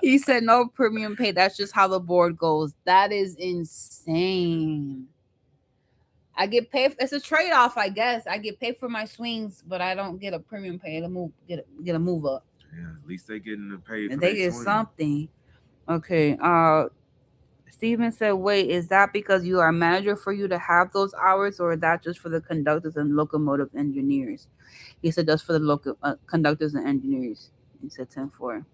Speaker 2: He said no premium pay. That's just how the board goes. That is insane. I get paid. It's a trade off, I guess. I get paid for my swings, but I don't get a premium pay to move. Get a move up.
Speaker 1: Yeah, at least they getting paid
Speaker 2: And
Speaker 1: for
Speaker 2: they
Speaker 1: their
Speaker 2: get
Speaker 1: swing.
Speaker 2: something. Okay. Steven said, "Wait, is that because you are a manager for you to have those hours, or is that just for the conductors and locomotive engineers?" He said, "Just for the local conductors and engineers." He said, 10-4.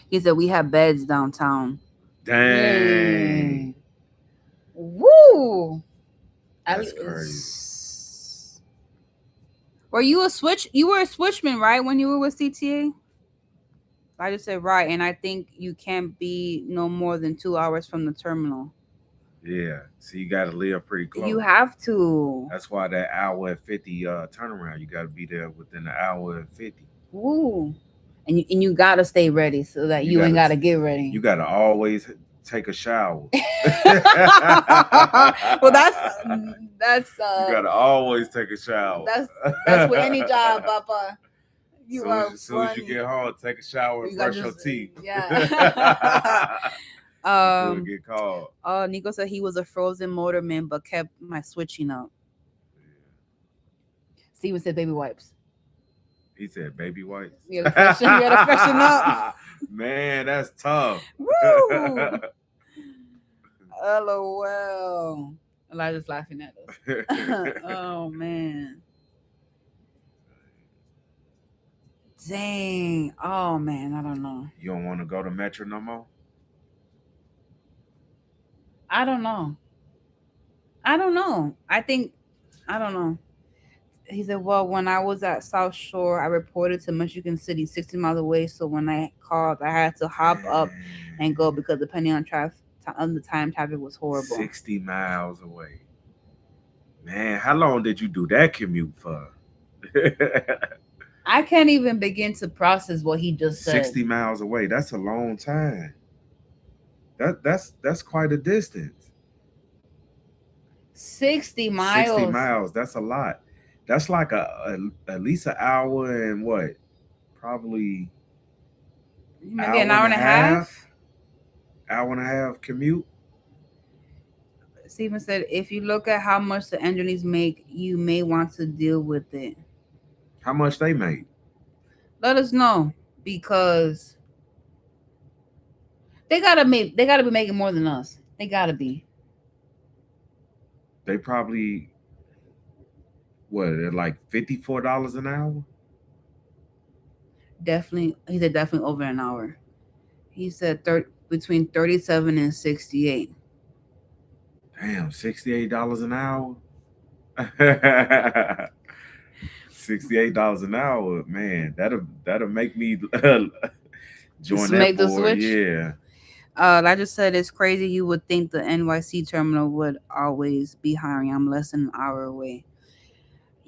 Speaker 2: He said, "We have beds downtown."
Speaker 1: Dang.
Speaker 2: Woo!
Speaker 1: That's crazy.
Speaker 2: Were you a switch? You were a switchman, right? When you were with CTA? I just said right, and I think you can't be no more than 2 hours from the terminal.
Speaker 1: Yeah. So you gotta live pretty close.
Speaker 2: You have to.
Speaker 1: That's why that hour and 50 turnaround, you gotta be there within an hour and 50.
Speaker 2: Woo. And you gotta stay ready so that you ain't gotta get ready.
Speaker 1: You gotta always take a shower.
Speaker 2: Well, that's
Speaker 1: you gotta always take a shower.
Speaker 2: That's with any job, Papa.
Speaker 1: As soon as you get home, take a shower and brush your teeth.
Speaker 2: Yeah.
Speaker 1: You'll get called.
Speaker 2: Nico said he was a frozen motorman but kept my switching up. Steven said baby wipes.
Speaker 1: He said baby wipes.
Speaker 2: You gotta freshen up.
Speaker 1: Man, that's tough.
Speaker 2: Woo! LOL. Elijah's laughing at us. Oh man. Dang. Oh man, I don't know.
Speaker 1: You don't want to go to Metro no more?
Speaker 2: I don't know. I don't know. I don't know. He said, well, when I was at South Shore, I reported to Michigan City, 60 miles away. So when I called, I had to hop up and go because depending on traffic, on the time, traffic was horrible.
Speaker 1: 60 miles away. Man, how long did you do that commute for?
Speaker 2: I can't even begin to process what he just said.
Speaker 1: 60 miles away. That's a long time. That's quite a distance.
Speaker 2: 60 miles.
Speaker 1: 60 miles. That's a lot. That's like at least an hour and what? Probably
Speaker 2: maybe an hour and a half.
Speaker 1: Hour and a half commute.
Speaker 2: Steven said, if you look at how much the engineers make, you may want to deal with it.
Speaker 1: How much they make?
Speaker 2: Let us know, because they gotta be making more than us. They gotta be.
Speaker 1: They probably they're like $54 an hour?
Speaker 2: Definitely, he said definitely over an hour. He said between 37 and 68.
Speaker 1: Damn, $68 an hour? $68 an hour, man. That'll make me join that board.
Speaker 2: Switch.
Speaker 1: Yeah.
Speaker 2: I just said it's crazy. You would think the NYC terminal would always be hiring. I'm less than an hour away.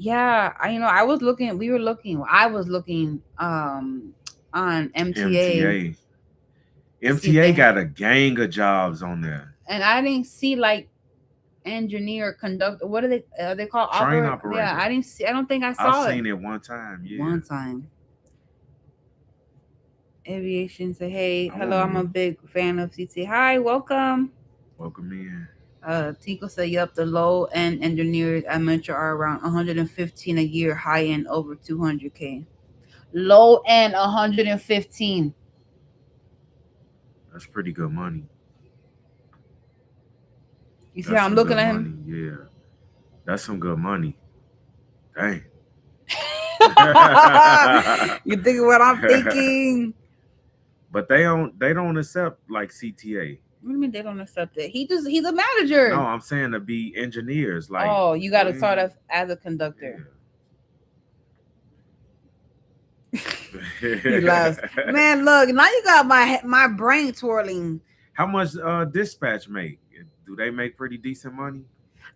Speaker 2: Yeah, I was looking. I was looking on MTA.
Speaker 1: MTA got a gang of jobs on there,
Speaker 2: and I didn't see like engineer, conductor. What are they called?
Speaker 1: Train operator.
Speaker 2: Yeah, I didn't see. I don't think I saw it.
Speaker 1: I've seen it one time. Yeah,
Speaker 2: one time. Aviation say, hey, hello, I'm a big fan of CT. Hi, welcome.
Speaker 1: Welcome in.
Speaker 2: Tico said, yep, the low end engineers at Metro are around 115 a year, high end over 200K. Low end 115.
Speaker 1: That's pretty good money.
Speaker 2: You see how I'm looking at him?
Speaker 1: Yeah, that's some good money. Dang.
Speaker 2: You thinking what I'm thinking?
Speaker 1: But they don't accept like CTA.
Speaker 2: What do you mean they don't accept it? He's a manager.
Speaker 1: No, I'm saying to be engineers. Like,
Speaker 2: oh, you got to start off as a conductor. Yeah. He laughs. Man, look, now you got my brain twirling.
Speaker 1: How much dispatch make? Do they make pretty decent money?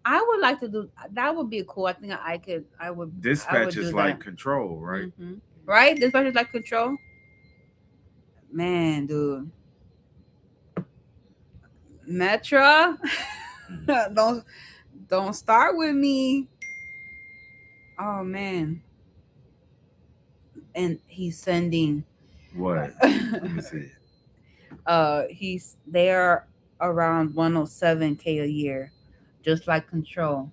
Speaker 2: I would like to do that. Would be cool. I think I could. I
Speaker 1: Dispatch
Speaker 2: would do
Speaker 1: is
Speaker 2: that.
Speaker 1: like control, right?
Speaker 2: Right? This is like control. Man, dude. Metra,
Speaker 1: Mm.
Speaker 2: don't start with me. Oh man. And he's sending
Speaker 1: What? Let me see.
Speaker 2: he's there around 107K a year. Just like control.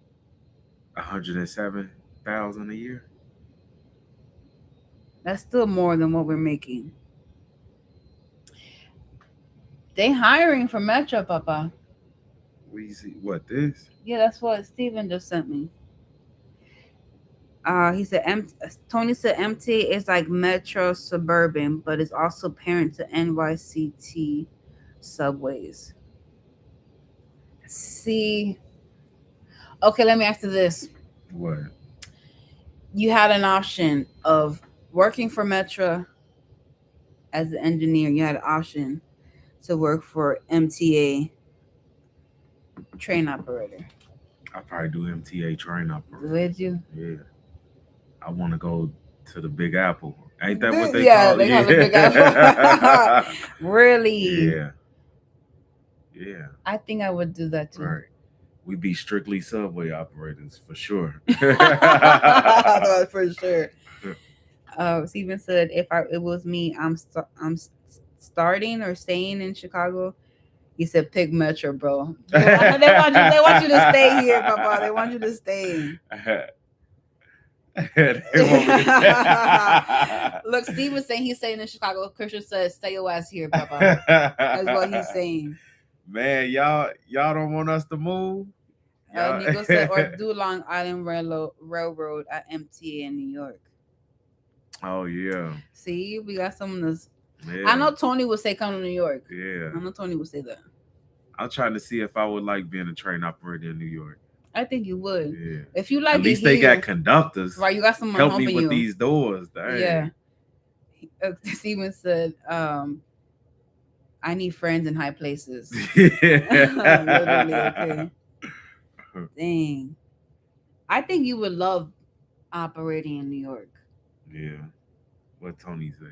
Speaker 1: 107,000 a year.
Speaker 2: That's still more than what we're making. They hiring for Metro, Papa.
Speaker 1: We see what this?
Speaker 2: Yeah, that's what Steven just sent me. He said Tony said MT is like Metro Suburban, but it's also parent to NYCT subways. See, okay, let me ask you this.
Speaker 1: What?
Speaker 2: You had an option of working for Metro as an engineer. You had an option to work for MTA train operator.
Speaker 1: I probably do MTA train operator.
Speaker 2: Would you?
Speaker 1: Yeah. I want to go to the Big Apple. Ain't that what they
Speaker 2: Yeah,
Speaker 1: call
Speaker 2: they
Speaker 1: it?
Speaker 2: have a big apple.
Speaker 1: Yeah.
Speaker 2: Really?
Speaker 1: Yeah. Yeah.
Speaker 2: I think I would do that too.
Speaker 1: Right. We be strictly subway operators for sure.
Speaker 2: That's for sure. Steven said, "If it was me, I'm starting or staying in Chicago." He said, "Pick Metro, bro. They want you to stay here, Papa. They want you to stay." Look, Steven's saying he's staying in Chicago. Christian says, "Stay your ass here, Papa." That's what he's saying.
Speaker 1: Man, y'all don't want us to move.
Speaker 2: Nico said, "Or do Long Island Railroad at MTA in New York."
Speaker 1: Oh yeah.
Speaker 2: See, we got someone that's.
Speaker 1: Yeah.
Speaker 2: I know Tony would say come to New York.
Speaker 1: Yeah.
Speaker 2: I know Tony would say that.
Speaker 1: I'm trying to see if I would like being a train operator in New York.
Speaker 2: I think you would.
Speaker 1: Yeah.
Speaker 2: If you like
Speaker 1: at least they got conductors.
Speaker 2: Right, you got someone
Speaker 1: help
Speaker 2: helping
Speaker 1: me with
Speaker 2: you.
Speaker 1: these doors. Dang.
Speaker 2: Yeah. Steven said, I need friends in high places. Literally, okay. Dang. I think you would love operating in New York.
Speaker 1: Yeah. What Tony say?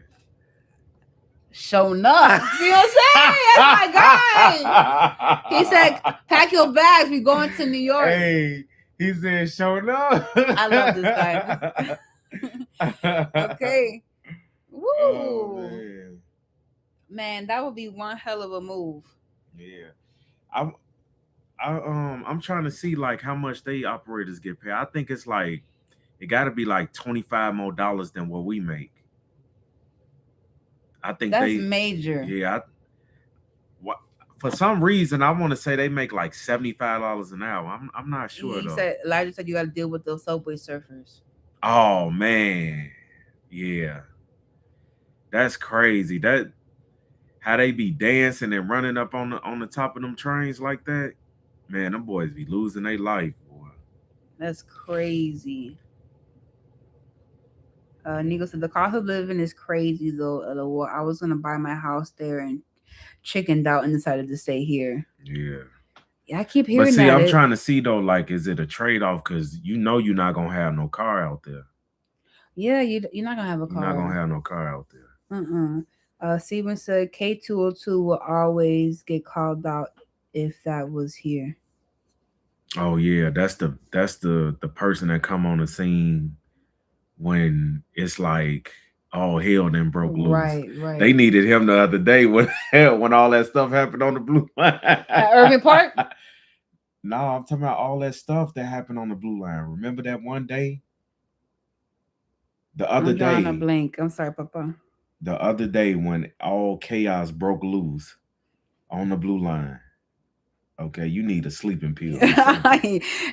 Speaker 2: Show enough. You know what I'm saying? That's my guy. He said, pack your bags. We going to New York.
Speaker 1: Hey, he said, show enough.
Speaker 2: I love this guy. Okay. Woo.
Speaker 1: Oh,
Speaker 2: man, that would be one hell of a move.
Speaker 1: Yeah. I'm trying to see like how much they operators get paid. I think it's like it got to be like $25 more than what we make. I think
Speaker 2: that's major.
Speaker 1: Yeah. For some reason, I want to say they make like $75 an hour. I'm not sure though.
Speaker 2: Elijah said you got to deal with those subway surfers.
Speaker 1: Oh man, yeah, that's crazy. That how they be dancing and running up on the top of them trains like that. Man, them boys be losing their life, boy.
Speaker 2: That's crazy. Nico said the cost of living is crazy though. I was gonna buy my house there and chickened out and decided to stay here. Yeah, I keep hearing that.
Speaker 1: But see, I'm trying to see though, like, is it a trade-off? Because you're not gonna have no car out there.
Speaker 2: Yeah, you're not gonna have a car.
Speaker 1: You're not gonna have no car out there.
Speaker 2: Steven said K202 will always get called out if that was here.
Speaker 1: Oh yeah, that's the person that come on the scene when it's like all hell then broke loose.
Speaker 2: Right.
Speaker 1: They needed him the other day when all that stuff happened on the Blue Line.
Speaker 2: At Irving Park?
Speaker 1: No, I'm talking about all that stuff that happened on the Blue Line. Remember that one day? The other day.
Speaker 2: I'm drawing a blank. I'm sorry, Papa.
Speaker 1: The other day when all chaos broke loose on the Blue Line. Okay, you need a sleeping pill.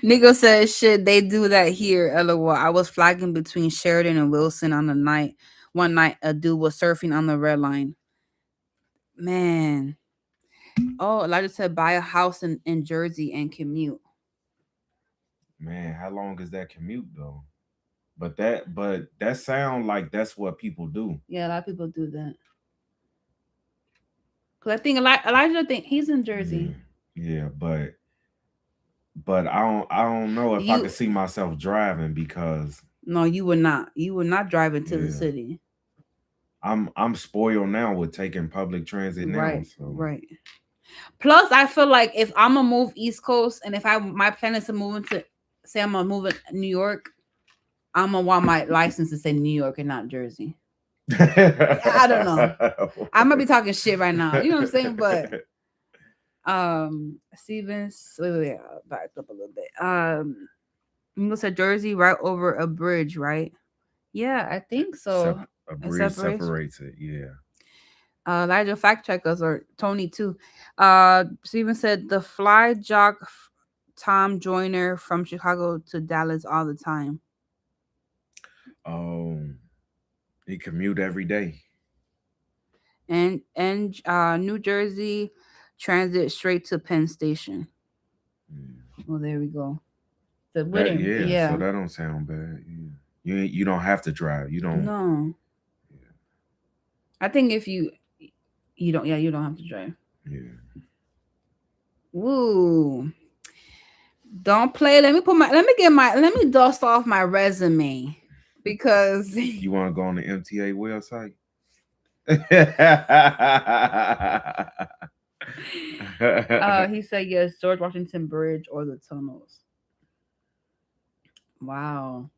Speaker 2: Nico says, "Shit, they do that here." LOL. I was flagging between Sheridan and Wilson on the night. One night, a dude was surfing on the red line. Man. Oh, Elijah said, "Buy a house in Jersey and commute."
Speaker 1: Man, how long is that commute though? But that sound like that's what people do.
Speaker 2: Yeah, a lot of people do that. Cause I think Elijah, he's in Jersey.
Speaker 1: Yeah, but but I don't know if I
Speaker 2: You
Speaker 1: could see myself driving because
Speaker 2: no, you would not. You would not drive into the
Speaker 1: yeah,
Speaker 2: city.
Speaker 1: I'm spoiled now with taking public transit now.
Speaker 2: Right,
Speaker 1: So
Speaker 2: right. Plus, I feel like if I'm gonna move East Coast, and if my plan is to move into, say I'm gonna move in New York, I'm gonna want my license to say New York and not Jersey. I don't know. I'm gonna be talking shit right now. You know what I'm saying? But Stevens, wait, back up a little bit. You said Jersey right over a bridge, right? Yeah, I think so.
Speaker 1: A
Speaker 2: It
Speaker 1: bridge
Speaker 2: separates.
Speaker 1: separates it. Yeah.
Speaker 2: Elijah fact checkers or Tony too. Steven said the fly jock Tom Joyner from Chicago to Dallas all the time.
Speaker 1: Um, he commute every day.
Speaker 2: And New Jersey transit straight to Penn Station.
Speaker 1: Mm.
Speaker 2: Well, there we go. The
Speaker 1: That
Speaker 2: Whittier,
Speaker 1: yeah. So
Speaker 2: yeah.
Speaker 1: that don't sound bad. Yeah. You don't have to drive. You don't.
Speaker 2: No, I think if you don't, yeah, you don't have to drive.
Speaker 1: Yeah.
Speaker 2: Woo! Don't play. Let me dust off my resume because
Speaker 1: You want to go on the MTA website?
Speaker 2: he said yes, George Washington Bridge or the tunnels. Wow.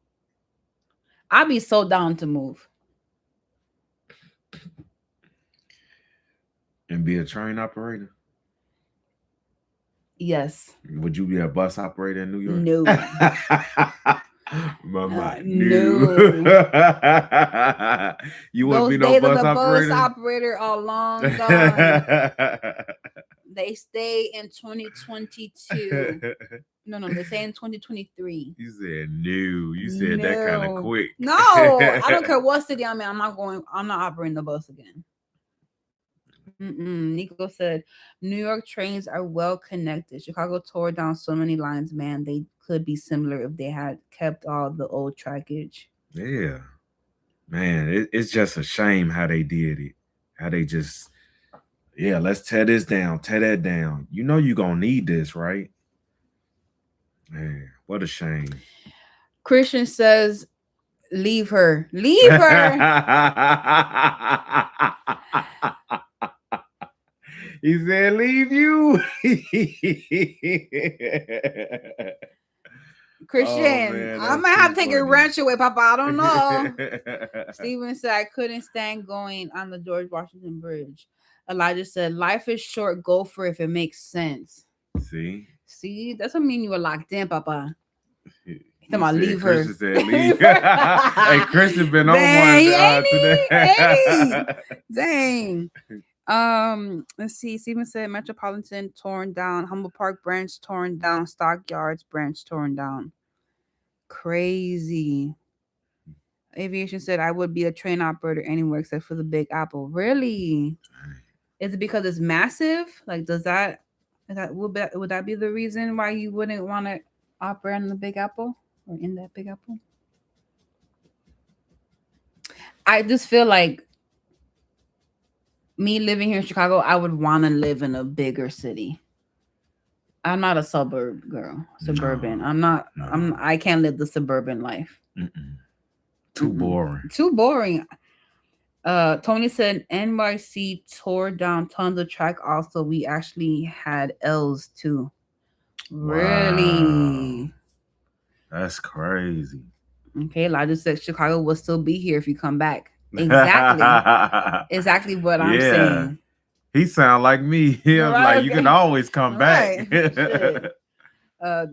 Speaker 2: I'd be so down to move.
Speaker 1: And be a train operator?
Speaker 2: Yes.
Speaker 1: Would you be a bus operator in New York?
Speaker 2: No.
Speaker 1: Mama,
Speaker 2: No.
Speaker 1: no. You wouldn't
Speaker 2: Those
Speaker 1: be no
Speaker 2: days of
Speaker 1: bus
Speaker 2: the bus
Speaker 1: operator?
Speaker 2: operator are long gone. They stay in 2022. No, they say in 2023.
Speaker 1: You said no. You said that kind of
Speaker 2: No.
Speaker 1: quick.
Speaker 2: No, I don't care what city I'm in. I'm not operating the bus again. Nico said, New York trains are well connected. Chicago tore down so many lines, man. They could be similar if they had kept all the old trackage.
Speaker 1: Yeah. Man, it's just a shame how they did it. How they just, yeah, let's tear this down, tear that down. You know you're going to need this, right? Man, what a shame.
Speaker 2: Christian says, leave her. Leave her.
Speaker 1: He said, leave you.
Speaker 2: Christian,
Speaker 1: Oh, man,
Speaker 2: I
Speaker 1: that's
Speaker 2: might have
Speaker 1: too
Speaker 2: to take a
Speaker 1: funny.
Speaker 2: wrench away, Papa. I don't know. Steven said, I couldn't stand going on the George Washington Bridge. Elijah said, life is short. Go for it if it makes sense.
Speaker 1: See?
Speaker 2: See, that's what I mean you were locked in, Papa.
Speaker 1: He
Speaker 2: He's talking about leave her.
Speaker 1: Christian said leave. Hey, Christian been on one today.
Speaker 2: Dang. Let's see. Steven said Metropolitan torn down, Humble Park branch torn down, Stockyards branch torn down. Crazy. Aviation said I would be a train operator anywhere except for the Big Apple. Really? Is it because it's massive? Like, would that be the reason why you wouldn't want to operate on the Big Apple or in that Big Apple? I just feel like me living here in Chicago, I would want to live in a bigger city. I'm not a suburb girl, suburban.
Speaker 1: No.
Speaker 2: I can't live the suburban life.
Speaker 1: Too boring.
Speaker 2: Too boring. Tony said NYC tore down tons of track. Also, we actually had L's too. Really?
Speaker 1: Wow. That's crazy.
Speaker 2: Okay, Elijah said Chicago will still be here if you come back. Exactly. Exactly what I'm saying.
Speaker 1: He sound like me. Right, like you can always come back.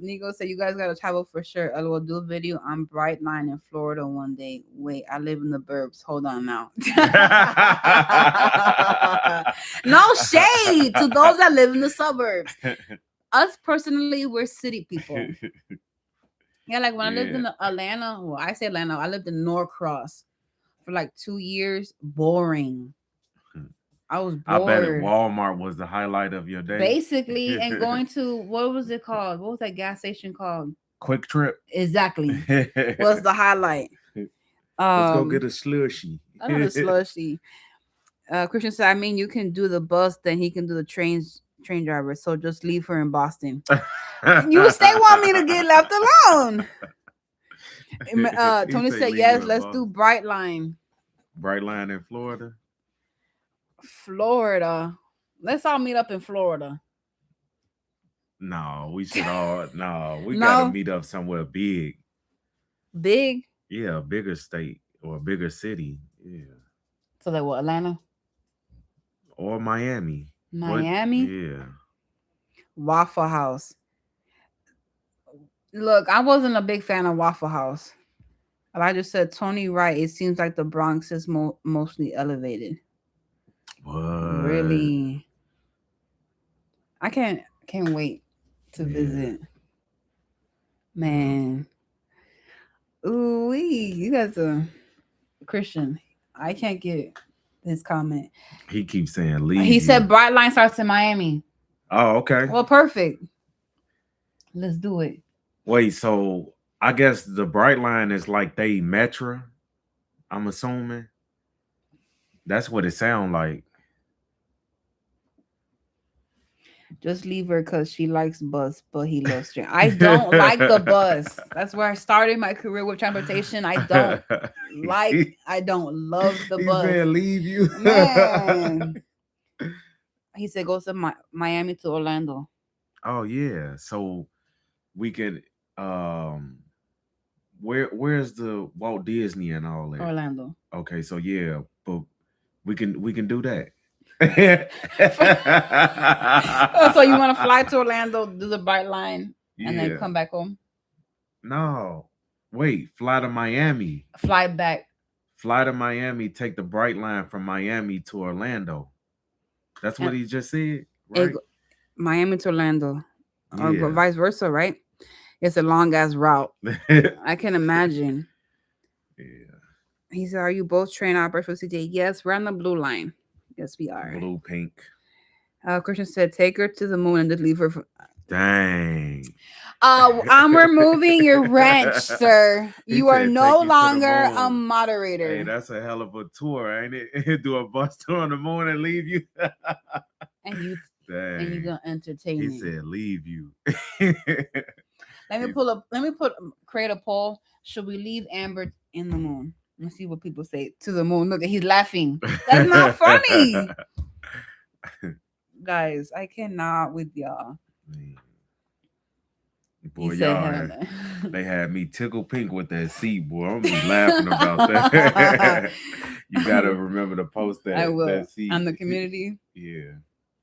Speaker 2: Nico said you guys gotta travel for sure. I will do a video on Brightline in Florida one day. Wait, I live in the burbs. Hold on now. No shade to those that live in the suburbs. Us personally, we're city people. Yeah, like when I lived in Atlanta, well, I say Atlanta, I lived in Norcross for like 2 years. Boring. I was bored.
Speaker 1: I bet Walmart was the highlight of your day.
Speaker 2: Basically, and going to, what was it called? What was that gas station called?
Speaker 1: Quick Trip.
Speaker 2: Exactly. Was the highlight.
Speaker 1: Let's go get a slushy.
Speaker 2: I don't know, slushy. Christian said, I mean, you can do the bus, then he can do the train driver. So just leave her in Boston. You stay want me to get left alone.
Speaker 1: He
Speaker 2: Tony
Speaker 1: say
Speaker 2: said
Speaker 1: leave
Speaker 2: yes.
Speaker 1: you
Speaker 2: Let's
Speaker 1: alone.
Speaker 2: do Bright Line,
Speaker 1: Bright line in Florida?
Speaker 2: Florida. Let's all meet up in Florida.
Speaker 1: No, we should all no, we gotta
Speaker 2: No,
Speaker 1: meet up somewhere big.
Speaker 2: big.
Speaker 1: Yeah, a bigger state or a bigger city. Yeah.
Speaker 2: So like what? Atlanta,
Speaker 1: Or Miami. What
Speaker 2: Miami,
Speaker 1: yeah.
Speaker 2: Waffle House. Look, I wasn't a big fan of Waffle House. But I just said Tony Wright. It seems like the Bronx is mostly elevated.
Speaker 1: What?
Speaker 2: Really, I can't wait to
Speaker 1: Yeah.
Speaker 2: visit. Man, ooh wee, you guys are Christian. I can't get his comment.
Speaker 1: He keeps saying leave
Speaker 2: He
Speaker 1: you.
Speaker 2: said Bright Line starts in Miami.
Speaker 1: Oh, okay.
Speaker 2: Well, perfect. Let's do it.
Speaker 1: Wait, so I guess the bright line is like they Metro, I'm assuming. That's what it sounds like.
Speaker 2: Just leave her because she likes bus, but he loves train. I don't like the bus. That's where I started my career with transportation. I don't love the
Speaker 1: He
Speaker 2: bus.
Speaker 1: said leave you.
Speaker 2: Man. He said go to Miami to Orlando.
Speaker 1: Oh yeah. So we can where's the Walt Disney and all that?
Speaker 2: Orlando.
Speaker 1: Okay, so yeah, but we can do that.
Speaker 2: Oh, so you want to fly to Orlando, do the Bright Line, and then
Speaker 1: Yeah.
Speaker 2: come back home?
Speaker 1: No. Wait, fly to Miami.
Speaker 2: Fly back.
Speaker 1: Fly to Miami, take the bright line from Miami to Orlando. That's what
Speaker 2: And
Speaker 1: he just said, right?
Speaker 2: Miami to Orlando. Or
Speaker 1: Yeah.
Speaker 2: vice versa, right? It's a long ass route. I can imagine.
Speaker 1: Yeah.
Speaker 2: He said, "Are you both train operators for CTA?" Yes, we're on the blue line. Yes, we are.
Speaker 1: Blue pink.
Speaker 2: Christian said, "Take her to the moon and just leave her."
Speaker 1: Dang.
Speaker 2: I'm removing your wrench, sir.
Speaker 1: He
Speaker 2: You are
Speaker 1: said,
Speaker 2: no
Speaker 1: "Take you to the
Speaker 2: longer a
Speaker 1: moon."
Speaker 2: moderator.
Speaker 1: Hey, that's a hell of a tour, ain't it? Do a bus tour on the moon and leave you.
Speaker 2: and you
Speaker 1: Dang.
Speaker 2: gonna entertain
Speaker 1: He
Speaker 2: me.
Speaker 1: said, "Leave you."
Speaker 2: Let me create a poll. Should we leave Amber in the moon? Let's see what people say. To the moon. Look, he's laughing. That's not funny. Guys, I cannot with y'all.
Speaker 1: Boy,
Speaker 2: He
Speaker 1: y'all
Speaker 2: said,
Speaker 1: they had me tickle pink with that seat, boy. I'm gonna be laughing about that. You gotta remember to post that.
Speaker 2: I will
Speaker 1: that seat
Speaker 2: on the community.
Speaker 1: Yeah.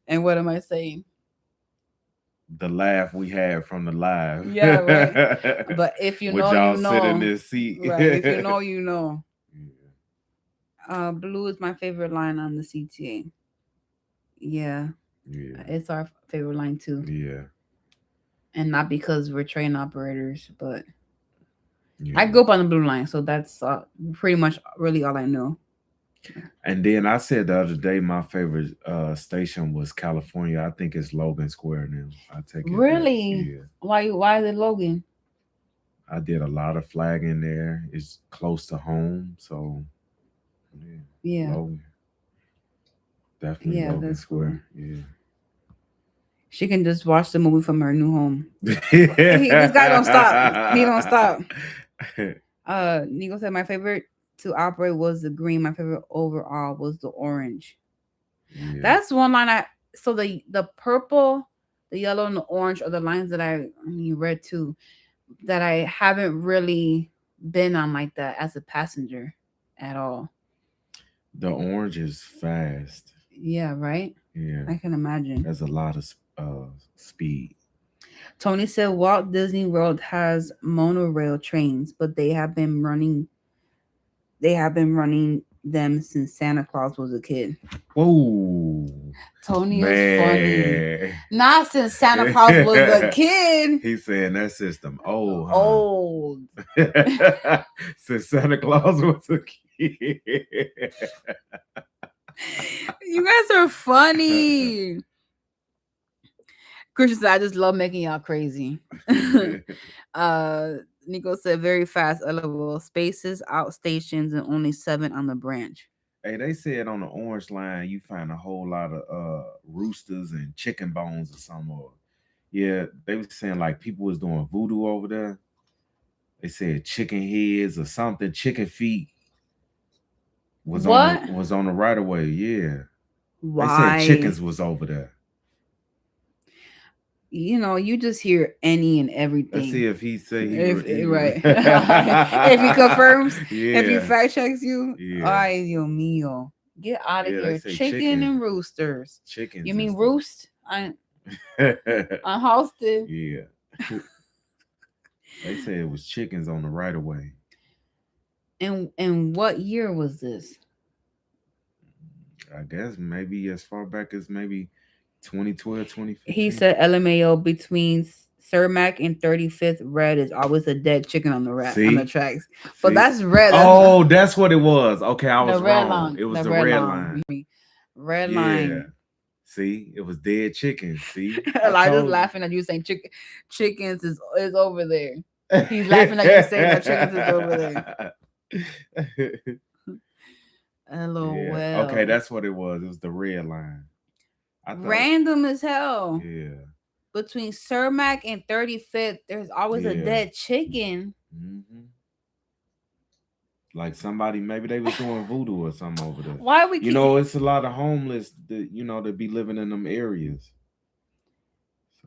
Speaker 2: And what am I saying?
Speaker 1: The laugh we had from the live.
Speaker 2: Yeah, right. But if you
Speaker 1: Would
Speaker 2: know,
Speaker 1: y'all
Speaker 2: you
Speaker 1: sit in
Speaker 2: know.
Speaker 1: this seat?
Speaker 2: Right. If you know, you know.
Speaker 1: Yeah.
Speaker 2: Blue is my favorite line on the CTA. Yeah.
Speaker 1: Yeah.
Speaker 2: It's our favorite line too.
Speaker 1: Yeah.
Speaker 2: And not because we're train operators, but
Speaker 1: Yeah.
Speaker 2: I grew up on the blue line, so that's pretty much really all I know.
Speaker 1: And then I said the other day my favorite station was California. I think it's Logan Square now. I take it
Speaker 2: Really?
Speaker 1: back. Yeah.
Speaker 2: Why is it Logan?
Speaker 1: I did a lot of flagging there. It's close to home, so
Speaker 2: Yeah.
Speaker 1: Logan. Definitely
Speaker 2: Yeah,
Speaker 1: Logan
Speaker 2: that's
Speaker 1: Square.
Speaker 2: cool.
Speaker 1: Yeah.
Speaker 2: She can just watch the movie from her new home. This guy don't stop. He don't stop. Nico said my favorite to operate was the green. My favorite overall was the orange.
Speaker 1: Yeah.
Speaker 2: That's one line so the purple, the yellow, and the orange are the lines that I read too, that I haven't really been on like that as a passenger at all.
Speaker 1: The orange is fast.
Speaker 2: Yeah, right?
Speaker 1: Yeah.
Speaker 2: I can imagine.
Speaker 1: There's a lot of speed.
Speaker 2: Tony said Walt Disney World has monorail trains, but they have been running them since Santa Claus was a kid.
Speaker 1: Whoa.
Speaker 2: Tony is funny. Not since Santa Claus was a kid.
Speaker 1: He's saying that system old. Huh?
Speaker 2: Old.
Speaker 1: Since Santa Claus was a kid.
Speaker 2: You guys are funny. Christian said, I just love making y'all crazy. Nico said, very fast, LOL. Spaces, out stations, and only 7 on the branch.
Speaker 1: Hey, they said on the orange line you find a whole lot of roosters and chicken bones or something. Or Yeah, they was saying like people was doing voodoo over there. They said chicken heads or something, chicken feet
Speaker 2: What?
Speaker 1: was on the right of way. Yeah, they said
Speaker 2: Why?
Speaker 1: chickens was over there.
Speaker 2: You know, you just hear any and
Speaker 1: Let's see
Speaker 2: everything.
Speaker 1: if he say
Speaker 2: If
Speaker 1: he
Speaker 2: right, if he confirms, if he
Speaker 1: yeah,
Speaker 2: fact checks you,
Speaker 1: yeah,
Speaker 2: ay Dios mío, get out of
Speaker 1: yeah. They
Speaker 2: here.
Speaker 1: say
Speaker 2: Chicken and roosters. You
Speaker 1: chickens and
Speaker 2: mean
Speaker 1: stuff.
Speaker 2: roost? Unhosted.
Speaker 1: Yeah, they say it was chickens on the right of way.
Speaker 2: And what year was this?
Speaker 1: I guess maybe as far back as maybe 2012,
Speaker 2: He
Speaker 1: 2015.
Speaker 2: said LMAO between Cermak and 35th Red is always a dead chicken on the on the
Speaker 1: See?
Speaker 2: tracks. But
Speaker 1: See?
Speaker 2: that's red. That's not
Speaker 1: Oh, that's what it was. Okay, I
Speaker 2: the
Speaker 1: was
Speaker 2: red
Speaker 1: wrong.
Speaker 2: line.
Speaker 1: It was
Speaker 2: The
Speaker 1: the
Speaker 2: red
Speaker 1: red
Speaker 2: line.
Speaker 1: line.
Speaker 2: Red
Speaker 1: Yeah.
Speaker 2: line.
Speaker 1: See? It was dead chicken. See? I
Speaker 2: Elijah's
Speaker 1: told
Speaker 2: laughing at you saying chickens is over there. He's laughing at you saying that chickens is over there.
Speaker 1: you. Yeah. Okay,
Speaker 2: LOL.
Speaker 1: that's what it was. It was the red line. I thought,
Speaker 2: Random as hell.
Speaker 1: yeah.
Speaker 2: Between Cermak and 35th, there's always a
Speaker 1: Yeah.
Speaker 2: dead chicken.
Speaker 1: Hmm. Like somebody, maybe they was doing voodoo or something over there.
Speaker 2: Why we
Speaker 1: You
Speaker 2: keep
Speaker 1: know, it's a lot of homeless that that be living in them areas.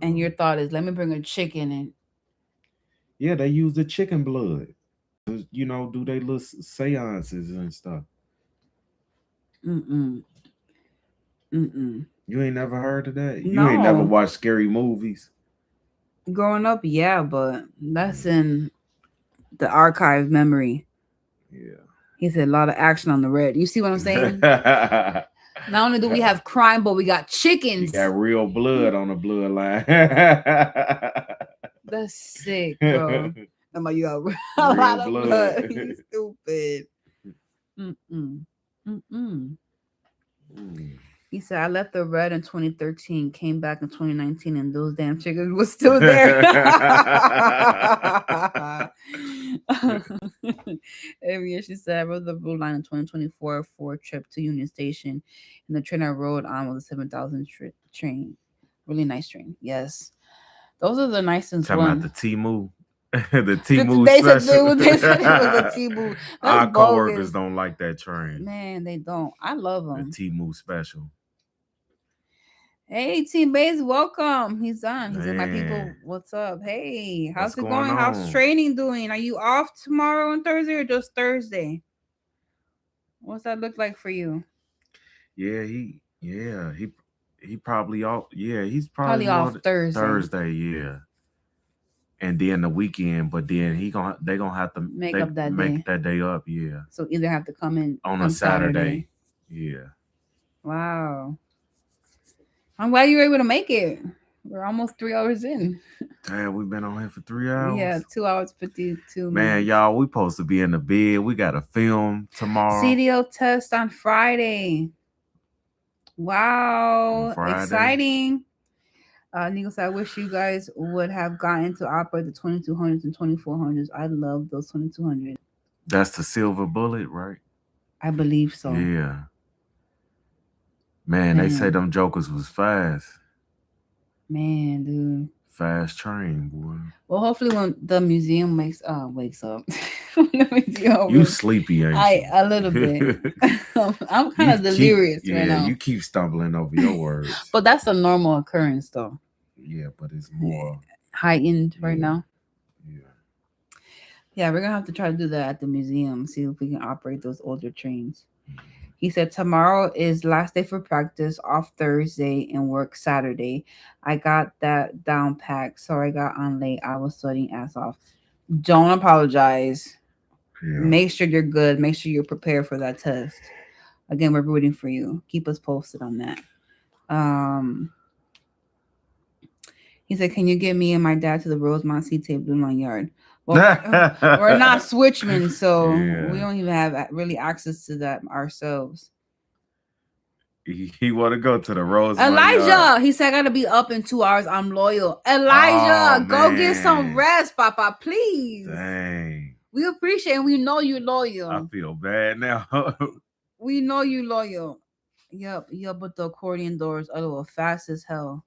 Speaker 2: and
Speaker 1: So
Speaker 2: your thought is let me bring a chicken in.
Speaker 1: yeah, they use the chicken blood. Do they little seances and stuff.
Speaker 2: Mm-mm. Mm-mm.
Speaker 1: You ain't never heard of that? You ain't never
Speaker 2: No.
Speaker 1: watched scary movies?
Speaker 2: Growing up, yeah, but that's in the archive memory. He said a lot of action on the red. You see what I'm saying?
Speaker 1: Yeah.
Speaker 2: Not only do we have crime, but we got
Speaker 1: You
Speaker 2: chickens.
Speaker 1: got real blood on the bloodline.
Speaker 2: That's sick, bro. I'm like, you got a
Speaker 1: Real
Speaker 2: lot of
Speaker 1: blood.
Speaker 2: blood. You stupid. Mm-mm. Mm-mm.
Speaker 1: Mm.
Speaker 2: He said, I left the red in 2013, came back in 2019, and those damn chickens was still there. Every year she said, I rode the blue line in 2024 for a trip to Union Station, and the train I rode on was a 7,000 train. Really nice train. Yes. Those are the nicest
Speaker 1: Talking about
Speaker 2: ones.
Speaker 1: the Timu. The Timu
Speaker 2: They said
Speaker 1: special.
Speaker 2: they said it was a T-Boo. That's
Speaker 1: Our
Speaker 2: bogus.
Speaker 1: coworkers don't like that train.
Speaker 2: Man, they don't. I love
Speaker 1: The
Speaker 2: them.
Speaker 1: Timu special.
Speaker 2: Hey, Team Bays, welcome. He's on. He said, my people,
Speaker 1: Man,
Speaker 2: what's up? Hey, how's
Speaker 1: what's
Speaker 2: it
Speaker 1: going
Speaker 2: going? How's
Speaker 1: on?
Speaker 2: training doing? Are you off tomorrow and Thursday or just Thursday? What's that look like for you?
Speaker 1: Yeah, he probably off. Yeah, he's
Speaker 2: Probably
Speaker 1: probably
Speaker 2: off Thursday.
Speaker 1: Thursday. Yeah, and then the weekend. But then they gonna have to
Speaker 2: Make up that
Speaker 1: make
Speaker 2: day.
Speaker 1: that day up. Yeah,
Speaker 2: So either have to come in
Speaker 1: on
Speaker 2: on
Speaker 1: a Saturday.
Speaker 2: Saturday.
Speaker 1: Yeah.
Speaker 2: Wow. I'm glad you were able to make it. We're almost 3 hours in.
Speaker 1: Damn, we've been on here for 3 hours.
Speaker 2: Yeah, 2 hours 52
Speaker 1: Man,
Speaker 2: minutes.
Speaker 1: y'all, we supposed to be in the bed. We got a film tomorrow.
Speaker 2: CDO test on Friday. Wow,
Speaker 1: On Friday.
Speaker 2: exciting. Nico said, I wish you guys would have gotten to operate the 2200s and 2400s. I love those 2200s.
Speaker 1: That's the silver bullet, right?
Speaker 2: I believe so.
Speaker 1: Yeah. Man, they say them jokers was fast.
Speaker 2: Man, dude.
Speaker 1: Fast train, boy.
Speaker 2: Well, hopefully when the museum wakes up.
Speaker 1: You sleepy, ain't you?
Speaker 2: A little bit. I'm kind of delirious right now.
Speaker 1: You keep stumbling over your words.
Speaker 2: But that's a normal occurrence, though.
Speaker 1: Yeah, but it's more
Speaker 2: heightened right now.
Speaker 1: Yeah.
Speaker 2: Yeah, we're gonna have to try to do that at the museum. See if we can operate those older trains. He said tomorrow is last day for practice, off Thursday, and work Saturday. I got that down packed. Sorry I got on late. I was studying ass off. Don't apologize. Yeah. Make sure you're good. Make sure you're prepared for that test. Again, we're rooting for you. Keep us posted on that. He said, can you get me and my dad to the Rosemont Sea Tape Blue Line Yard? Well, we're not switchmen, so we don't even have really access to that ourselves.
Speaker 1: He want to go to the Rosemont
Speaker 2: Elijah,
Speaker 1: Yard.
Speaker 2: He said, I got to be up in 2 hours. I'm loyal. Elijah, go get some rest, Papa, please.
Speaker 1: Dang.
Speaker 2: We appreciate and we know you're loyal.
Speaker 1: I feel bad now.
Speaker 2: We know you loyal. Yep, but the accordion doors are fast as hell.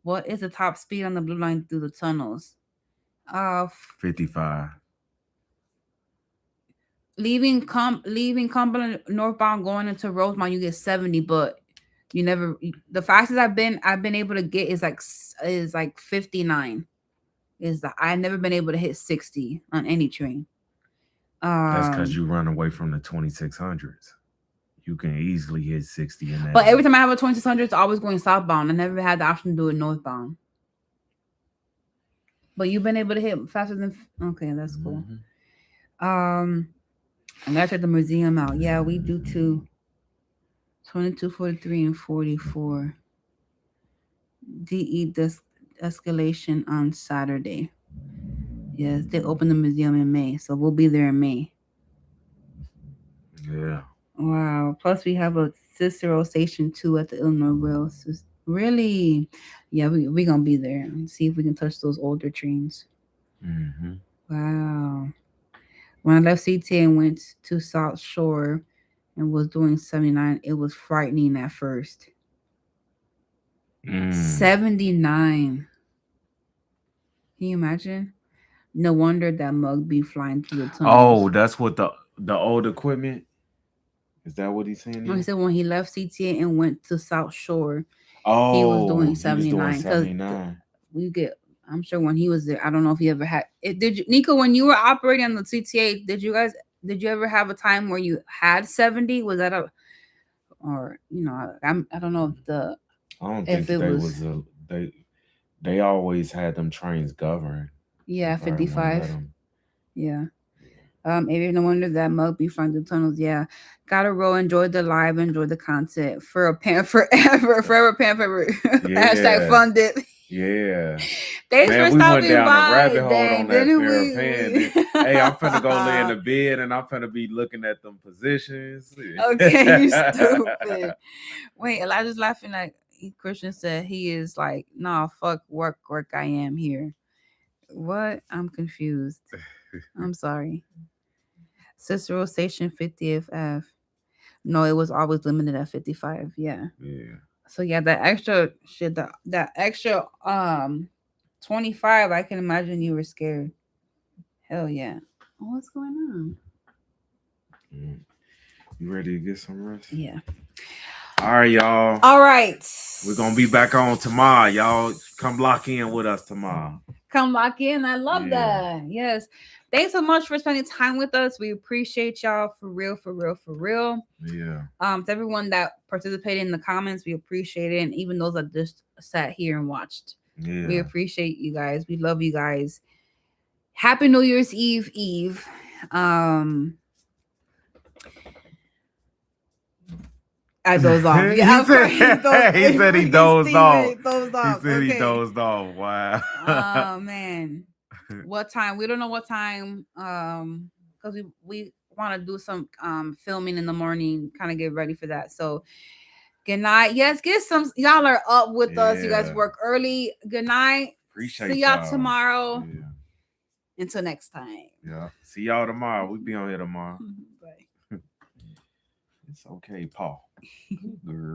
Speaker 2: What is the top speed on the blue line through the tunnels? Uh,
Speaker 1: 55.
Speaker 2: leaving Cumberland northbound going into Rosemont, you get 70, but you never the fastest I've been able to get is like 59. I never been able to hit 60 on any train.
Speaker 1: That's because
Speaker 2: Um,
Speaker 1: you run away from the 2600s. You can easily hit 60 in that.
Speaker 2: but every time I have a 2600, it's always going southbound. I never had the option to do it northbound. But you've been able to hit faster than okay, that's cool. Um, I gotta check the museum out. Yeah, we do too. 22, 43, and 44. DE escalation on Saturday. Yes, they open the museum in May, so we'll be there in May.
Speaker 1: Yeah.
Speaker 2: Wow. Plus, we have a Cicero Station 2 at the Illinois Rail. Really? Yeah, we going to be there and see if we can touch those older trains.
Speaker 1: Mm-hmm.
Speaker 2: Wow. When I left CTA and went to South Shore and was doing 79, it was frightening at first. 79. Can you imagine? No wonder that mug be flying through the tunnels.
Speaker 1: Oh, that's what the old equipment. Is that what he's saying?
Speaker 2: Well, he said when he left CTA and went to South Shore,
Speaker 1: Oh,
Speaker 2: he was doing
Speaker 1: he was
Speaker 2: 79
Speaker 1: doing
Speaker 2: because
Speaker 1: 79.
Speaker 2: we get. I'm sure when he was there, I don't know if he ever had it. Did you, Nico? When you were operating on the CTA, did you ever have a time where you had 70? Was that or I don't know if
Speaker 1: I don't
Speaker 2: if
Speaker 1: think
Speaker 2: it
Speaker 1: they
Speaker 2: was
Speaker 1: they always had them trains governed.
Speaker 2: yeah
Speaker 1: If I remember
Speaker 2: 55
Speaker 1: them.
Speaker 2: yeah. Maybe no wonder that mug be flying through tunnels. Yeah, gotta roll. Enjoy the live. Enjoy the content. For a pan forever. Forever pan forever. Hashtag
Speaker 1: Yeah.
Speaker 2: funded.
Speaker 1: Yeah.
Speaker 2: Thanks
Speaker 1: Man,
Speaker 2: for
Speaker 1: we went
Speaker 2: stopping
Speaker 1: down a
Speaker 2: by.
Speaker 1: rabbit hole
Speaker 2: Dang,
Speaker 1: on that
Speaker 2: didn't
Speaker 1: Farrah
Speaker 2: we?
Speaker 1: Pan. Hey, I'm finna go lay in the bed and I'm finna be looking at them positions.
Speaker 2: Okay, you stupid. Wait, Elijah's laughing like Christian said he is like, nah, fuck work, I am here. What? I'm confused. I'm sorry. Cicero Station 50th F. No, it was always limited at 55. Yeah.
Speaker 1: Yeah.
Speaker 2: So yeah, that extra shit, that extra 25, I can imagine you were scared. Hell yeah. What's going on?
Speaker 1: You ready to get some rest?
Speaker 2: Yeah.
Speaker 1: All right, y'all.
Speaker 2: All right.
Speaker 1: We're gonna be back on tomorrow, y'all. Come lock in with us tomorrow.
Speaker 2: Come lock in. I love that. Yes. Thanks so much for spending time with us. We appreciate y'all for real, for real, for real.
Speaker 1: Yeah.
Speaker 2: To everyone that participated in the comments, we appreciate it. And even those that just sat here and watched.
Speaker 1: Yeah.
Speaker 2: We appreciate you guys. We love you guys. Happy New Year's Eve. I dozed off. Yeah,
Speaker 1: he said he dozed off. He said he
Speaker 2: Okay.
Speaker 1: dozed off. Wow.
Speaker 2: Oh man. What time? We don't know what time. Because we want to do some filming in the morning, kind of get ready for that. So good night. Yes, get some. Y'all are up with us. You guys work early. Good night.
Speaker 1: Appreciate
Speaker 2: See y'all tomorrow.
Speaker 1: Yeah.
Speaker 2: Until next time.
Speaker 1: Yeah. See y'all tomorrow. We'll be on here tomorrow.
Speaker 2: Bye.
Speaker 1: It's okay, Paul. Girl.